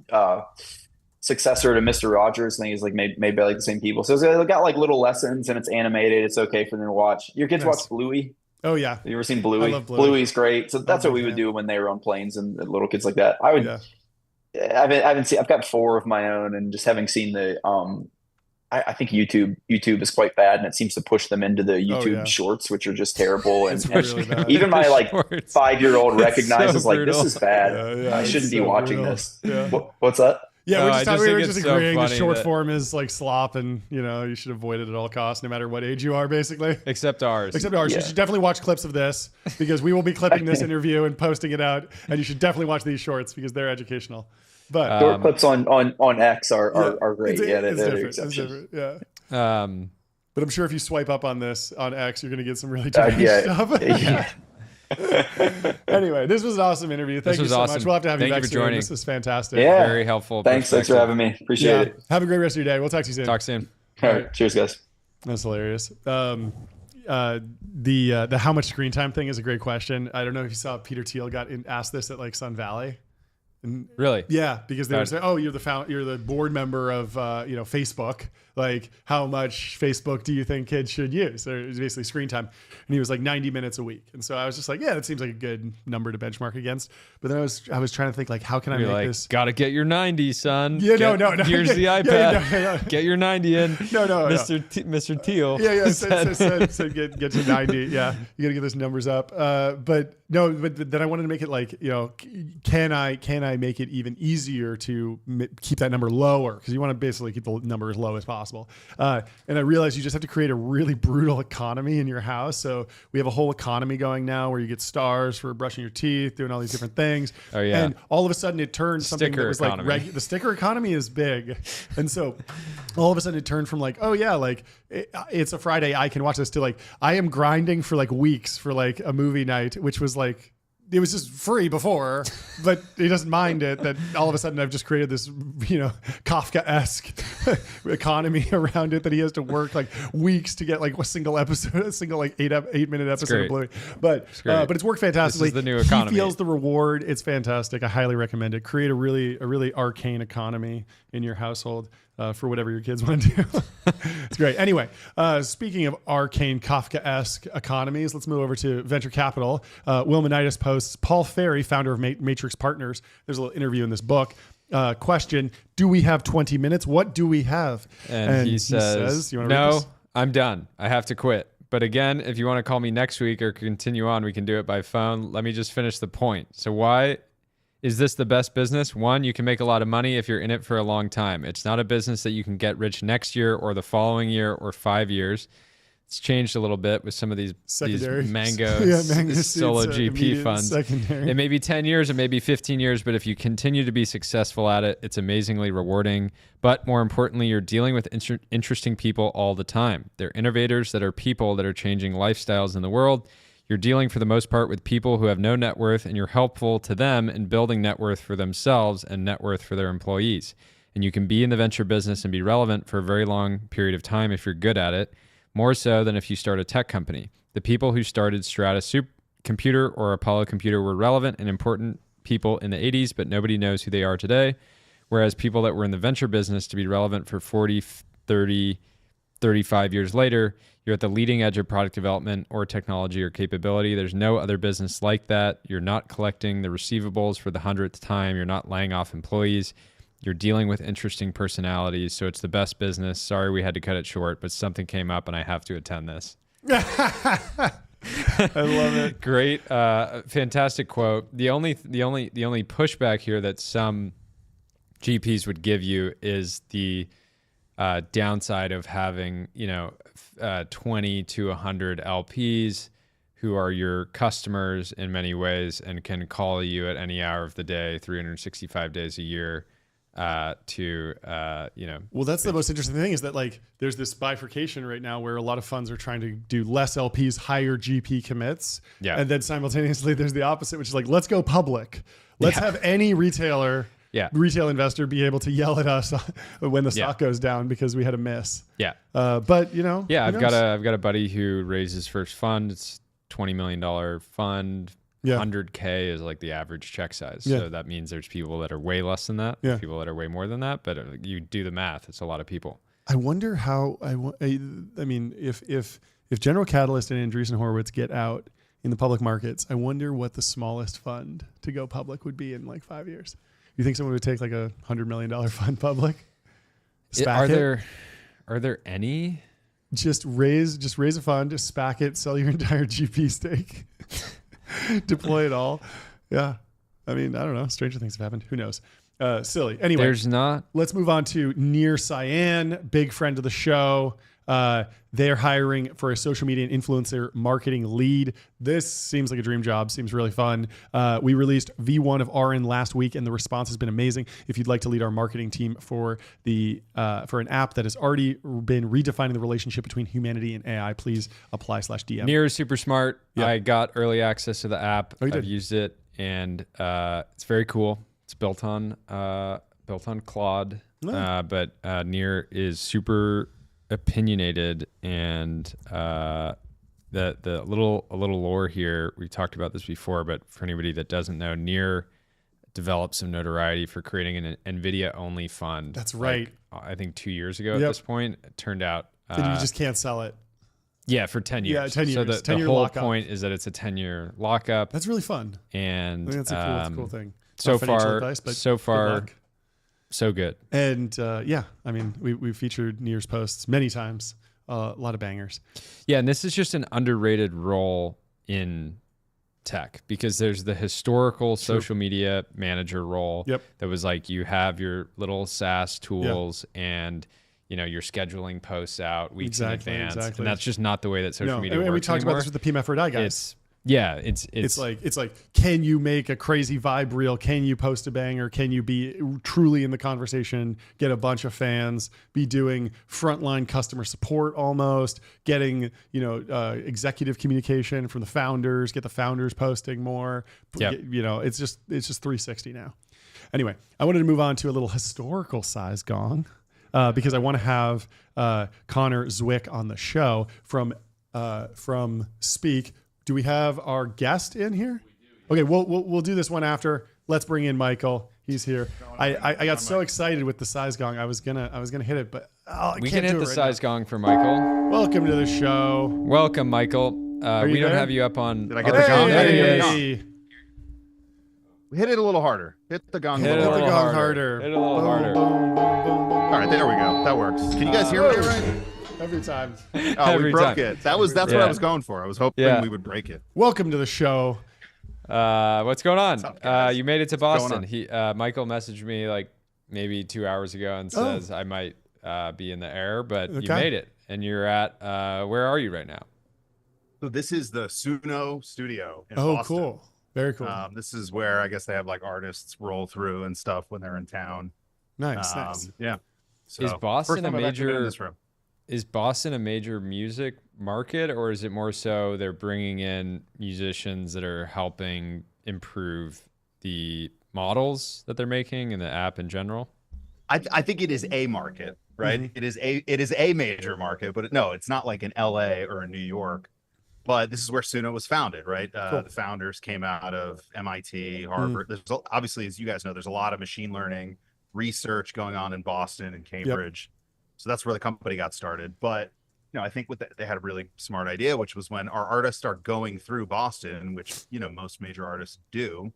successor to Mr. Rogers. I think is like made by like the same people. So it's got like little lessons, and it's animated. It's okay for them to watch. Your kids watch Bluey? Oh yeah. Have you ever seen Bluey? I love Bluey. Bluey's great. So that's what we would do when they were on planes and little kids like that. I would. Yeah. I haven't seen. I've got 4 of my own, and just having seen the. I think YouTube is quite bad, and it seems to push them into the YouTube shorts, which are just terrible. And really bad. Even my like 5-year-old recognizes like this is bad. I shouldn't be watching this. Yeah. What's that? Yeah, we were just agreeing the short form is like slop, and you should avoid it at all costs, no matter what age you are, basically. Except ours. Yeah. You should definitely watch clips of this, because we will be clipping this interview and posting it out, and you should definitely watch these shorts because they're educational. But short clips on X are great. They're exceptions. Yeah. But I'm sure if you swipe up on this on X, you're going to get some really terrible stuff. Yeah. Anyway, this was an awesome interview. Thank you so much. We'll have to have you back soon. This is fantastic. Yeah. Very helpful. Thanks for having me. Appreciate it. Have a great rest of your day. We'll talk to you soon. Talk soon. All right. Cheers, guys. That's hilarious. The how much screen time thing is a great question. I don't know if you saw Peter Thiel got asked this at like Sun Valley. And really? Yeah, because they were saying, "Oh, you're the board member of Facebook. Like, how much Facebook do you think kids should use?" So it was basically screen time, and he was like 90 minutes a week. And so I was just like, "Yeah, that seems like a good number to benchmark against." But then I was trying to think like, how can I make this? Gotta get your 90, son. Yeah, no. Here's the iPad. No. Get your 90 in. No, Mr. Thiel. Yeah. So get to 90. Yeah, you gotta get those numbers up. But then I wanted to make it like, can I make it even easier to keep that number lower? Because you want to basically keep the number as low as possible. And I realized you just have to create a really brutal economy in your house. So we have a whole economy going now where you get stars for brushing your teeth, doing all these different things. Oh yeah. And all of a sudden it turned something that was like the sticker economy is big. And so all of a sudden it turned from like, oh yeah, like it's a Friday, I can watch this, to like, I am grinding for like weeks for like a movie night, which was like, it was just free before, but he doesn't mind it that all of a sudden I've just created this, Kafka-esque economy around it that he has to work like weeks to get like a single episode, a single like 8-minute episode of Bluey. But it's worked fantastically. This is the new economy. He feels the reward. It's fantastic. I highly recommend it. Create a really arcane economy in your household. For whatever your kids want to do. It's great. Anyway, speaking of arcane Kafka-esque economies, let's move over to venture capital. Wilmanitis posts, Paul Ferry, founder of Matrix Partners. There's a little interview in this book. Question, do we have 20 minutes? What do we have? And he says, you want to read this? I'm done. I have to quit. But again, if you want to call me next week or continue on, we can do it by phone. Let me just finish the point. So why is this the best business? 1, you can make a lot of money if you're in it for a long time. It's not a business that you can get rich next year or the following year or 5 years. It's changed a little bit with some of these Mango solo GP funds. Secondary. It may be 10 years, it may be 15 years, but if you continue to be successful at it, it's amazingly rewarding. But more importantly, you're dealing with interesting people all the time. They're innovators that are people that are changing lifestyles in the world. You're dealing for the most part with people who have no net worth, and you're helpful to them in building net worth for themselves and net worth for their employees. And you can be in the venture business and be relevant for a very long period of time if you're good at it, more so than if you start a tech company. The people who started Strata Computer or Apollo Computer were relevant and important people in the 80s, but nobody knows who they are today. Whereas people that were in the venture business to be relevant for 40, 30, 35 years later, you're at the leading edge of product development or technology or capability. There's no other business like that. You're not collecting the receivables for the 100th time. You're not laying off employees. You're dealing with interesting personalities. So it's the best business. Sorry, we had to cut it short, but something came up and I have to attend this. I love it. Great. Fantastic quote. The only pushback here that some GPs would give you is the downside of having, 20 to 100 LPs who are your customers in many ways and can call you at any hour of the day, 365 days a year. Well, that's the most interesting thing is that like there's this bifurcation right now where a lot of funds are trying to do less LPs, higher GP commits. Yeah. And then simultaneously there's the opposite, which is like, let's go public. Let's have any retail investor be able to yell at us when the stock goes down because we had a miss. Yeah. But you know, I've got a buddy who raised his first fund. It's $20 million fund. 100K is like the average check size. So that means there's people that are way less than that. There's people that are way more than that. But you do the math. It's a lot of people. I wonder how, I mean, if General Catalyst and Andreessen Horowitz get out in the public markets, I wonder what the smallest fund to go public would be in like 5 years. You think someone would take like a $100 million fund public? Are there any? Just raise a fund, just SPAC it, sell your entire GP stake. Deploy it all. Yeah. I mean, I don't know. Stranger things have happened. Who knows? Silly. Anyway, there's not. Let's move on to Nir Cyan, big friend of the show. They're hiring for a social media and influencer marketing lead. This seems like a dream job. Seems really fun. We released V1 of RN last week, and the response has been amazing. If you'd like to lead our marketing team for an app that has already been redefining the relationship between humanity and AI, please apply/DM. Nir is super smart. Yeah. I got early access to the app. Oh, you did? I've used it, and it's very cool. It's built on Claude, but Nir is super opinionated, and a little lore here. We talked about this before, but for anybody that doesn't know, Nir developed some notoriety for creating an NVIDIA only fund. That's right. Like, I think 2 years ago at this point. It turned out and you just can't sell it. Yeah, for 10 years. Yeah, 10 years. So the 10-year whole lockup. point is that it's a 10-year lockup. That's really fun. And I think that's a cool thing. So far, advice, but so good. And I mean, we've featured Nir's posts many times. A lot of bangers. Yeah, and this is just an underrated role in tech because there's the historical social media manager role that was like you have your little SaaS tools and you're scheduling posts out weeks in advance. And that's just not the way that social media works and we talked anymore. about this with the PMF4Die guys. It's like, can you make a crazy vibe reel? Can you post a banger? Can you be truly in the conversation, get a bunch of fans, be doing frontline customer support almost, getting, executive communication from the founders, get the founders posting more. It's just 360 now. Anyway, I wanted to move on to a little historical size gong because I want to have Connor Zwick on the show from Speak. Do we have our guest in here? Okay, we'll do this one after. Let's bring in Michael. He's here. I got so excited with the size gong. I was gonna hit it, but we can hit the size gong for Michael. Welcome to the show. Welcome, Michael. We don't have you up on. Did I get the gong? Hey. Hit it a little harder. Hit the gong. Hit it a little harder. Hit it a little harder. Boom, boom, boom, boom. All right, there we go. That works. Can you guys hear me all right? Every time. Oh, we broke it. That's what I was going for. I was hoping we would break it. Welcome to the show. What's going on? Up, you made it to Boston. Michael messaged me like maybe 2 hours ago and says I might be in the air, but you made it. And you're at where are you right now? So this is the Suno studio in Boston. Cool. Very cool. This is where I guess they have like artists roll through and stuff when they're in town. Nice. Yeah. So, is Boston a major in this room. Is Boston a major music market, or is it more so they're bringing in musicians that are helping improve the models that they're making and the app in general? I think it is a market, right? Mm-hmm. It is a major market, but it's not like in LA or in New York. But this is where Suno was founded, right? Cool. The founders came out of MIT, Harvard. There's obviously, as you guys know, there's a lot of machine learning research going on in Boston and Cambridge. So that's where the company got started. But I think they had a really smart idea, which was when our artists start going through Boston, which most major artists do,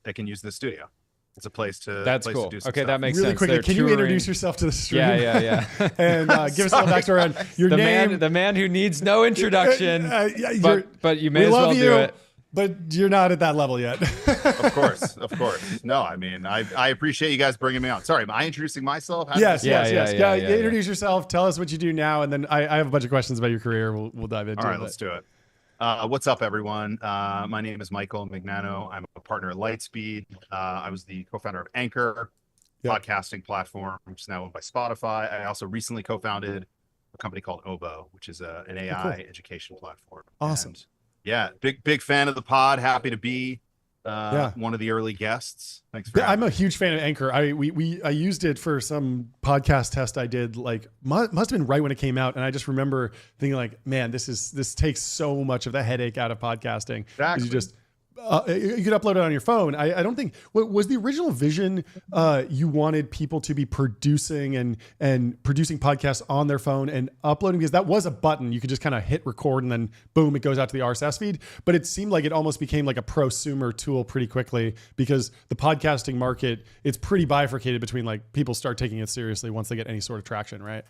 they can use this studio. It's a place to That's place cool. to do some Okay, stuff. that makes really sense. Quickly, They're can you introduce yourself to the stream? Yeah. And give us a little backstory on your name. The man who needs no introduction. But you may as well do it. But you're not at that level yet. Of course. No, I mean, I appreciate you guys bringing me on. Sorry, am I introducing myself? Yes. Introduce yourself. Tell us what you do now, and then I have a bunch of questions about your career. We'll dive into it. All right, let's do it. What's up, everyone? My name is Michael Mignano. I'm a partner at Lightspeed. I was the co-founder of Anchor, podcasting platform, which is now owned by Spotify. I also recently co-founded a company called Obo, which is an AI education platform. Awesome. And yeah, big fan of the pod. Happy to be one of the early guests. Thanks for having me. I'm a huge fan of Anchor. I used it for some podcast test I did, like must have been right when it came out, and I just remember thinking like, man, this takes so much of the headache out of podcasting. Exactly. You just you could upload it on your phone. I don't think was the original vision. You wanted people to be producing and producing podcasts on their phone and uploading, because that was a button you could just kind of hit record and then boom, it goes out to the RSS feed. But it seemed like it almost became like a prosumer tool pretty quickly, because the podcasting market, it's pretty bifurcated between like people start taking it seriously once they get any sort of traction, right?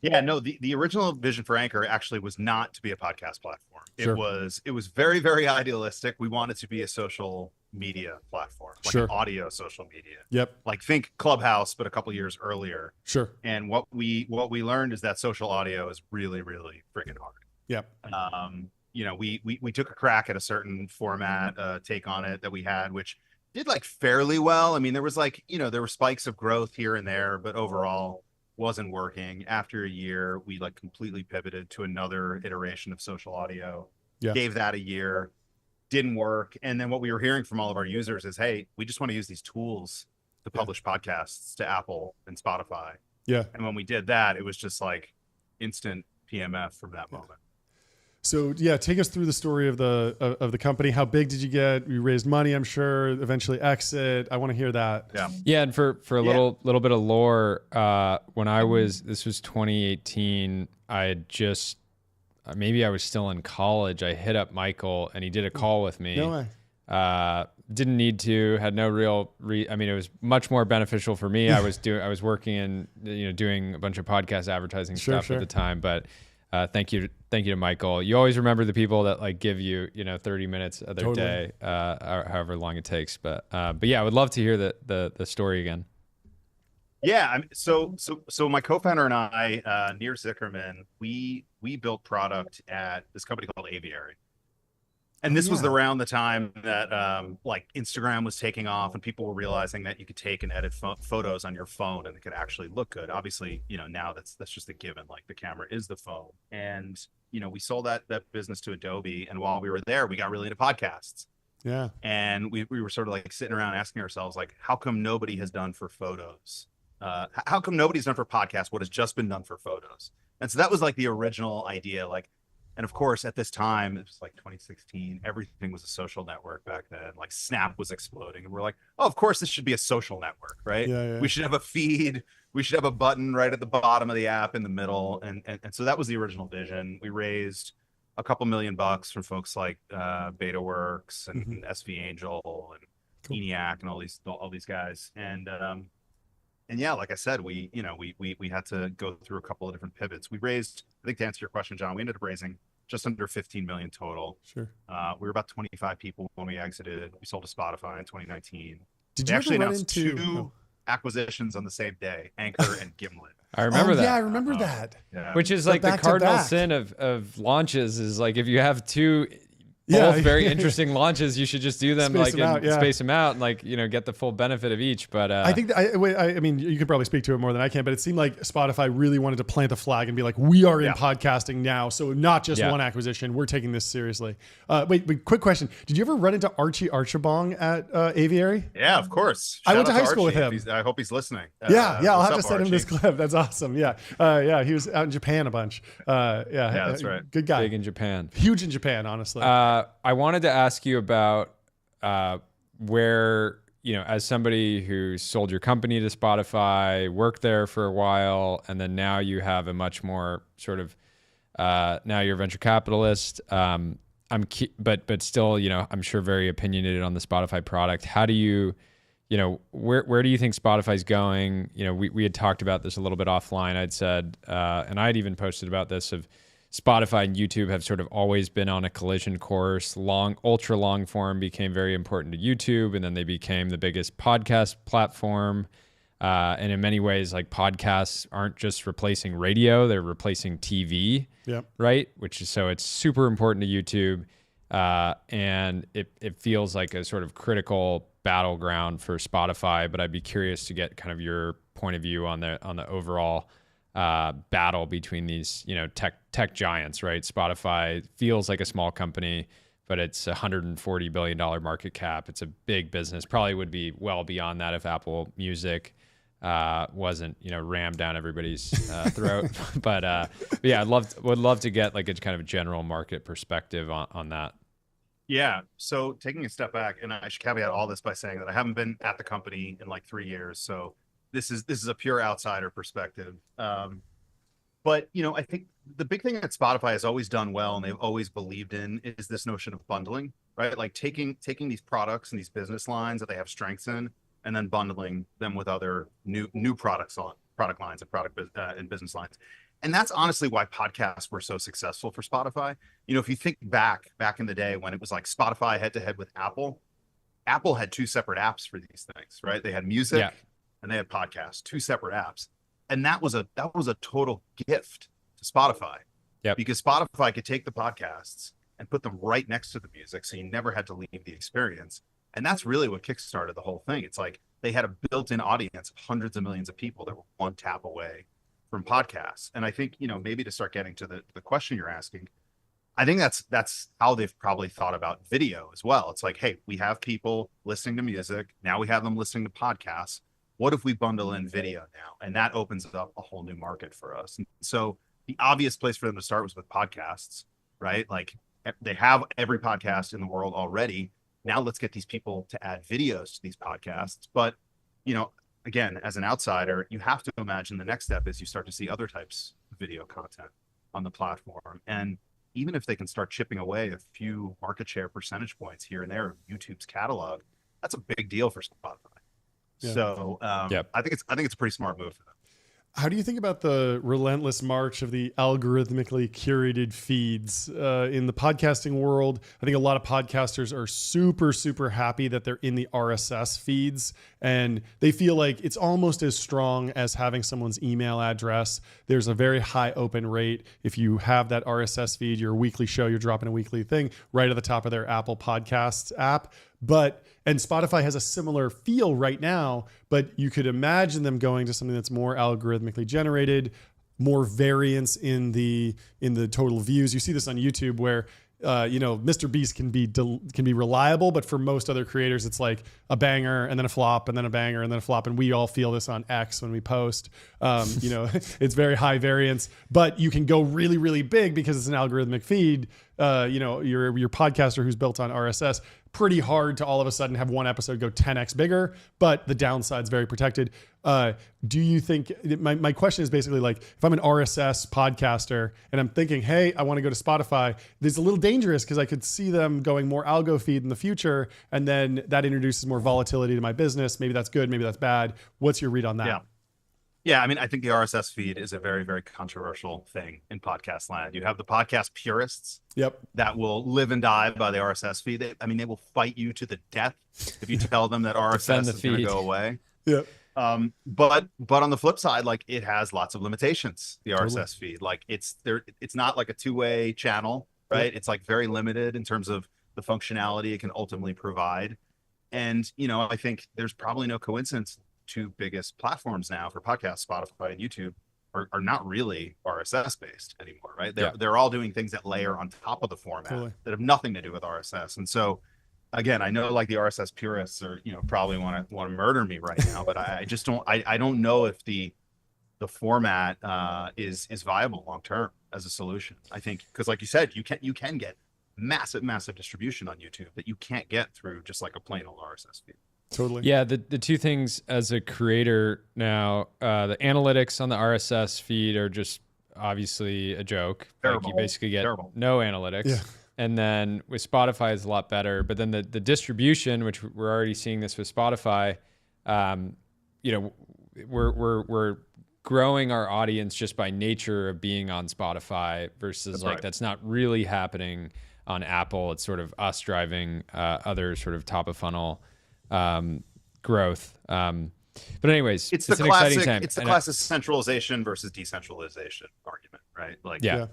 Yeah, no, the original vision for Anchor actually was not to be a podcast platform. Sure. It was very, very idealistic. We wanted to be a social media platform, like an audio social media. Yep. Like think Clubhouse, but a couple years earlier. Sure. And what we learned is that social audio is really, really freaking hard. Yep. You know, we took a crack at a certain format, take on it that we had, which did like fairly well. I mean, there was like, you know, there were spikes of growth here and there, but overall wasn't working. After a year, we like completely pivoted to another iteration of social audio. Gave that a year, didn't work. And then what we were hearing from all of our users is, hey, we just want to use these tools to publish podcasts to Apple and Spotify. Yeah. And when we did that, it was just like instant PMF from that moment. So take us through the story of the company. How big did you get? You raised money, I'm sure, eventually exit. I want to hear that. Yeah. And for a little bit of lore, when this was 2018, I had just, maybe I was still in college. I hit up Michael and he did a call with me. No way. Didn't need to, had no real, I mean, it was much more beneficial for me. I was working in, doing a bunch of podcast advertising stuff at the time, but thank you to Michael. You always remember the people that like give you 30 minutes of their day, or however long it takes. But yeah, I would love to hear the story again. Yeah, I mean, so my co-founder and I, Nir Zickerman, we built product at this company called Aviary. And this was around the time that like Instagram was taking off and people were realizing that you could take and edit photos on your phone and it could actually look good. Obviously, now that's just a given. Like the camera is the phone. And, we sold that business to Adobe. And while we were there, we got really into podcasts. Yeah. And we were sort of like sitting around asking ourselves, like, how come nobody has done for photos? How come nobody's done for podcasts what has just been done for photos? And so that was like the original idea, like. And of course, at this time, it was like 2016, everything was a social network back then. Like Snap was exploding. And we're like, oh, of course, this should be a social network, right? Yeah. We should have a feed. We should have a button right at the bottom of the app in the middle. And so that was the original vision. We raised a couple $1 million from folks like BetaWorks and SV Angel and ENIAC and all these guys. And yeah, like I said, we had to go through a couple of different pivots. We raised, I think to answer your question, John, we ended up raising just under 15 million total. Sure. We were about 25 people when we exited. We sold to Spotify in 2019. Did you actually ever run announced into two acquisitions on the same day, Anchor and Gimlet. I remember that. Yeah, I remember that. Yeah. Which is like the cardinal sin of launches is like if you have two both very interesting launches, you should just do them space them out and like get the full benefit of each. But I think I mean you could probably speak to it more than I can, but it seemed like Spotify really wanted to plant the flag and be like, we are in podcasting now, so not just one acquisition, we're taking this seriously. Wait, quick question: did you ever run into Archie Archibong at Aviary? Yeah, of course. I went to high school with him. I hope he's listening. I'll have to send him this clip. That's awesome. Yeah, he was out in Japan a bunch. Yeah, that's right. Good guy. Big in Japan. Huge in Japan, honestly. I wanted to ask you about where, as somebody who sold your company to Spotify, worked there for a while, and then now you have a much more sort of, now you're a venture capitalist, but still, I'm sure very opinionated on the Spotify product. How do you, where do you think Spotify's going? We had talked about this a little bit offline. I'd said, and I'd even posted about this of, Spotify and YouTube have sort of always been on a collision course. Ultra long form became very important to YouTube, and then they became the biggest podcast platform. And in many ways, like podcasts aren't just replacing radio, they're replacing TV, right? So it's super important to YouTube. And it feels like a sort of critical battleground for Spotify, but I'd be curious to get kind of your point of view on the overall battle between these, tech giants, right? Spotify feels like a small company, but it's a $140 billion market cap. It's a big business, probably would be well beyond that if Apple Music wasn't rammed down everybody's throat. But yeah, would love to get like a kind of general market perspective on that. Yeah. So taking a step back, and I should caveat all this by saying that I haven't been at the company in like 3 years, so this is a pure outsider perspective. But I think the big thing that Spotify has always done well, and they've always believed in, is this notion of bundling, right? Like taking these products and these business lines that they have strengths in, and then bundling them with other new product lines and business lines. And that's honestly why podcasts were so successful for Spotify. If you think back in the day when it was like Spotify head to head with Apple had two separate apps for these things, right? They had music and they had podcasts, two separate apps. And that was a total gift to Spotify. Because Spotify could take the podcasts and put them right next to the music, so you never had to leave the experience. And that's really what kickstarted the whole thing. It's like they had a built-in audience of hundreds of millions of people that were one tap away from podcasts. And I think, maybe to start getting to the question you're asking, I think that's how they've probably thought about video as well. It's like, hey, we have people listening to music. Now we have them listening to podcasts. What if we bundle in video now? And that opens up a whole new market for us. And so the obvious place for them to start was with podcasts, right? Like they have every podcast in the world already. Now let's get these people to add videos to these podcasts. But, again, as an outsider, you have to imagine the next step is you start to see other types of video content on the platform. And even if they can start chipping away a few market share percentage points here and there of YouTube's catalog, that's a big deal for Spotify. Yeah. So I think it's a pretty smart move for them. How do you think about the relentless march of the algorithmically curated feeds in the podcasting world? I think a lot of podcasters are super, super happy that they're in the RSS feeds, and they feel like it's almost as strong as having someone's email address. There's a very high open rate. If you have that RSS feed, your weekly show, you're dropping a weekly thing right at the top of their Apple Podcasts app. And Spotify has a similar feel right now, but you could imagine them going to something that's more algorithmically generated, more variance in the total views. You see this on YouTube where Mr. Beast can be reliable, but for most other creators, it's like a banger and then a flop and then a banger and then a flop. And we all feel this on X when we post. It's very high variance, but you can go really, really big because it's an algorithmic feed. Your podcaster who's built on RSS, pretty hard to all of a sudden have one episode go 10x bigger, but the downside's very protected. Do you think, my question is basically like, if I'm an RSS podcaster and I'm thinking, hey, I want to go to Spotify, this is a little dangerous because I could see them going more algo feed in the future, and then that introduces more volatility to my business. Maybe that's good, maybe that's bad. What's your read on that? Yeah, I mean, I think the RSS feed is a very, very controversial thing in podcast land. You have the podcast purists that will live and die by the RSS feed. They will fight you to the death if you tell them that RSS is going to go away. But on the flip side, like, it has lots of limitations, the RSS feed. Like it's not like a two-way channel, right? It's like very limited in terms of the functionality it can ultimately provide. And, I think there's probably no coincidence. Two biggest platforms now for podcasts, Spotify and YouTube, are not really RSS based anymore, right? They're all doing things that layer on top of the format that have nothing to do with RSS. And so, again, I know like the RSS purists are, probably want to murder me right now, but I just don't. I don't know if the format is viable long term as a solution. I think because, like you said, you can get massive distribution on YouTube that you can't get through just like a plain old RSS feed. Totally. Yeah, the two things as a creator now, the analytics on the RSS feed are just obviously a joke. Terrible. Like you basically get no analytics. Yeah. And then with Spotify is a lot better. But then the distribution, which we're already seeing this with Spotify, we're growing our audience just by nature of being on Spotify versus that's not really happening on Apple. It's sort of us driving other sort of top of funnel growth. But anyways, it's an classic, exciting time. It's the classic centralization versus decentralization argument, right? Like, yeah.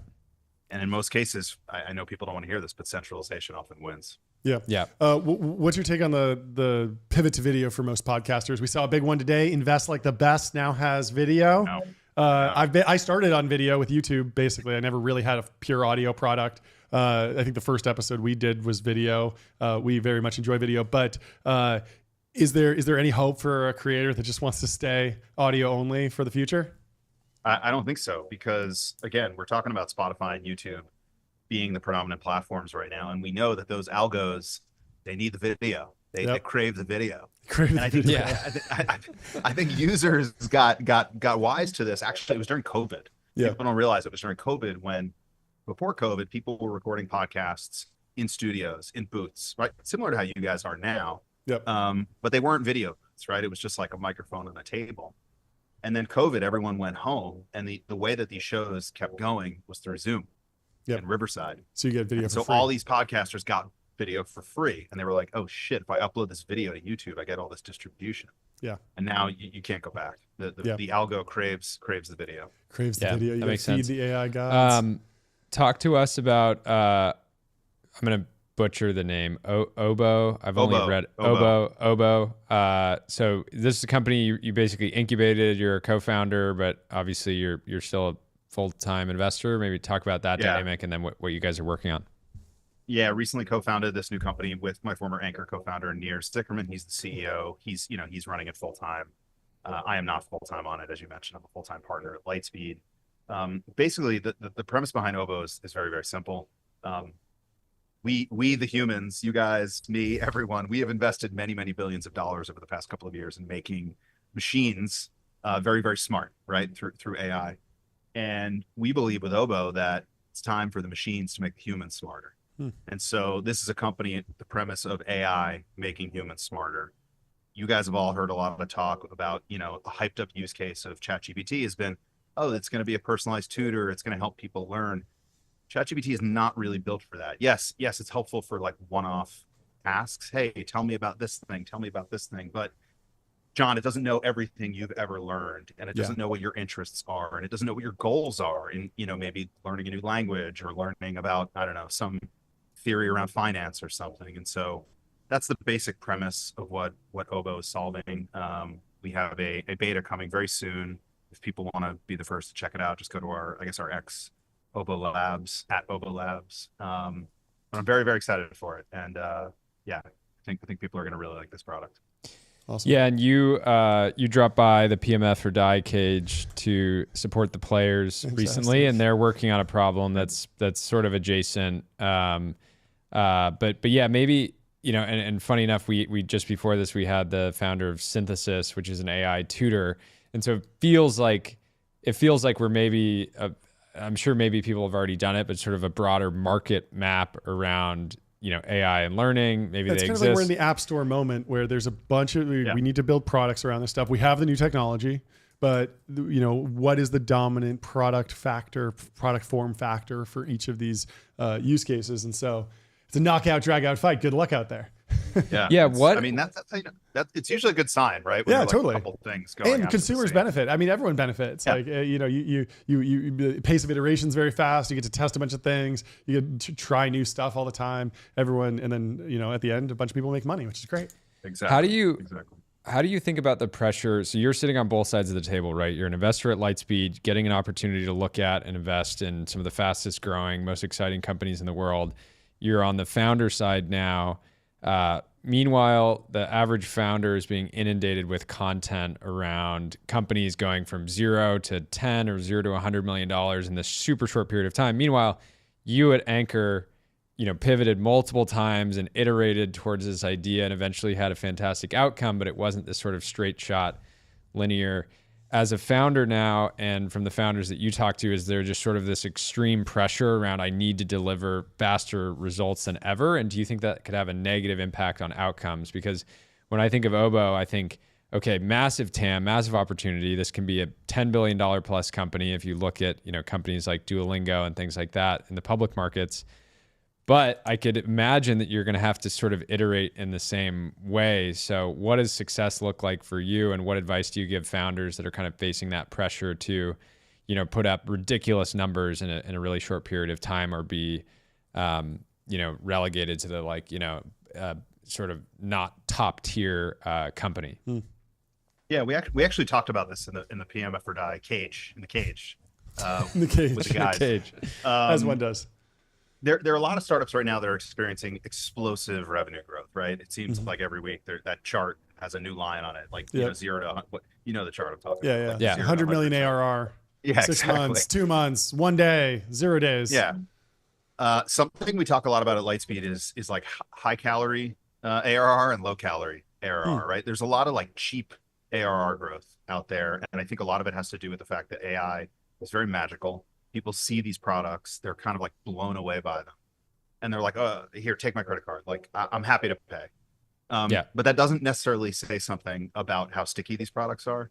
And in most cases, I know people don't want to hear this, but centralization often wins. Yeah. Yeah. What's your take on the pivot to video for most podcasters? We saw a big one today. Invest Like the Best now has video. No. I started on video with YouTube. Basically, I never really had a pure audio product. I think the first episode we did was video. We very much enjoy video, but is there any hope for a creator that just wants to stay audio only for the future? I don't think so, because again, we're talking about Spotify and YouTube being the predominant platforms right now, and we know that those algos, they need the video. They crave the video. And I think, I think users got wise to this. Actually, it was during COVID. Yeah. People don't realize it was during COVID when, before COVID, people were recording podcasts in studios, in booths, right? Similar to how you guys are now. Yep. But they weren't video booths, right? It was just like a microphone and a table. And then COVID, everyone went home, and the way that these shows kept going was through Zoom and Riverside. So you get video. So all these podcasters got video for free, and they were like, "Oh shit! If I upload this video to YouTube, I get all this distribution." Yeah. And now you can't go back. The algo craves the video. Craves the video. You that makes feed sense. the AI gods. Talk to us about. I'm gonna butcher the name. Obo. I've only read Obo. So this is a company you basically incubated. You're a co-founder, but obviously you're still a full-time investor. Maybe talk about that dynamic and then what you guys are working on. Yeah, recently co-founded this new company with my former Anchor co-founder Nir Stickerman. He's the CEO. He's running it full-time. I am not full-time on it, as you mentioned. I'm a full-time partner at Lightspeed. Basically, the premise behind Obo is very, very simple. We the humans, you guys, me, everyone, we have invested many, many billions of dollars over the past couple of years in making machines very, very smart, right? Through AI. And we believe with Obo that it's time for the machines to make the humans smarter. And so this is a company, the premise of AI making humans smarter. You guys have all heard a lot of talk about, a hyped up use case of ChatGPT has been, oh, it's going to be a personalized tutor. It's going to help people learn. ChatGPT is not really built for that. Yes, it's helpful for like one-off tasks. Hey, tell me about this thing. Tell me about this thing. But John, it doesn't know everything you've ever learned, and it doesn't know what your interests are, and it doesn't know what your goals are in, maybe learning a new language or learning about, I don't know, some theory around finance or something. And so that's the basic premise of what Obo is solving. We have a beta coming very soon. If people want to be the first to check it out, just go to our X Obo Labs at Obo Labs. I'm very, very excited for it. And I think people are going to really like this product. Awesome. Yeah, and you dropped by the PMF for Die Cage to support the players recently, and they're working on a problem that's sort of adjacent. But yeah, maybe, and funny enough, we just before this, we had the founder of Synthesis, which is an AI tutor. And so it feels like we're maybe, I'm sure maybe people have already done it, but sort of a broader market map around, AI and learning. Maybe it's they kind exist. of like we're in the app store moment where there's a bunch of, we need to build products around this stuff. We have the new technology, but what is the dominant product form factor for each of these use cases? And so it's a knockout, drag out fight. Good luck out there. Yeah. What? I mean, that's it's usually a good sign, right? When Totally. A couple things going and consumers benefit. I mean, everyone benefits. Like, you pace of iteration is very fast. You get to test a bunch of things. You get to try new stuff all the time. Everyone, and then, at the end, a bunch of people make money, which is great. Exactly. How do you think about the pressure? So you're sitting on both sides of the table, right? You're an investor at Lightspeed, getting an opportunity to look at and invest in some of the fastest growing, most exciting companies in the world. You're on the founder side now. Meanwhile, the average founder is being inundated with content around companies going from 0 to 10 or 0 to $100 million in this super short period of time. Meanwhile, you at Anchor, pivoted multiple times and iterated towards this idea and eventually had a fantastic outcome, but it wasn't this sort of straight shot linear. As a founder now, and from the founders that you talk to, is there just sort of this extreme pressure around I need to deliver faster results than ever? And do you think that could have a negative impact on outcomes? Because when I think of Obo, I think okay, massive TAM, massive opportunity. This can be a $10 billion plus company if you look at, companies like Duolingo and things like that in the public markets. But I could imagine that you're going to have to sort of iterate in the same way. So what does success look like for you, and what advice do you give founders that are kind of facing that pressure to, put up ridiculous numbers in a really short period of time, or be, relegated to the sort of not top tier company? Yeah, we actually talked about this in the PMF or Die cage, in the cage. In the cage. With the guys. In the cage. As one does. There are a lot of startups right now that are experiencing explosive revenue growth, right? It seems like every week that chart has a new line on it, like 0 to the chart I'm talking about. Yeah. 100 million ARR. Yeah, 6 months, 2 months, 1 day, 0 days. Yeah. Something we talk a lot about at Lightspeed is like high calorie ARR and low calorie ARR, right? There's a lot of like cheap ARR growth out there, and I think a lot of it has to do with the fact that AI is very magical. People see these products, they're kind of like blown away by them, and they're like, "Oh, here, take my credit card. Like, I'm happy to pay." But that doesn't necessarily say something about how sticky these products are,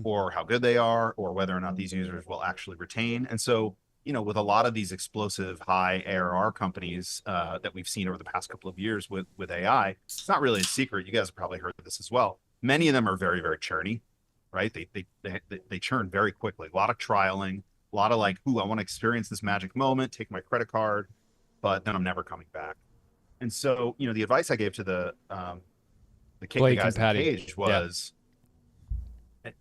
or how good they are, or whether or not these users will actually retain. And so, with a lot of these explosive high ARR companies that we've seen over the past couple of years with AI, it's not really a secret. You guys have probably heard this as well. Many of them are very, very churny, right? They churn very quickly. A lot of trialing, a lot of like, "Ooh, I want to experience this magic moment, take my credit card, but then I'm never coming back." And so, the advice I gave to the guys in the cage was,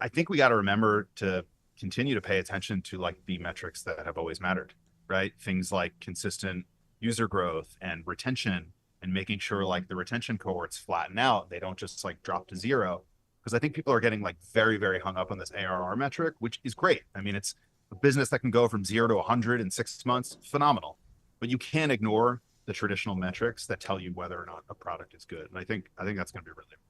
I think we got to remember to continue to pay attention to like the metrics that have always mattered, right? Things like consistent user growth and retention, and making sure like the retention cohorts flatten out. They don't just like drop to 0. Because I think people are getting like very, very hung up on this ARR metric, which is great. I mean, it's a business that can go from 0 to 100 in 6 months, phenomenal. But you can't ignore the traditional metrics that tell you whether or not a product is good. And I think that's going to be really important.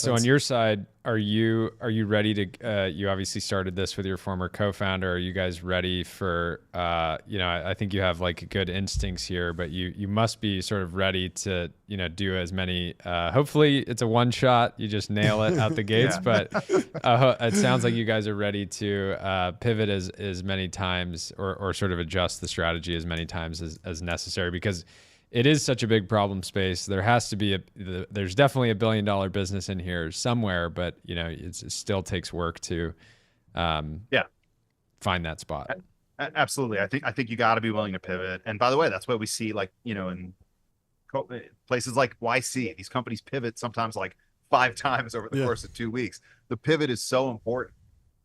So on your side, are you ready to? You obviously started this with your former co-founder. Are you guys ready for? I think you have like good instincts here, but you must be sort of ready to do as many. Hopefully, it's a one shot. You just nail it out the gates. But it sounds like you guys are ready to pivot as many times, or sort of adjust the strategy as many times as necessary, because it is such a big problem space. There has to be there's definitely $1 billion business in here somewhere, but it still takes work to, find that spot. Absolutely. I think you got to be willing to pivot. And by the way, that's what we see, like, in places like YC, these companies pivot sometimes like 5 times over the course of 2 weeks. The pivot is so important.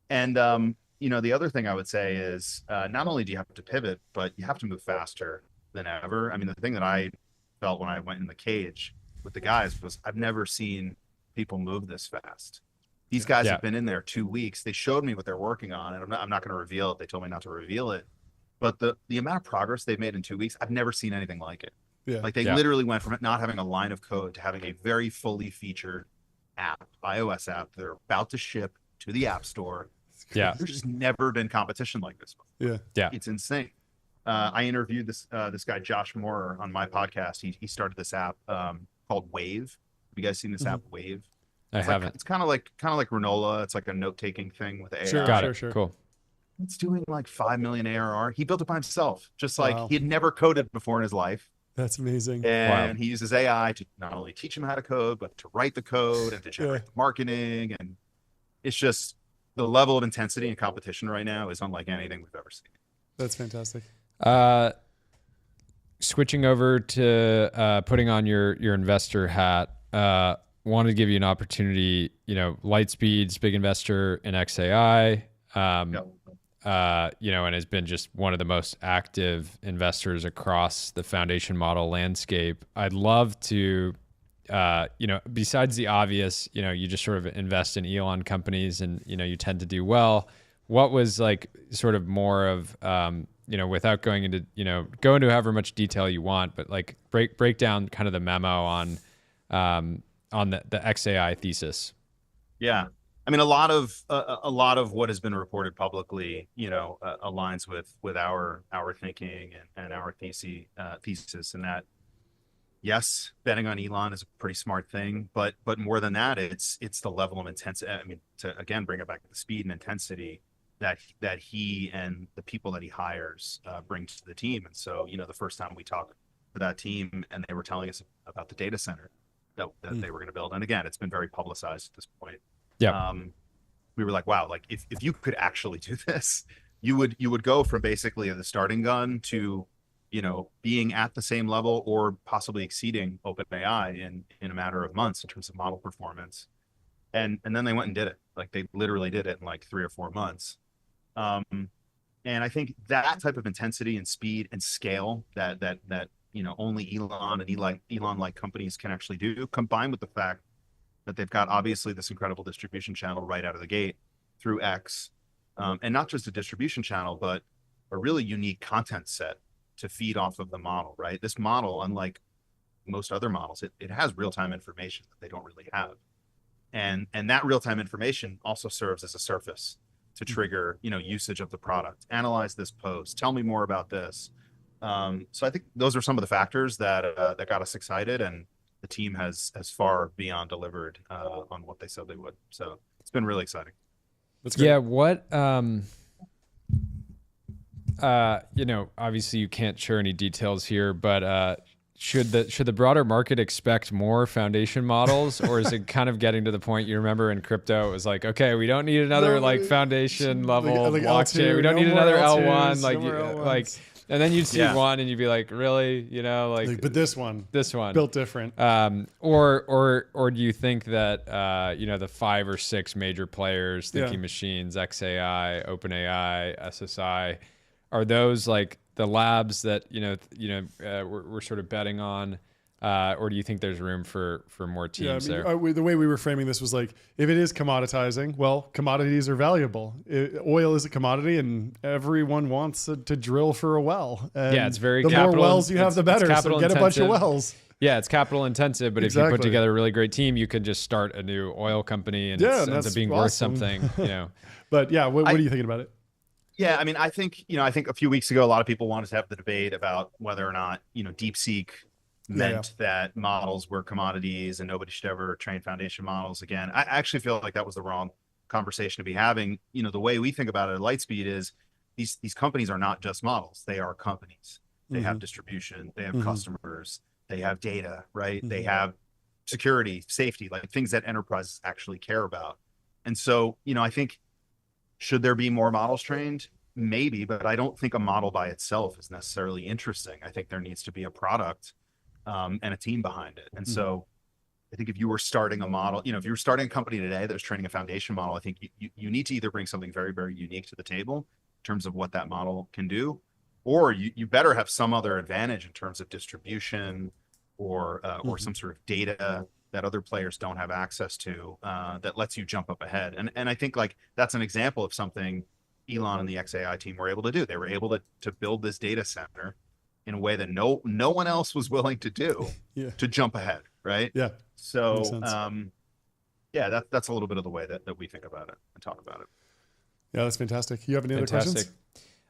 And, the other thing I would say is, not only do you have to pivot, but you have to move faster than ever. I mean, the thing that I felt when I went in the cage with the guys was, I've never seen people move this fast. These guys have been in there 2 weeks. They showed me what they're working on, and I'm not going to reveal it. They told me not to reveal it, but the amount of progress they've made in 2 weeks, I've never seen anything like it. Like they literally went from not having a line of code to having a very fully featured app, iOS app. They're about to ship to the App Store. There's just never been competition like this before. It's insane. I interviewed this guy, Josh Moore, on my podcast. He started this app called Wave. Have you guys seen this app, Wave? I haven't. It's kind of like Granola. It's like a note-taking thing with AI. Got it. Cool. It's doing like 5 million ARR. He built it by himself. Just like he had never coded before in his life. That's amazing. And he uses AI to not only teach him how to code, but to write the code and to generate the marketing. And it's just the level of intensity and competition right now is unlike anything we've ever seen. That's fantastic. Switching over to putting on your investor hat, wanted to give you an opportunity. Lightspeed's big investor in XAI, and has been just one of the most active investors across the foundation model landscape. I'd love to, besides the obvious, you just sort of invest in Elon companies and, you tend to do well. What was like sort of more of, without going into, go into however much detail you want, but like break down kind of the memo on the XAI thesis. Yeah. I mean, a lot of what has been reported publicly, aligns with our thinking and our thesis, and that, yes, betting on Elon is a pretty smart thing, but more than that, it's the level of intensity. I mean, to again bring it back to the speed and intensity that he and the people that he hires bring to the team. And so, the first time we talked to that team and they were telling us about the data center that they were going to build, and again, it's been very publicized at this point. Yeah. We were like, wow, like if you could actually do this, you would go from basically the starting gun to, being at the same level or possibly exceeding OpenAI in a matter of months in terms of model performance. And then they went and did it. Like they literally did it in like 3 or 4 months. And I think that type of intensity and speed and scale that only Elon and Elon-like companies can actually do, combined with the fact that they've got obviously this incredible distribution channel right out of the gate through X, and not just a distribution channel, but a really unique content set to feed off of the model, right? This model, unlike most other models, it has real-time information that they don't really have. And that real-time information also serves as a surface to trigger, usage of the product. Analyze this post. Tell me more about this. So I think those are some of the factors that got us excited, and the team has far beyond delivered on what they said they would. So it's been really exciting. That's great. Yeah. What? Obviously you can't share any details here, but should the broader market expect more foundation models, or is it kind of getting to the point, you remember in crypto, it was like, okay, we don't need another foundation level like blockchain. L2, we don't need more another L2s, L1, and then you'd see one and you'd be like, really, but this one built different. Or do you think that the 5 or 6 major players, Thinking Machines, XAI, OpenAI, SSI, are those like the labs that we're sort of betting on, or do you think there's room for more teams there? The way we were framing this was like, if it is commoditizing, well, commodities are valuable. Oil is a commodity, and everyone wants to drill for a well. And it's very the more wells you have, the better. So get a bunch of wells. Yeah, it's capital intensive, but if you put together a really great team, you could just start a new oil company and it ends up being worth something. But yeah, what are you thinking about it? Yeah, I mean, I think a few weeks ago, a lot of people wanted to have the debate about whether or not, DeepSeek meant that models were commodities and nobody should ever train foundation models again. I actually feel like that was the wrong conversation to be having. The way we think about it at Lightspeed is these companies are not just models. They are companies. They have distribution. They have customers. They have data, right? They have security, safety, like things that enterprises actually care about. And so, I think, should there be more models trained? Maybe, but I don't think a model by itself is necessarily interesting. I think there needs to be a product and a team behind it. And so I think if you were starting a model, if you were starting a company today that was training a foundation model, I think you need to either bring something very, very unique to the table in terms of what that model can do, or you better have some other advantage in terms of distribution or some sort of data that other players don't have access to, that lets you jump up ahead. And I think like that's an example of something Elon and the XAI team were able to do. They were able to build this data center in a way that no one else was willing to do to jump ahead, right? Yeah. So that's a little bit of the way that we think about it and talk about it. Yeah, that's fantastic. You have any other questions?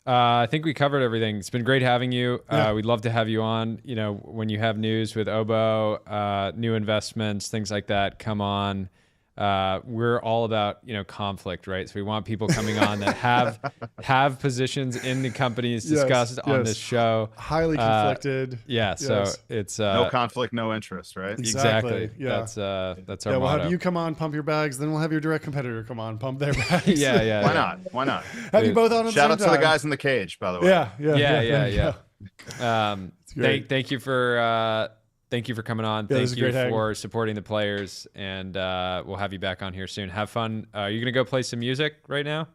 I think we covered everything. It's been great having you. We'd love to have you on. When you have news with Obo, new investments, things like that, come on. We're all about conflict, right? So we want people coming on that have positions in the companies discussed on this show. Highly conflicted. So it's no conflict, no interest, right? Exactly. Yeah. That's our motto. We'll have you come on, pump your bags, then we'll have your direct competitor come on, pump their bags. Why not? Have you both on at the Shout same out to time. the guys in the cage, by the way. Thank you for coming on. Thank you for supporting the players, and we'll have you back on here soon. Have fun. Are you gonna go play some music right now?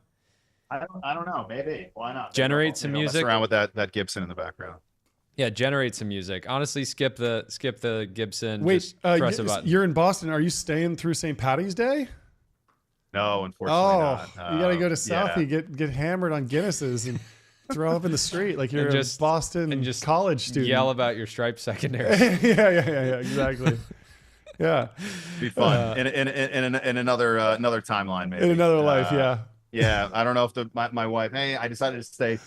I don't know. Maybe. Why not? Generate some music. Mess around with that Gibson in the background. Yeah, generate some music. Honestly, skip the Gibson. Wait, just press a button. You're in Boston. Are you staying through St. Patty's Day? No, unfortunately not. You got to go to Southie, get hammered on Guinnesses and throw up in the street like you're a Boston college student. Yell about your striped secondary. yeah, exactly. Yeah, be fun in another timeline, maybe in another life. Yeah. I don't know if my wife. Hey, I decided to stay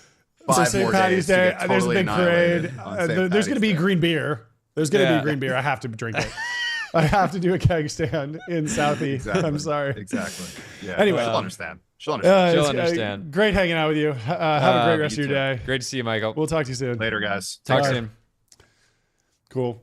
5 so St. more Patty's days. Day. There's a big parade. There's going to be green beer. There's going to be green beer. I have to drink it. I have to do a keg stand in Southie. Exactly. I'm sorry. Exactly. Yeah. Anyway. She'll understand. She'll understand. Great hanging out with you. Have a great rest of your day. Great to see you, Michael. We'll talk to you soon. Later, guys. Talk soon. Cool.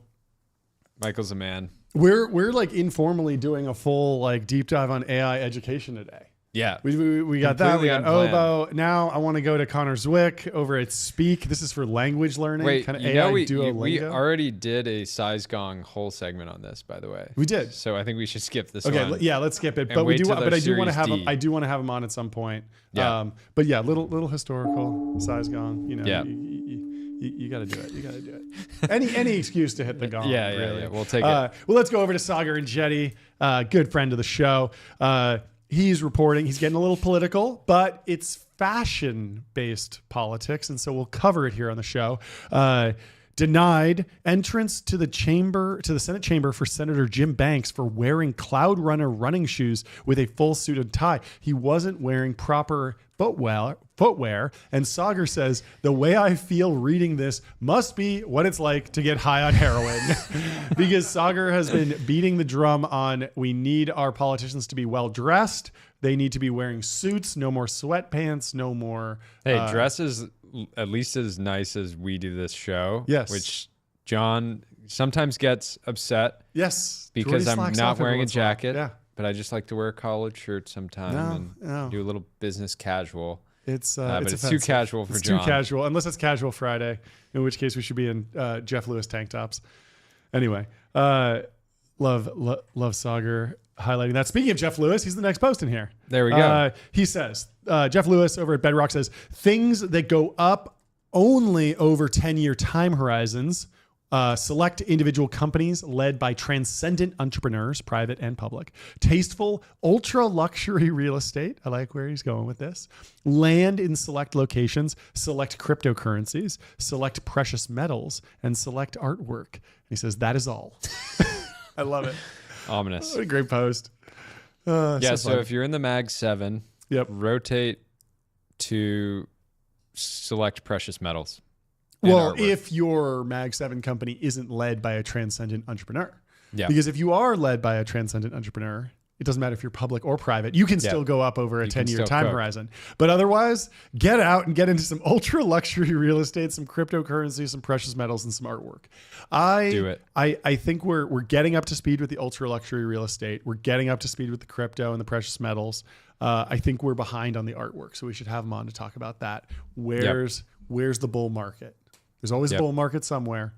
Michael's a man. We're like informally doing a full like deep dive on AI education today. Yeah. We got that. We got Obo. Now I want to go to Connor Zwick over at Speak. This is for language learning. Wait, kind of you AI know, Duolingo. we already did a Size Gong whole segment on this, by the way. We did. So I think we should skip this one. Okay, yeah, let's skip it. But we do. But I do want to have him. I do want to have him on at some point. Yeah. But yeah, little historical Size Gong. You know. Yeah. You got to do it. You got to do it. Any excuse to hit the gong. Yeah, really. Yeah. We'll take it. Well, let's go over to Sagar and Jetty, good friend of the show. He's reporting. He's getting a little political, but it's fashion-based politics, and so we'll cover it here on the show. Denied entrance to the Senate chamber for Senator Jim Banks for wearing Cloud Runner running shoes with a full suit and tie. He wasn't wearing proper footwear, and Sagar says, the way I feel reading this must be what it's like to get high on heroin. Because Sagar has been beating the drum on, we need our politicians to be well dressed. They need to be wearing suits, no more sweatpants, no more. Hey, dress is at least as nice as we do this show. Yes. Which John sometimes gets upset. Yes. Because I'm not wearing a jacket. Yeah. But I just like to wear a collared shirt sometime and do a little business casual. It's too casual for John. It's too casual, unless it's Casual Friday, in which case we should be in Jeff Lewis tank tops. Anyway, love Sagar highlighting that. Speaking of Jeff Lewis, he's the next post in here. There we go. He says, Jeff Lewis over at Bedrock says, things that go up only over 10-year time horizons. Select individual companies led by transcendent entrepreneurs, private and public. Tasteful, ultra luxury real estate. I like where he's going with this. Land in select locations, select cryptocurrencies, select precious metals, and select artwork. And he says, that is all. I love it. Ominous. What a great post. So if you're in the Mag 7, rotate to select precious metals. Well, if your Mag 7 company isn't led by a transcendent entrepreneur. Yeah. Because if you are led by a transcendent entrepreneur, it doesn't matter if you're public or private, you can still go up over a 10-year time horizon. But otherwise, get out and get into some ultra luxury real estate, some cryptocurrency, some precious metals, and some artwork. Do it. I think we're getting up to speed with the ultra luxury real estate. We're getting up to speed with the crypto and the precious metals. I think we're behind on the artwork, so we should have him on to talk about that. Where's the bull market? There's always a bull market somewhere.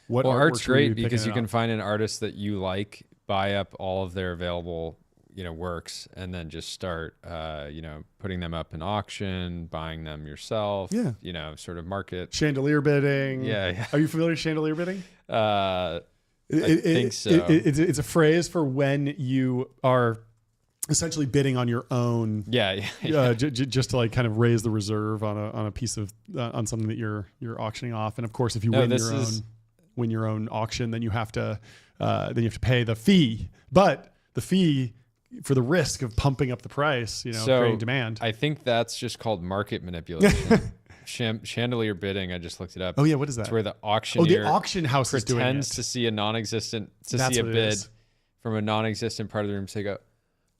Art's great because you can find an artist that you like, buy up all of their available, works, and then just start, putting them up in auction, buying them yourself. Yeah. Sort of market. Chandelier bidding. Yeah. Are you familiar with chandelier bidding? I think so. It's a phrase for when you are essentially bidding on your own, just to like kind of raise the reserve on a piece of on something that you're auctioning off. And of course, if you win your own auction, then you have to pay the fee. But the fee for the risk of pumping up the price, creating demand. I think that's just called market manipulation. Chandelier bidding. I just looked it up. Oh yeah, what is that? It's where the auctioneer the auction house pretends to see a bid from a non-existent part of the room. So they go,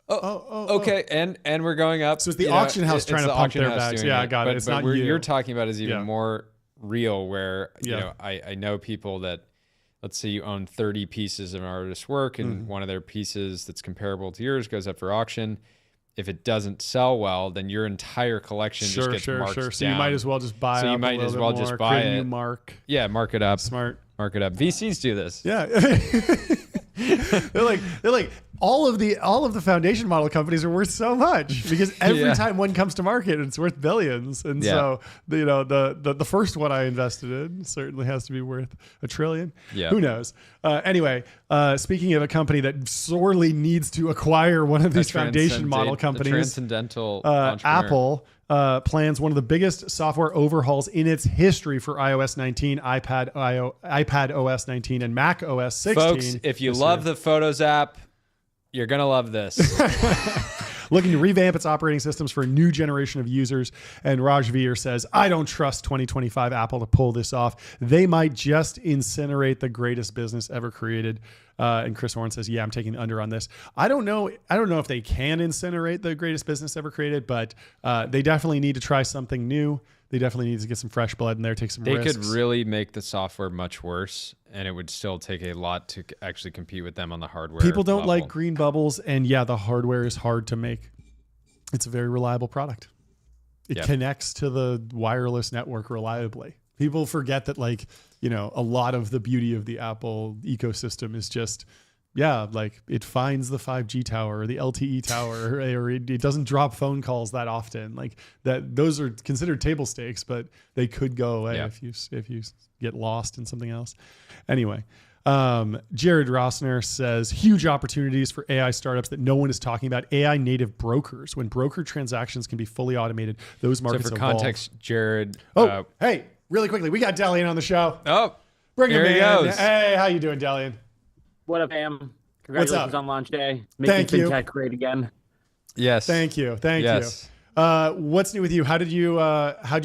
okay, and we're going up. So it's the auction house trying to pump their bags. Yeah, I got it. It's not you. You're talking about is even more real, where I know people that, let's say you own 30 pieces of an artist's work, and one of their pieces that's comparable to yours goes up for auction. If it doesn't sell well, then your entire collection just gets marked down. So you might as well just buy. So you might as well just buy it. Mark it up. Smart. Mark it up. VCs do this. Yeah. they're like all of the foundation model companies are worth so much because every time one comes to market, it's worth billions. And so the first one I invested in certainly has to be worth $1 trillion. Yeah. Who knows? Anyway, speaking of a company that sorely needs to acquire one of these foundation model companies, transcendental Apple plans one of the biggest software overhauls in its history for iOS 19, iPad OS 19, and Mac OS 16. Folks, if you love the Photos app, you're going to love this. looking to revamp its operating systems for a new generation of users. And Raj Veer says, I don't trust 2025 Apple to pull this off. They might just incinerate the greatest business ever created. And Chris Horn says, yeah, I'm taking under on this. I don't know if they can incinerate the greatest business ever created, but they definitely need to try something new. They definitely need to get some fresh blood in there, take some risks. They could really make the software much worse, and it would still take a lot to actually compete with them on the hardware. People don't level. like green bubbles, and yeah, the hardware is hard to make. It's a very reliable product. It connects to the wireless network reliably. People forget that, like, you know, a lot of the beauty of the Apple ecosystem is just, like it finds the 5G tower or the LTE tower, or it doesn't drop phone calls that often. Like that, those are considered table stakes, but they could go away if you get lost in something else. Anyway, Jared Rossner says huge opportunities for AI startups that no one is talking about. AI native brokers. When broker transactions can be fully automated, those markets So for evolve. context, Jared. Hey, really quickly, we got Delian on the show. Oh, bring him there he in. goes. Hey, how you doing, Delian? What up, Am? What's Congratulations up? on launch day. Thank Making you. fintech great again. Yes. Thank you. Yes. What's new with you? How'd you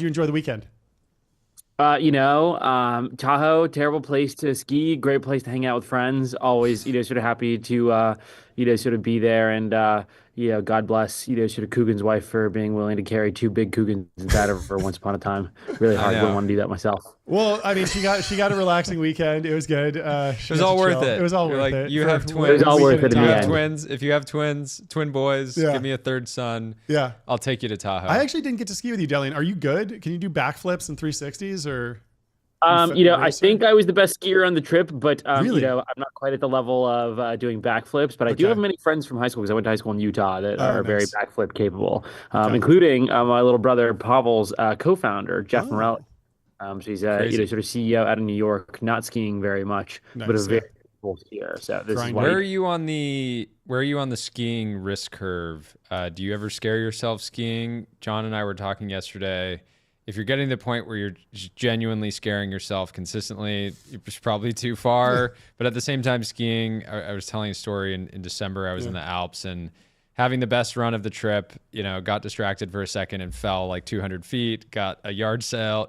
enjoy the weekend? Tahoe, terrible place to ski, great place to hang out with friends. Always, sort of happy to, sort of be there. And, God bless, sort of Coogan's wife for being willing to carry two big Cougans inside of her once upon a time. Really hard. Wouldn't want to do that myself. Well, I mean, she got a relaxing weekend. It was good. It was all worth it. It was all worth it. You have twins. It was all worth it in You the have end. twins. If you have twins, twin boys, Yeah. give me a third son. Yeah. I'll take you to Tahoe. I actually didn't get to ski with you, Delian. Are you good? Can you do backflips and 360s or? I think I was the best skier on the trip, but Really? I'm not quite at the level of doing backflips. But I do Okay. have many friends from high school because I went to high school in Utah that are very nice. backflip capable, Okay. including my little brother Pavel's co-founder Jeff Morelli. So he's Crazy. sort of CEO out of New York, not skiing very much, but a Nice, very capable skier. So this is Grind. why Where are you on the skiing risk curve? Do you ever scare yourself skiing? John and I were talking yesterday. If you're getting to the point where you're just genuinely scaring yourself consistently, it's probably too far. But at the same time, skiing, I was telling a story in December. I was in the Alps and having the best run of the trip, got distracted for a second and fell like 200 feet, did a yard sail,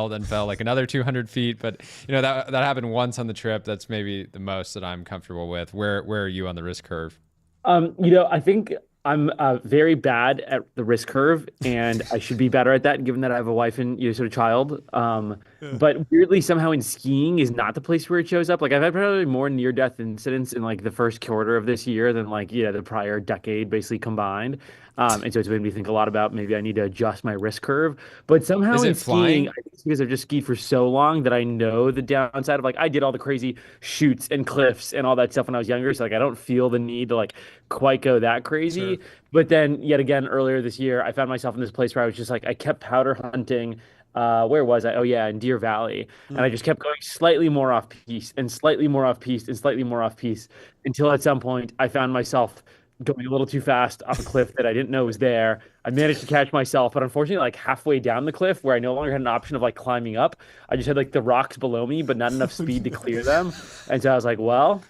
then fell like another 200 feet. But, that happened once on the trip. That's maybe the most that I'm comfortable with. Where are you on the risk curve? I think I'm very bad at the risk curve, and I should be better at that, given that I have a wife and sort of child. But weirdly, somehow in skiing is not the place where it shows up. Like I've had probably more near-death incidents in like the first quarter of this year than like the prior decade, basically combined. And so it's made me think a lot about maybe I need to adjust my risk curve. But somehow Is in it skiing, flying? I think it's because I've just skied for so long that I know the downside of like I did all the crazy chutes and cliffs and all that stuff when I was younger. So like I don't feel the need to like quite go that crazy. Sure. But then yet again, earlier this year, I found myself in this place where I was just like, I kept powder hunting. Where was I? Oh yeah, in Deer Valley. And I just kept going slightly more off piste and slightly more off piste and slightly more off piste until at some point I found myself going a little too fast off a cliff that I didn't know was there. I managed to catch myself, but unfortunately, like halfway down the cliff where I no longer had an option of like climbing up, I just had like the rocks below me, but not enough speed to clear them. And so I was like, well,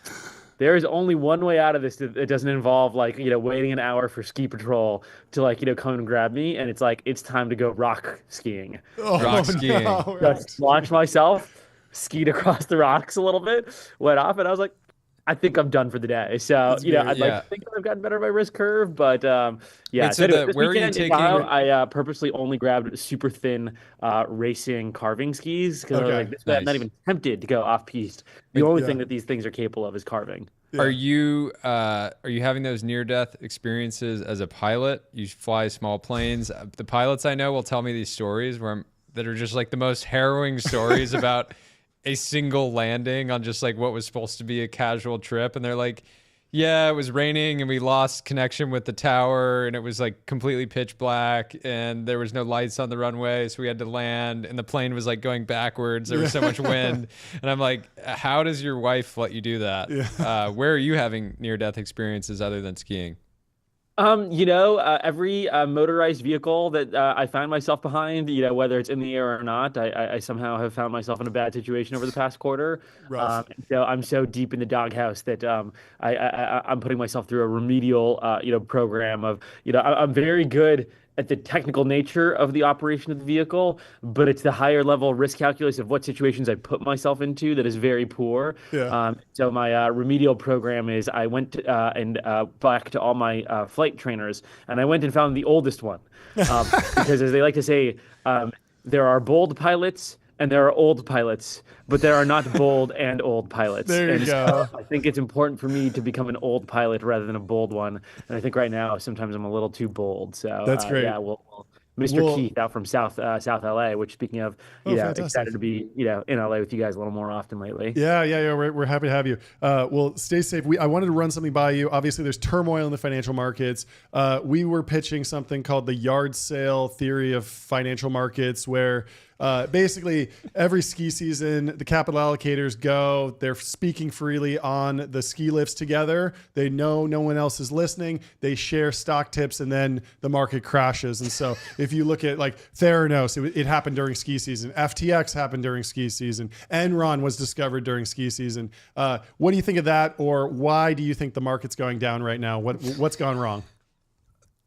there is only one way out of this that doesn't involve like, waiting an hour for ski patrol to like, come and grab me. And it's like, it's time to go rock skiing. Rock skiing. No. Just launched myself, skied across the rocks a little bit, went off, and I was like, I think I'm done for the day. So, I'd like to think that I've gotten better at my risk curve, but yeah. So anyway, this where are you weekend in taking- Tahoe, I purposely only grabbed super thin racing carving skis because I was like, I'm not even tempted to go off piste. The only thing that these things are capable of is carving. Are you having those near-death experiences as a pilot? You fly small planes. The pilots I know will tell me these stories that are just like the most harrowing stories about a single landing on just like what was supposed to be a casual trip, and they're like, yeah, it was raining and we lost connection with the tower and it was like completely pitch black and there was no lights on the runway, so we had to land and the plane was like going backwards. There was so much wind. And I'm like, how does your wife let you do that? Where are you having near-death experiences other than skiing? Every motorized vehicle that I find myself behind, whether it's in the air or not, I somehow have found myself in a bad situation over the past quarter. Rough. So I'm so deep in the doghouse that I'm putting myself through a remedial, program of, I'm very good at the technical nature of the operation of the vehicle, but it's the higher level risk calculus of what situations I put myself into that is very poor. Yeah. So my remedial program is I went and back to all my flight trainers, and I went and found the oldest one, because as they like to say, there are bold pilots and there are old pilots, but there are not bold and old pilots. There you go. So I think it's important for me to become an old pilot rather than a bold one. And I think right now sometimes I'm a little too bold. So that's great. Yeah, Mr. Keith out from South LA, which speaking of, excited to be, in LA with you guys a little more often lately. Yeah. We're happy to have you. Well, stay safe. I wanted to run something by you. Obviously, there's turmoil in the financial markets. We were pitching something called the yard sale theory of financial markets, where basically every ski season, the capital allocators go, they're speaking freely on the ski lifts together. They know no one else is listening. They share stock tips, and then the market crashes. And so if you look at like Theranos, it happened during ski season. FTX happened during ski season. Enron was discovered during ski season. What do you think of that? Or why do you think the market's going down right now? What's gone wrong?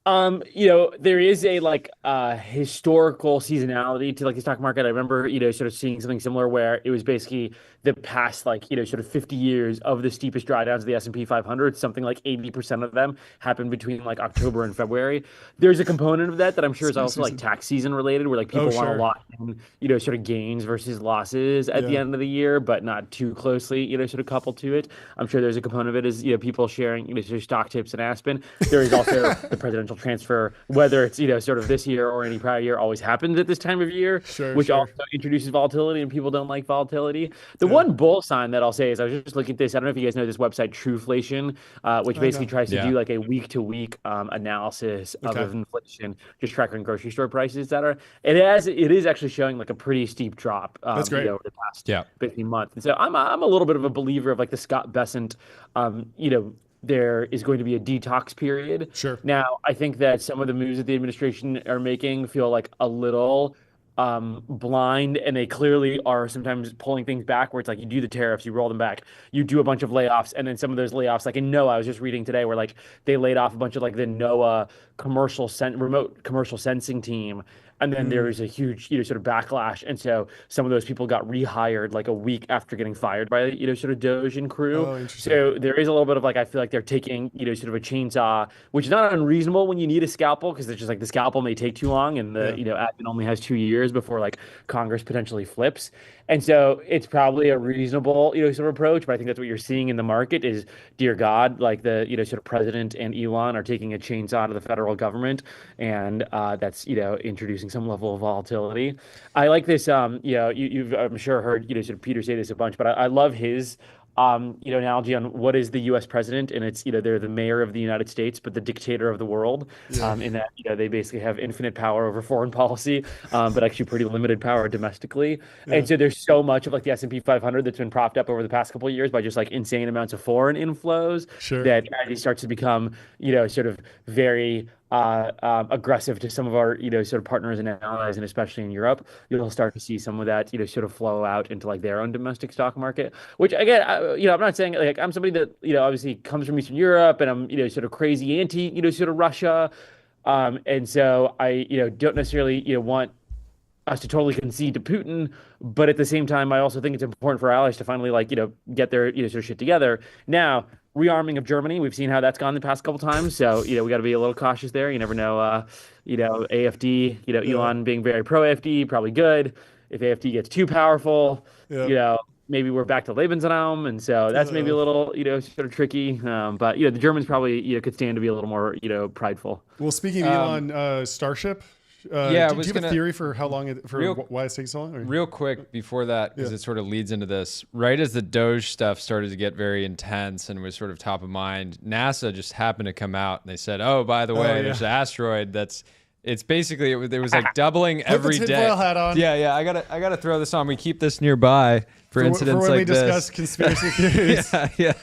There is a historical seasonality to the stock market. I remember, sort of seeing something similar where it was basically the past, sort of 50 years of the steepest drawdowns of the S&P 500. Something like 80% of them happened between October and February. There's a component of that I'm sure is also tax season related, where people want to lock in, sort of gains versus losses at the end of the year, but not too closely, sort of coupled to it. I'm sure there's a component of it is, people sharing, sort of stock tips in Aspen. There is also the presidential transfer, whether it's sort of this year or any prior year, always happens at this time of year, which also introduces volatility, and people don't like volatility. The one bull sign that I'll say is, I was just looking at this. I don't know if you guys know this website Trueflation, which basically tries to do a week-to-week analysis of inflation, just tracking grocery store prices that are. It is actually showing a pretty steep drop. That's great. Over the past 15 months, and so I'm a little bit of a believer of the Scott Bessent, there is going to be a detox period. Sure. Now, I think that some of the moves that the administration are making feel a little blind, and they clearly are sometimes pulling things back, where it's you do the tariffs, you roll them back, you do a bunch of layoffs, and then some of those layoffs, in NOAA, I was just reading today where they laid off a bunch of the NOAA remote commercial sensing team. And then there was a huge, sort of backlash. And so some of those people got rehired a week after getting fired by, sort of Doge and crew. Oh, interesting. So there is a little bit of I feel they're taking, sort of a chainsaw, which is not unreasonable when you need a scalpel, because it's just the scalpel may take too long, and the, admin only has 2 years before Congress potentially flips. And so it's probably a reasonable, sort of approach. But I think that's what you're seeing in the market is, dear God, the, sort of president and Elon are taking a chainsaw to the federal government. And that's, introducing some level of volatility. I like this, you've, I'm sure, heard, sort of Peter say this a bunch, but I love his analogy on what is the U.S. president, and it's they're the mayor of the United States, but the dictator of the world. In that they basically have infinite power over foreign policy, but actually pretty limited power domestically. And so there's so much of the S&P 500 that's been propped up over the past couple of years by just insane amounts of foreign inflows. That as he starts to become sort of very aggressive to some of our sort of partners and allies, and especially in Europe, you'll start to see some of that sort of flow out into their own domestic stock market. Which again, I'm not saying I'm somebody that obviously comes from Eastern Europe, and I'm sort of crazy anti sort of Russia, and so I don't necessarily want us to totally concede to Putin, but at the same time, I also think it's important for allies to finally get their sort of shit together. Now, rearming of Germany, we've seen how that's gone the past couple times, so we got to be a little cautious there. You never know. AFD, Elon being very pro AFD, probably good. If AFD gets too powerful, maybe we're back to Lebensraum, and so that's maybe a little sort of tricky. But the Germans probably could stand to be a little more prideful. Well, speaking of Elon, Starship. Do you have a theory for how long why it's taking so long? Real quick before that, because it sort of leads into this. Right as the Doge stuff started to get very intense and was sort of top of mind, NASA just happened to come out and they said, "Oh, by the way, there's an asteroid that's." It's basically it was doubling every day. Put the tinfoil hat on. Yeah. I gotta throw this on. We keep this nearby for incidents when like we this. discuss conspiracy theories. Yeah.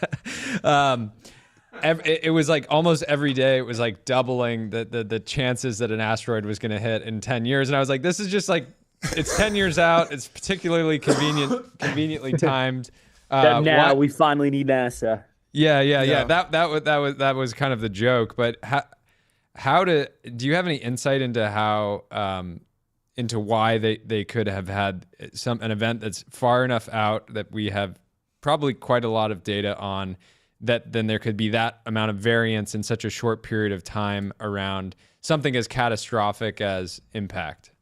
it was like almost every day it was like doubling the chances that an asteroid was going to hit in 10 years. And I was like, this is just like, it's 10 years out. It's particularly conveniently timed. Now we finally need NASA. Yeah. That was kind of the joke. But do you have any insight into how, into why they could have had an event that's far enough out that we have probably quite a lot of data on, that then there could be that amount of variance in such a short period of time around something as catastrophic as impact?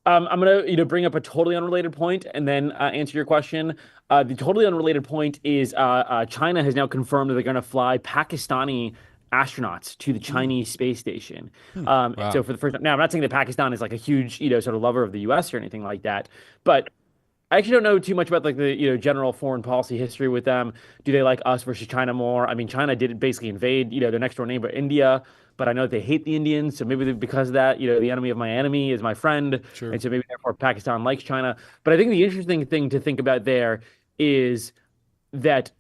I'm gonna bring up a totally unrelated point and then answer your question. The totally unrelated point is China has now confirmed that they're going to fly Pakistani astronauts to the Chinese space station. Wow. So for the first time, now I'm not saying that Pakistan is like a huge sort of lover of the U.S. or anything like that, but I actually don't know too much about like the general foreign policy history with them. Do they like us versus China more? I mean, China did basically invade their next door neighbor India, but I know that they hate the Indians, so maybe because of that, the enemy of my enemy is my friend, Sure. and so maybe therefore Pakistan likes China. But I think the interesting thing to think about there is that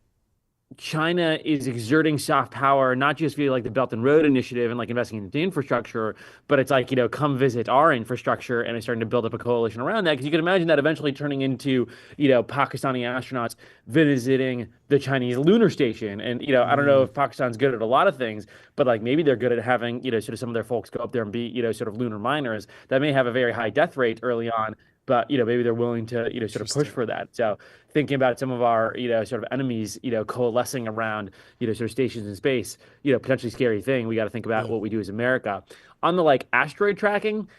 China is exerting soft power, not just via like the Belt and Road Initiative and like investing into infrastructure, but it's like, come visit our infrastructure, and it's starting to build up a coalition around that. Because you can imagine that eventually turning into, Pakistani astronauts visiting the Chinese lunar station. And, I don't know if Pakistan's good at a lot of things, but like maybe they're good at having, sort of some of their folks go up there and be, sort of lunar miners that may have a very high death rate early on. But maybe they're willing to sort of push for that. So thinking about some of our sort of enemies coalescing around sort of stations in space, potentially scary thing. We got to think about what we do as America. On the like asteroid tracking,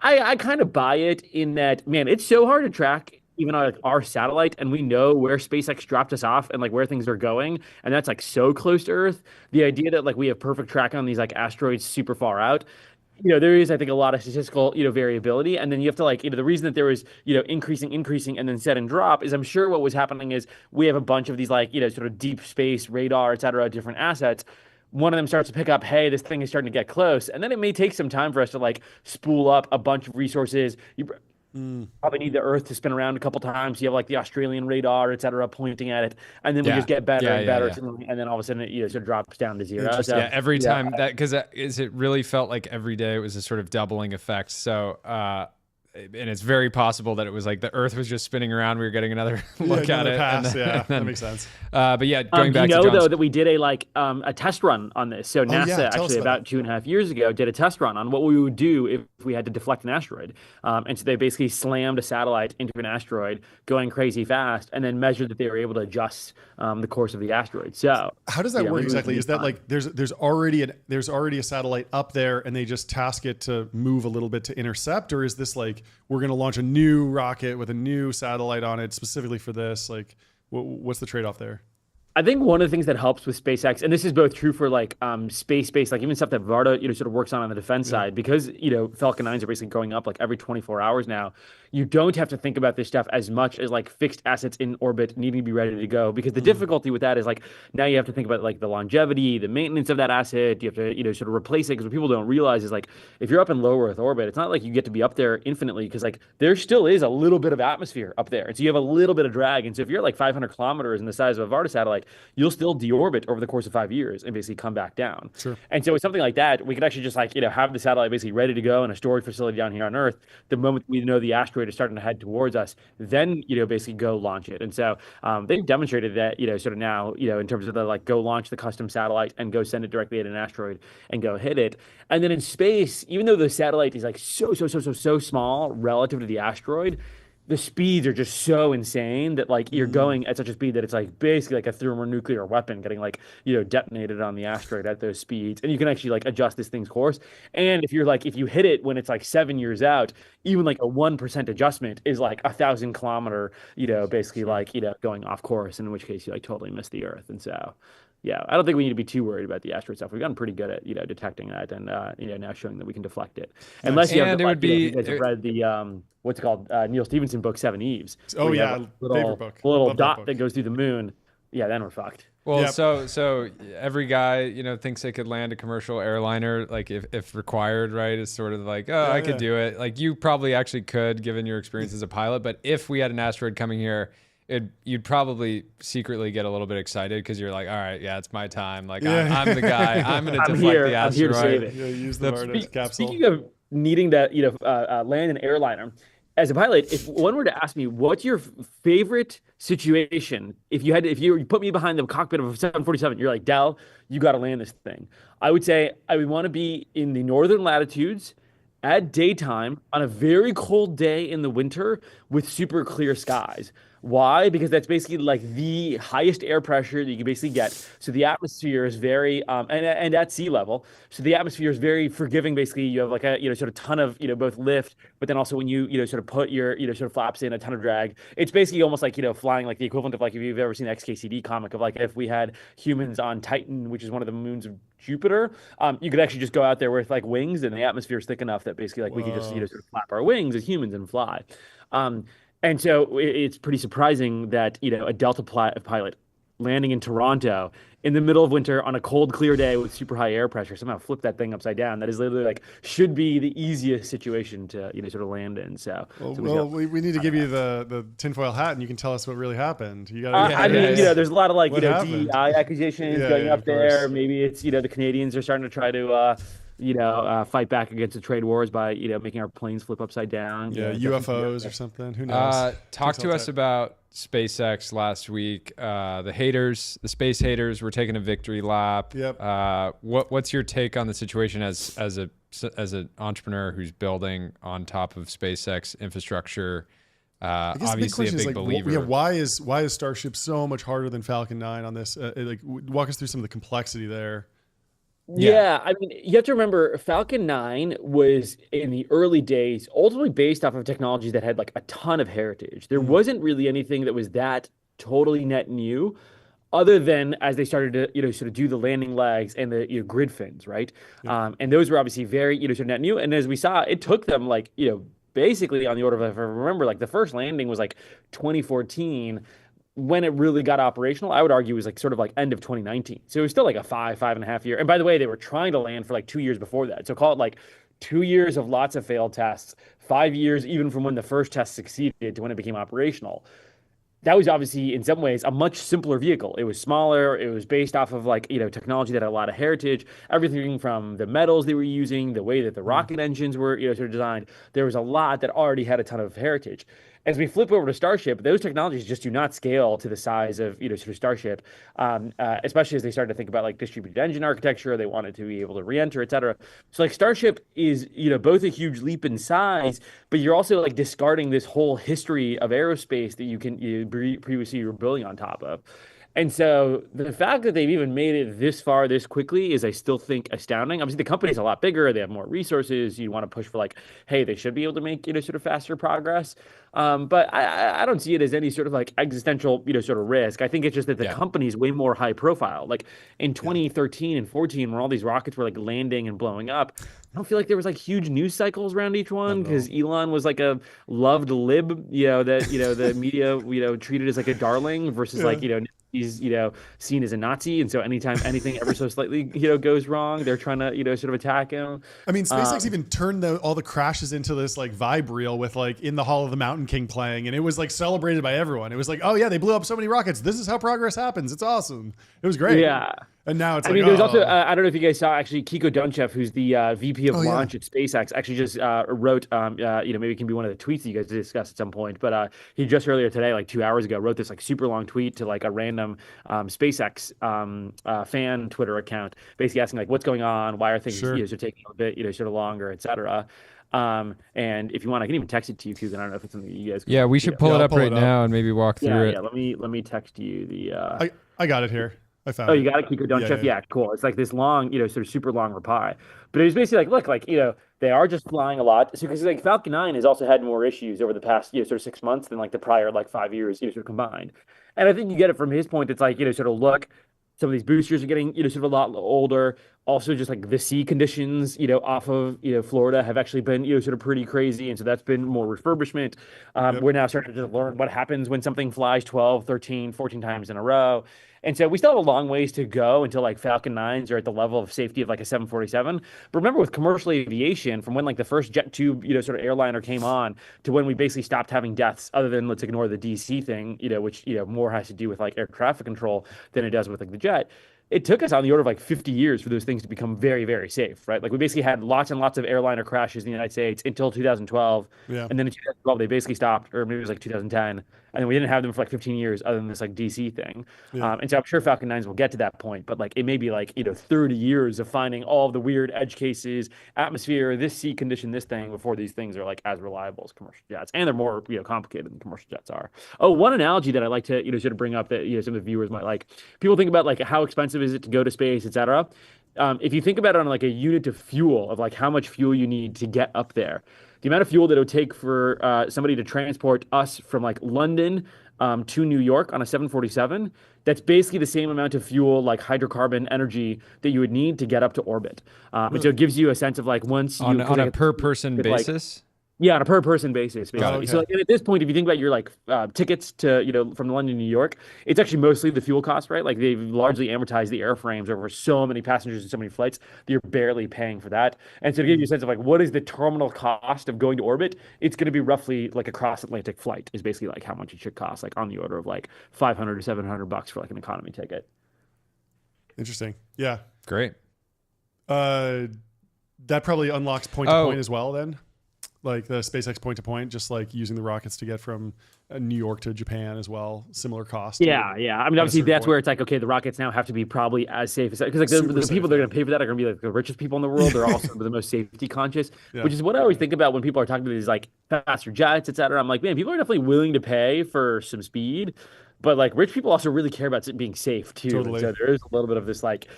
I kind of buy it in that, man, it's so hard to track even our satellite, and we know where SpaceX dropped us off and like where things are going, and that's like so close to Earth. The idea that like we have perfect track on these like asteroids super far out. There is, I think, a lot of statistical, variability. And then you have to like, the reason that there was, increasing, and then set and drop is I'm sure what was happening is we have a bunch of these like, sort of deep space radar, et cetera, different assets. One of them starts to pick up, hey, this thing is starting to get close. And then it may take some time for us to like spool up a bunch of resources. You probably need the Earth to spin around a couple times. You have like the Australian radar, et cetera, pointing at it, and then we just get better and better, and then all of a sudden it sort of drops down to zero. So, every time that, because it really felt like every day it was a sort of doubling effect. So and it's very possible that it was like the Earth was just spinning around. We were getting another look at it. Pass, that makes sense. But yeah, going back to John's... though that we did a test run on this. So NASA actually about 2.5 years ago did a test run on what we would do if we had to deflect an asteroid. And so they basically slammed a satellite into an asteroid going crazy fast, and then measured that they were able to adjust the course of the asteroid. So how does that work exactly? Is that like there's already a satellite up there, and they just task it to move a little bit to intercept, or is this like we're going to launch a new rocket with a new satellite on it specifically for this? Like, what's the trade-off there? I think one of the things that helps with SpaceX, and this is both true for like space-based, like even stuff that Varda, sort of works on the defense side, because, Falcon 9s are basically going up like every 24 hours now. You don't have to think about this stuff as much as like fixed assets in orbit needing to be ready to go, because the difficulty with that is like now you have to think about like the longevity, the maintenance of that asset. You have to, sort of replace it, because what people don't realize is like if you're up in low Earth orbit, it's not like you get to be up there infinitely, because like there still is a little bit of atmosphere up there. And so you have a little bit of drag. And so if you're like 500 kilometers in the size of a Varda satellite, you'll still deorbit over the course of 5 years and basically come back down. Sure. And so with something like that, we could actually just like, have the satellite basically ready to go in a storage facility down here on Earth. The moment we know the asteroid is starting to head towards us, then, basically go launch it. And so they've demonstrated that, sort of now, in terms of the like go launch the custom satellite and go send it directly at an asteroid and go hit it. And then in space, even though the satellite is like so small relative to the asteroid, the speeds are just so insane that like you're going at such a speed that it's like basically like a thermonuclear weapon getting like, detonated on the asteroid at those speeds. And you can actually like adjust this thing's course. And if you hit it when it's like 7 years out, even like a 1% adjustment is like 1,000 kilometer, basically like, going off course, in which case you like totally miss the Earth. And so, yeah, I don't think we need to be too worried about the asteroid stuff. We've gotten pretty good at, detecting that and, now showing that we can deflect it. Unless you have, you guys have read the, what's it called? Neil Stephenson book, Seven Eves. Oh yeah. Little dot that goes through the moon. Yeah, then we're fucked. Well, so every guy, thinks they could land a commercial airliner, like if required, right? Is sort of like, I could do it. Like you probably actually could, given your experience as a pilot. But if we had an asteroid coming here you'd probably secretly get a little bit excited because you're like, all right, yeah, it's my time. Like I'm the guy. I'm going to deflect the asteroid. I'm here to save it. Yeah, use the Mars capsule. Speaking of needing to land an airliner, as a pilot, if one were to ask me what's your favorite situation, if you put me behind the cockpit of a 747, you're like, Dell, you got to land this thing. I would say I would want to be in the northern latitudes at daytime on a very cold day in the winter with super clear skies. Why? Because that's basically like the highest air pressure that you can basically get. So the atmosphere is very, and at sea level. So the atmosphere is very forgiving. Basically, you have like a, sort of ton of, both lift, but then also when you, sort of put your, sort of flaps in, a ton of drag. It's basically almost like, flying like the equivalent of like, if you've ever seen the XKCD comic of like, if we had humans on Titan, which is one of the moons of Jupiter, you could actually just go out there with like wings, and the atmosphere is thick enough that basically like we could just, sort of flap our wings as humans and fly. And so it's pretty surprising that, a Delta pilot landing in Toronto in the middle of winter on a cold, clear day with super high air pressure somehow flip that thing upside down. That is literally like should be the easiest situation to, sort of land in. So, we need to give you the tinfoil hat, and you can tell us what really happened. You got. I mean, there's a lot of like, DEI accusations going up there. Maybe it's, the Canadians are starting to try to, fight back against the trade wars by, making our planes flip upside down. Yeah, UFOs or something. Who knows? Talk to us about SpaceX last week. The space haters were taking a victory lap. Yep. What's your take on the situation as an entrepreneur who's building on top of SpaceX infrastructure? Obviously a big believer. Why is Starship so much harder than Falcon 9 on this? Walk us through some of the complexity there. Yeah, I mean, you have to remember Falcon 9 was in the early days ultimately based off of technology that had like a ton of heritage. There wasn't really anything that was that totally net new, other than as they started to, sort of do the landing legs and the grid fins, right? Yeah. And those were obviously very, sort of net new. And as we saw, it took them like, basically on the order of, if I remember, like the first landing was like 2014. When it really got operational, I would argue was like sort of like end of 2019. So it was still like a 5.5 year. And by the way, they were trying to land for like 2 years before that. So call it like 2 years of lots of failed tests, 5 years even from when the first test succeeded to when it became operational. That was obviously in some ways a much simpler vehicle. It was smaller. It was based off of like, technology that had a lot of heritage, everything from the metals they were using, the way that the rocket engines were, sort of designed. There was a lot that already had a ton of heritage. As we flip over to Starship, those technologies just do not scale to the size of, sort of Starship, especially as they started to think about like distributed engine architecture. They wanted to be able to re-enter, et cetera. So like Starship is, both a huge leap in size, but you're also like discarding this whole history of aerospace that you previously were building on top of. And so the fact that they've even made it this far this quickly is, I still think, astounding. Obviously, the company's a lot bigger. They have more resources. You want to push for like, hey, they should be able to make, sort of faster progress. But I don't see it as any sort of like existential, sort of risk. I think it's just that the company's way more high profile. Like in 2013 and 14, when all these rockets were like landing and blowing up, I don't feel like there was like huge news cycles around each one because Elon was like a loved lib, that, the media, treated as like a darling versus like, he's, seen as a Nazi. And so anytime anything ever so slightly, goes wrong, they're trying to, sort of attack him. I mean, SpaceX even turned all the crashes into this like vibe reel with like In the Hall of the Mountain King playing. And it was like celebrated by everyone. It was like, oh yeah, they blew up so many rockets. This is how progress happens. It's awesome. It was great. Yeah. And now it's there's also, I don't know if you guys saw actually Kiko Dunchev, who's the VP of launch at SpaceX, actually just wrote, maybe it can be one of the tweets that you guys discussed at some point, but he just earlier today, like 2 hours ago, wrote this like super long tweet to like a random SpaceX fan Twitter account, basically asking like, what's going on? Why are things sort of taking a bit, sort of longer, et cetera. And if you want, I can even text it to you, Kugan. I don't know if it's something you guys can. Yeah, we should pull it up right now and maybe walk through it. Yeah, let me text you the. I got it here. I found it. You got it, Kiko Dunchev? Yeah, cool. It's like this long, sort of super long reply. But it was basically like, look, like, they are just flying a lot. So because like Falcon 9 has also had more issues over the past, sort of 6 months than like the prior like 5 years, sort of combined. And I think you get it from his point. It's like, sort of look, some of these boosters are getting, sort of a lot older. Also, just like the sea conditions, off of, Florida have actually been, sort of pretty crazy. And so that's been more refurbishment. We're now starting to learn what happens when something flies 12, 13, 14 times in a row. And so we still have a long ways to go until like Falcon 9s are at the level of safety of like a 747. But remember, with commercial aviation, from when like the first jet tube, sort of airliner came on to when we basically stopped having deaths, other than let's ignore the DC thing, which, more has to do with like air traffic control than it does with like the jet. It took us on the order of like 50 years for those things to become very, very safe, right? Like we basically had lots and lots of airliner crashes in the United States until 2012. Yeah. And then in 2012, they basically stopped, or maybe it was like 2010. And then we didn't have them for like 15 years other than this like DC thing. Yeah. And so I'm sure Falcon 9s will get to that point, but like it may be like, 30 years of finding all of the weird edge cases, atmosphere, this sea condition, this thing before these things are like as reliable as commercial jets. And they're more, complicated than commercial jets are. Oh, one analogy that I like to, sort of bring up that, some of the viewers might like. People think about like how expensive is it to go to space, et cetera. If you think about it on like a unit of fuel of like how much fuel you need to get up there, the amount of fuel that it would take for somebody to transport us from like London to New York on a 747, that's basically the same amount of fuel, like hydrocarbon energy, that you would need to get up to orbit. And so it gives you a sense of like once you on a per person basis. Yeah, on a per person basis, basically. Okay. So like, at this point, if you think about your like tickets to, from London to New York, it's actually mostly the fuel cost, right? Like they've largely amortized the airframes over so many passengers and so many flights that you're barely paying for that. And so to give you a sense of like what is the terminal cost of going to orbit, it's going to be roughly like a cross-Atlantic flight is basically like how much it should cost, like on the order of like $500 to $700 for like an economy ticket. Interesting. Yeah. Great. That probably unlocks point to point as well then. Like the SpaceX point to point, just like using the rockets to get from New York to Japan as well, similar cost. Yeah. I mean, obviously that's where it's like, okay, the rockets now have to be probably as safe as, because like the people that are going to pay for that are going to be like the richest people in the world. They're also the most safety conscious, which is what I always think about when people are talking about these like faster jets, et cetera. I'm like, man, people are definitely willing to pay for some speed. But like rich people also really care about it being safe too. Totally. So there is a little bit of this like,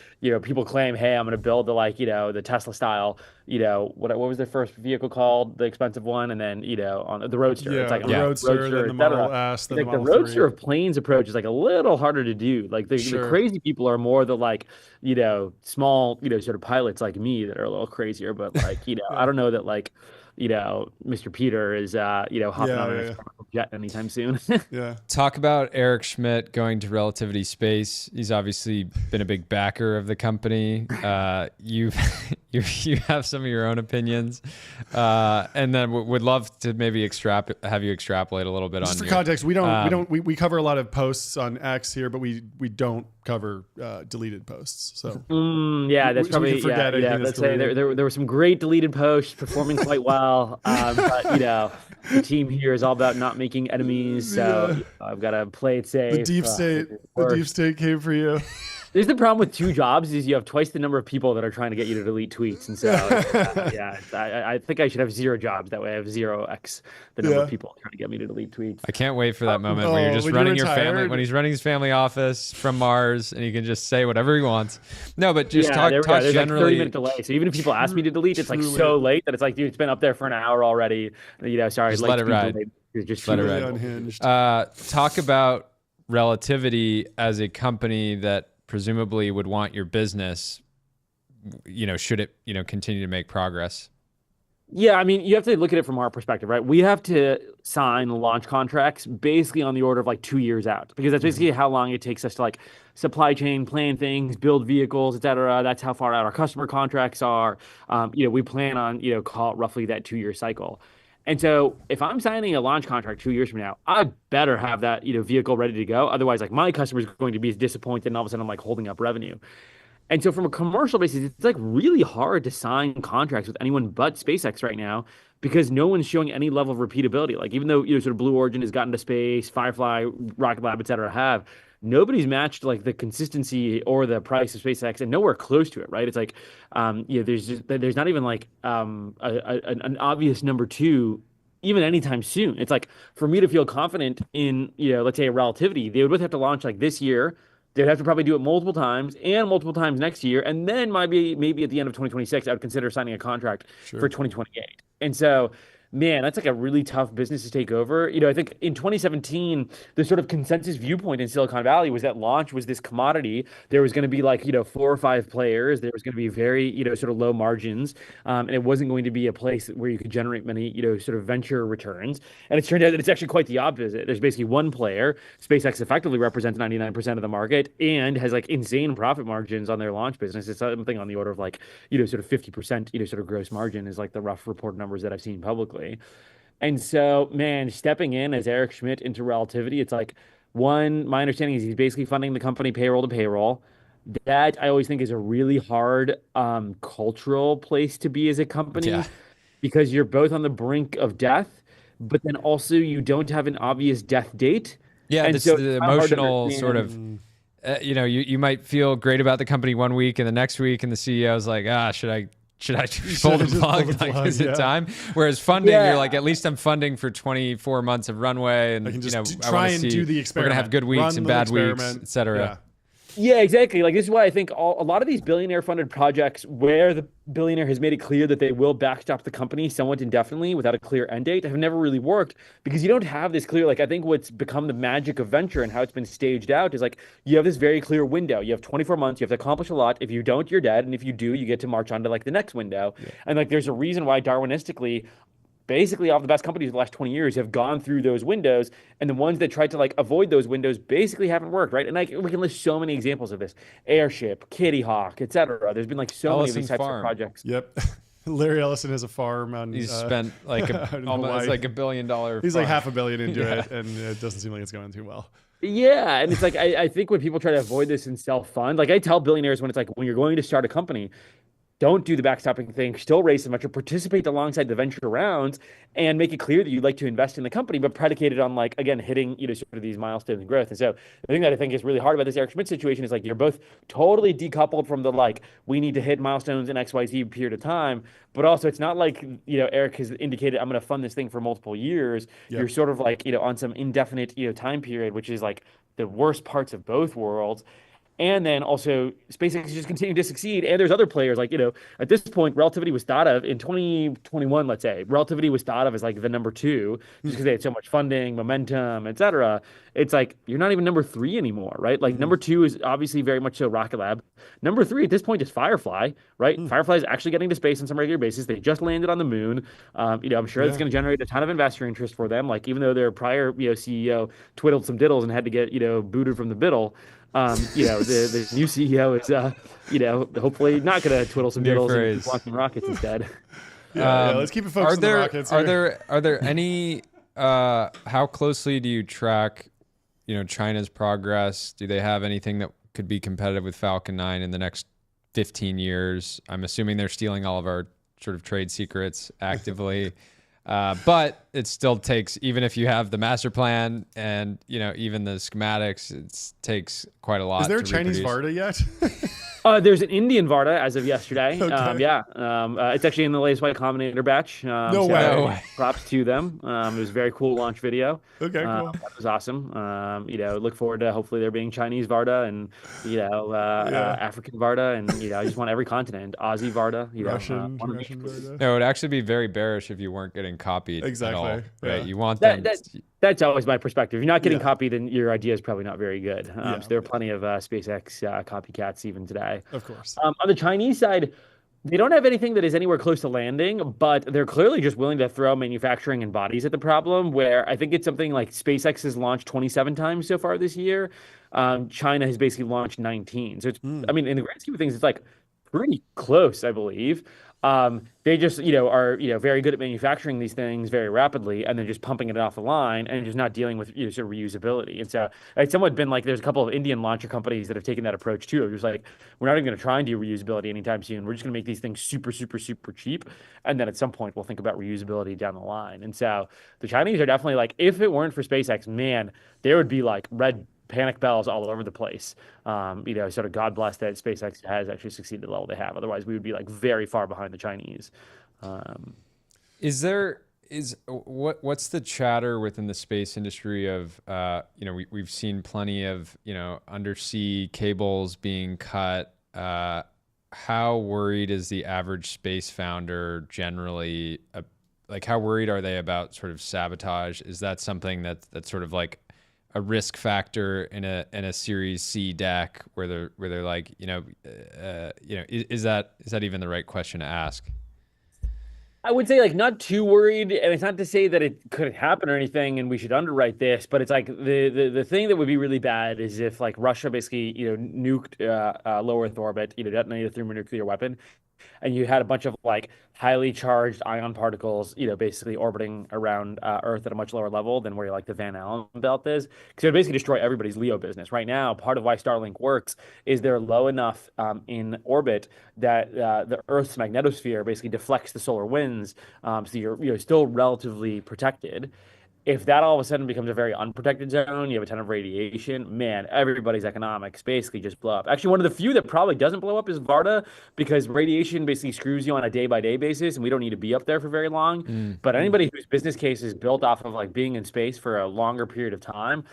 people claim, hey, I'm going to build the like, the Tesla style, what was their first vehicle called? The expensive one. And then, on the Roadster. Yeah, it's like the Roadster, then the Model S, then like the the Model Roadster 3. of planes approach is like a little harder to do. Like the crazy people are more the like, small, sort of pilots like me that are a little crazier. But like, I don't know that like, Mr. Peter is, hopping on a jet anytime soon. Yeah. Talk about Eric Schmidt going to Relativity Space. He's obviously been a big backer of the company. You have some of your own opinions, and then would love to maybe have you extrapolate a little bit Just on. For context, we we cover a lot of posts on X here, but we don't cover deleted posts. So yeah, that's probably we can forget anything let's say there were some great deleted posts performing quite well, but the team here is all about not making enemies, so I've got to play it safe. The deep state came for you. There's the problem with two jobs is you have twice the number of people that are trying to get you to delete tweets. And so, I think I should have 0 jobs. That way I have 0x the number of people trying to get me to delete tweets. I can't wait for that moment where you're just running your family, when he's running his family office from Mars and he can just say whatever he wants. No, but just talk there's generally. Like 30-minute delay. So even if people ask me to delete, it's like so late that it's like, dude, it's been up there for an hour already. Sorry. Just let it ride. Just let it really ride. Unhinged. Talk about Relativity as a company that presumably would want your business, should it, continue to make progress? Yeah, I mean, you have to look at it from our perspective, right? We have to sign launch contracts basically on the order of like 2 years out, because that's basically how long it takes us to like supply chain, plan things, build vehicles, et cetera. That's how far out our customer contracts are. We plan on, call it roughly that 2-year cycle. And so if I'm signing a launch contract 2 years from now, I better have that, vehicle ready to go. Otherwise, like my customer is going to be disappointed and all of a sudden I'm like holding up revenue. And so from a commercial basis, it's like really hard to sign contracts with anyone but SpaceX right now, because no one's showing any level of repeatability. Like even though, sort of Blue Origin has gotten to space, Firefly, Rocket Lab, et cetera, have, nobody's matched like the consistency or the price of SpaceX, and nowhere close to it, right? It's like, there's not even like an obvious number two, even anytime soon. It's like for me to feel confident in, let's say a Relativity, they would both have to launch like this year. They'd have to probably do it multiple times next year, and then maybe at the end of 2026, I would consider signing a contract for 2028. And so man, that's like a really tough business to take over. I think in 2017, the sort of consensus viewpoint in Silicon Valley was that launch was this commodity. There was going to be like, 4 or 5 players. There was going to be very, sort of low margins. And it wasn't going to be a place where you could generate many, sort of venture returns. And it's turned out that it's actually quite the opposite. There's basically one player. SpaceX effectively represents 99% of the market and has like insane profit margins on their launch business. It's something on the order of like, sort of 50%, sort of gross margin is like the rough reported numbers that I've seen publicly. And so, man, stepping in as Eric Schmidt into Relativity, it's like my understanding is he's basically funding the company payroll to payroll. That I always think is a really hard cultural place to be as a company because you're both on the brink of death, but then also you don't have an obvious death date. Yeah, and this so the emotional sort of, you might feel great about the company one week and the next week, and the CEO's like, should I pull the plug? Like, is it time? Whereas funding, you're like, at least I'm funding for 24 months of runway, and I can just try and do the experiment. We're gonna have good weeks and bad weeks, etc. Yeah, exactly. Like, this is why I think a lot of these billionaire-funded projects where the billionaire has made it clear that they will backstop the company somewhat indefinitely without a clear end date have never really worked because you don't have this clear, like, I think what's become the magic of venture and how it's been staged out is, like, you have this very clear window. You have 24 months. You have to accomplish a lot. If you don't, you're dead. And if you do, you get to march on to, like, the next window. Yeah. And, like, there's a reason why Darwinistically, basically all of the best companies in the last 20 years have gone through those windows, and the ones that tried to like avoid those windows basically haven't worked, right? And like we can list so many examples of this: Airship, Kitty Hawk, etc. There's been like so many of these types of projects. Yep. Larry Ellison has a farm on. He's spent like almost like $1 billion. He's like $500 million into it, and it doesn't seem like it's going too well. Yeah, and it's like I think when people try to avoid this and self-fund, like I tell billionaires when it's like when you're going to start a company, don't do the backstopping thing, still raise as much or participate alongside the venture rounds and make it clear that you'd like to invest in the company, but predicated on like, again, hitting, sort of these milestones in growth. And so the thing that I think is really hard about this Eric Schmidt situation is like, you're both totally decoupled from the, like, we need to hit milestones in XYZ period of time. But also it's not like, Eric has indicated, I'm going to fund this thing for multiple years. Yep. You're sort of like, on some indefinite, time period, which is like the worst parts of both worlds. And then also SpaceX is just continuing to succeed. And there's other players like, at this point, Relativity was thought of in 2021, let's say. Relativity was thought of as like the number 2 just because they had so much funding, momentum, et cetera. It's like, you're not even number 3 anymore, right? Like number 2 is obviously very much so Rocket Lab. Number 3 at this point is Firefly, right? Firefly is actually getting to space on some regular basis. They just landed on the moon. I'm sure that's going to generate a ton of investor interest for them. Like even though their prior, CEO twiddled some diddles and had to get, booted from the biddle. The new CEO is, hopefully not going to twiddle some diddles and launching rockets instead. Let's keep it focused on the rockets here. Are there any, how closely do you track, China's progress? Do they have anything that could be competitive with Falcon 9 in the next 15 years? I'm assuming they're stealing all of our sort of trade secrets actively. But it still takes, even if you have the master plan and, even the schematics, it takes quite a lot. Is there a Chinese Varda yet? There's an Indian Varda as of yesterday. Okay. It's actually in the latest Y Combinator batch. No way. Props to them. It was a very cool launch video. Okay, cool. That was awesome. Look forward to hopefully there being Chinese Varda and, African Varda. And, I just want every continent. Aussie Varda. Russian Varda. No, it would actually be very bearish if you weren't getting copied at all. Right? Yeah. You want them. That's always my perspective. If you're not getting copied, then your idea is probably not very good. So there are plenty of SpaceX copycats even today. Of course. On the Chinese side, they don't have anything that is anywhere close to landing, but they're clearly just willing to throw manufacturing and bodies at the problem, where I think it's something like SpaceX has launched 27 times so far this year. China has basically launched 19. So it's, I mean, in the grand scheme of things, it's like pretty close, I believe. They just, are, very good at manufacturing these things very rapidly and then just pumping it off the line and just not dealing with sort of reusability. And so it's somewhat been like, there's a couple of Indian launcher companies that have taken that approach too. Just like, we're not even going to try and do reusability anytime soon. We're just going to make these things super, super, super cheap. And then at some point we'll think about reusability down the line. And so the Chinese are definitely like, if it weren't for SpaceX, man, there would be like red panic bells all over the place. Sort of God bless that SpaceX has actually succeeded at the level they have. Otherwise, we would be like very far behind the Chinese. What's the chatter within the space industry of we've seen plenty of undersea cables being cut. How worried is the average space founder generally like how worried are they about sort of sabotage? Is that something that's sort of like a risk factor in a Series C deck where they're like, is that even the right question to ask? I would say like not too worried, and it's not to say that it couldn't happen or anything, and we should underwrite this. But it's like the thing that would be really bad is if like Russia basically nuked low Earth orbit, detonated a thermonuclear weapon, and you had a bunch of like highly charged ion particles, basically orbiting around Earth at a much lower level than where like the Van Allen belt is, because it would basically destroy everybody's LEO business. Right now, part of why Starlink works is they're low enough in orbit that the Earth's magnetosphere basically deflects the solar winds, so you're still relatively protected. If that all of a sudden becomes a very unprotected zone, you have a ton of radiation, man, everybody's economics basically just blow up. Actually, one of the few that probably doesn't blow up is Varda, because radiation basically screws you on a day-by-day basis, and we don't need to be up there for very long. But anybody whose business case is built off of like being in space for a longer period of time,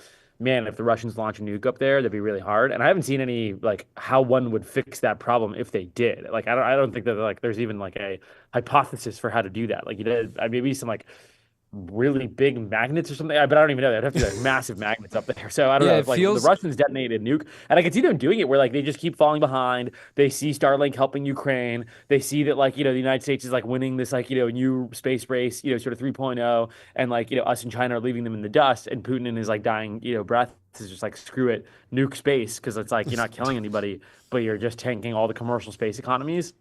man, if the Russians launch a nuke up there, that'd be really hard. And I haven't seen any like how one would fix that problem if they did. Like I don't think that like there's even like a hypothesis for how to do that. Like maybe some like really big magnets or something, but I don't even know. They'd have to be like massive magnets up there. So I don't know if like the Russians detonated a nuke, and I can see them doing it where like they just keep falling behind. They see Starlink helping Ukraine. They see that like the United States is like winning this like new space race, sort of 3.0, and like us and China are leaving them in the dust, and Putin in his like dying breath is just like screw it, nuke space, because it's like you're not killing anybody, but you're just tanking all the commercial space economies.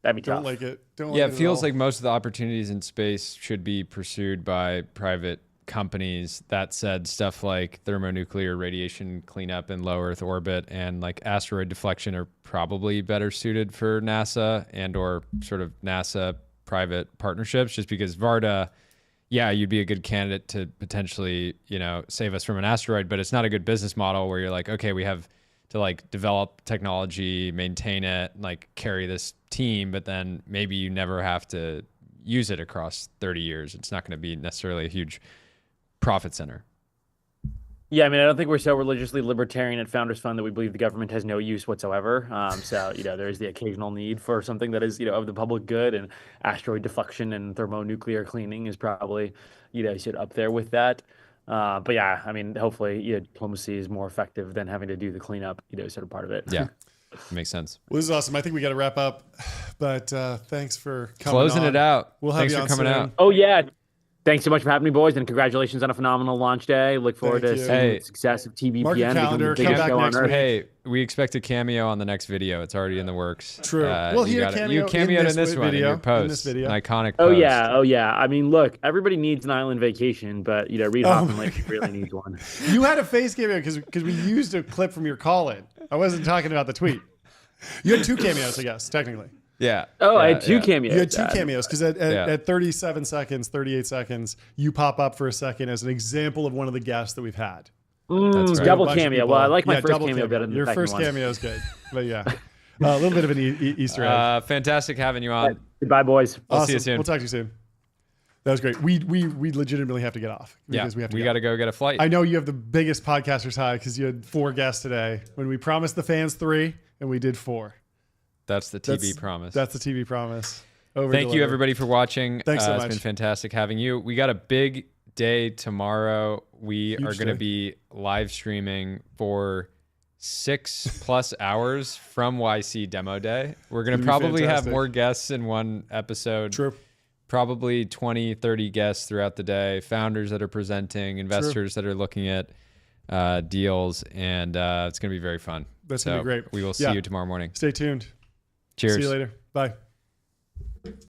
That'd be tough. Don't like it. It feels like most of the opportunities in space should be pursued by private companies. That said, stuff like thermonuclear radiation cleanup in low Earth orbit and like asteroid deflection are probably better suited for NASA and or sort of NASA private partnerships, just because Varda, you'd be a good candidate to potentially, save us from an asteroid, but it's not a good business model where you're like, okay, we have to like develop technology, maintain it, like carry this team, but then maybe you never have to use it across 30 years. It's not going to be necessarily a huge profit center. Yeah, I mean, I don't think we're so religiously libertarian at Founders Fund that we believe the government has no use whatsoever. So, there's the occasional need for something that is, of the public good, and asteroid deflection and thermonuclear cleaning is probably, should up there with that. But yeah, I mean, hopefully, diplomacy is more effective than having to do the cleanup, sort of part of it. Yeah, makes sense. Well, this is awesome. I think we got to wrap up, but thanks for coming closing on. it out. We'll have Thanks you for on coming soon. out. Oh yeah. Thanks so much for having me, boys, and congratulations on a phenomenal launch day. Look forward to seeing the success of TBPN. Mark your calendar, come back next week. Hey, we expect a cameo on the next video. It's already in the works. True. We'll hear you cameoed in this one video, in your post. in this video. An iconic Oh post. yeah. I mean, look, everybody needs an island vacation, but Reed Hoffman really needs one. You had a face cameo because we used a clip from your call-in. I wasn't talking about the tweet. You had two cameos, I guess, technically. Yeah. Oh, I had two cameos. You had two cameos because at 37 seconds, 38 seconds, you pop up for a second as an example of one of the guests that we've had. That's right. Double cameo. Well, I like my first cameo better than your the second first one. cameo is good, but yeah, a little bit of an Easter egg. Fantastic having you on. Goodbye, boys. We'll see you soon. We'll talk to you soon. That was great. We legitimately have to get off because we got to go get a flight. I know you have the biggest podcasters high because you had 4 guests today. When we promised the fans 3 and we did 4. That's the TV promise. That's the TV promise. Thank you, everybody, for watching. Thanks so much. It's been fantastic having you. We got a big day tomorrow. We are going to be live streaming for 6+ hours from YC Demo Day. We're going to probably have more guests in one episode. True. Probably 20, 30 guests throughout the day. Founders that are presenting, investors that are looking at deals, and it's going to be very fun. That's going to be great. We will see you tomorrow morning. Stay tuned. Cheers. See you later. Bye.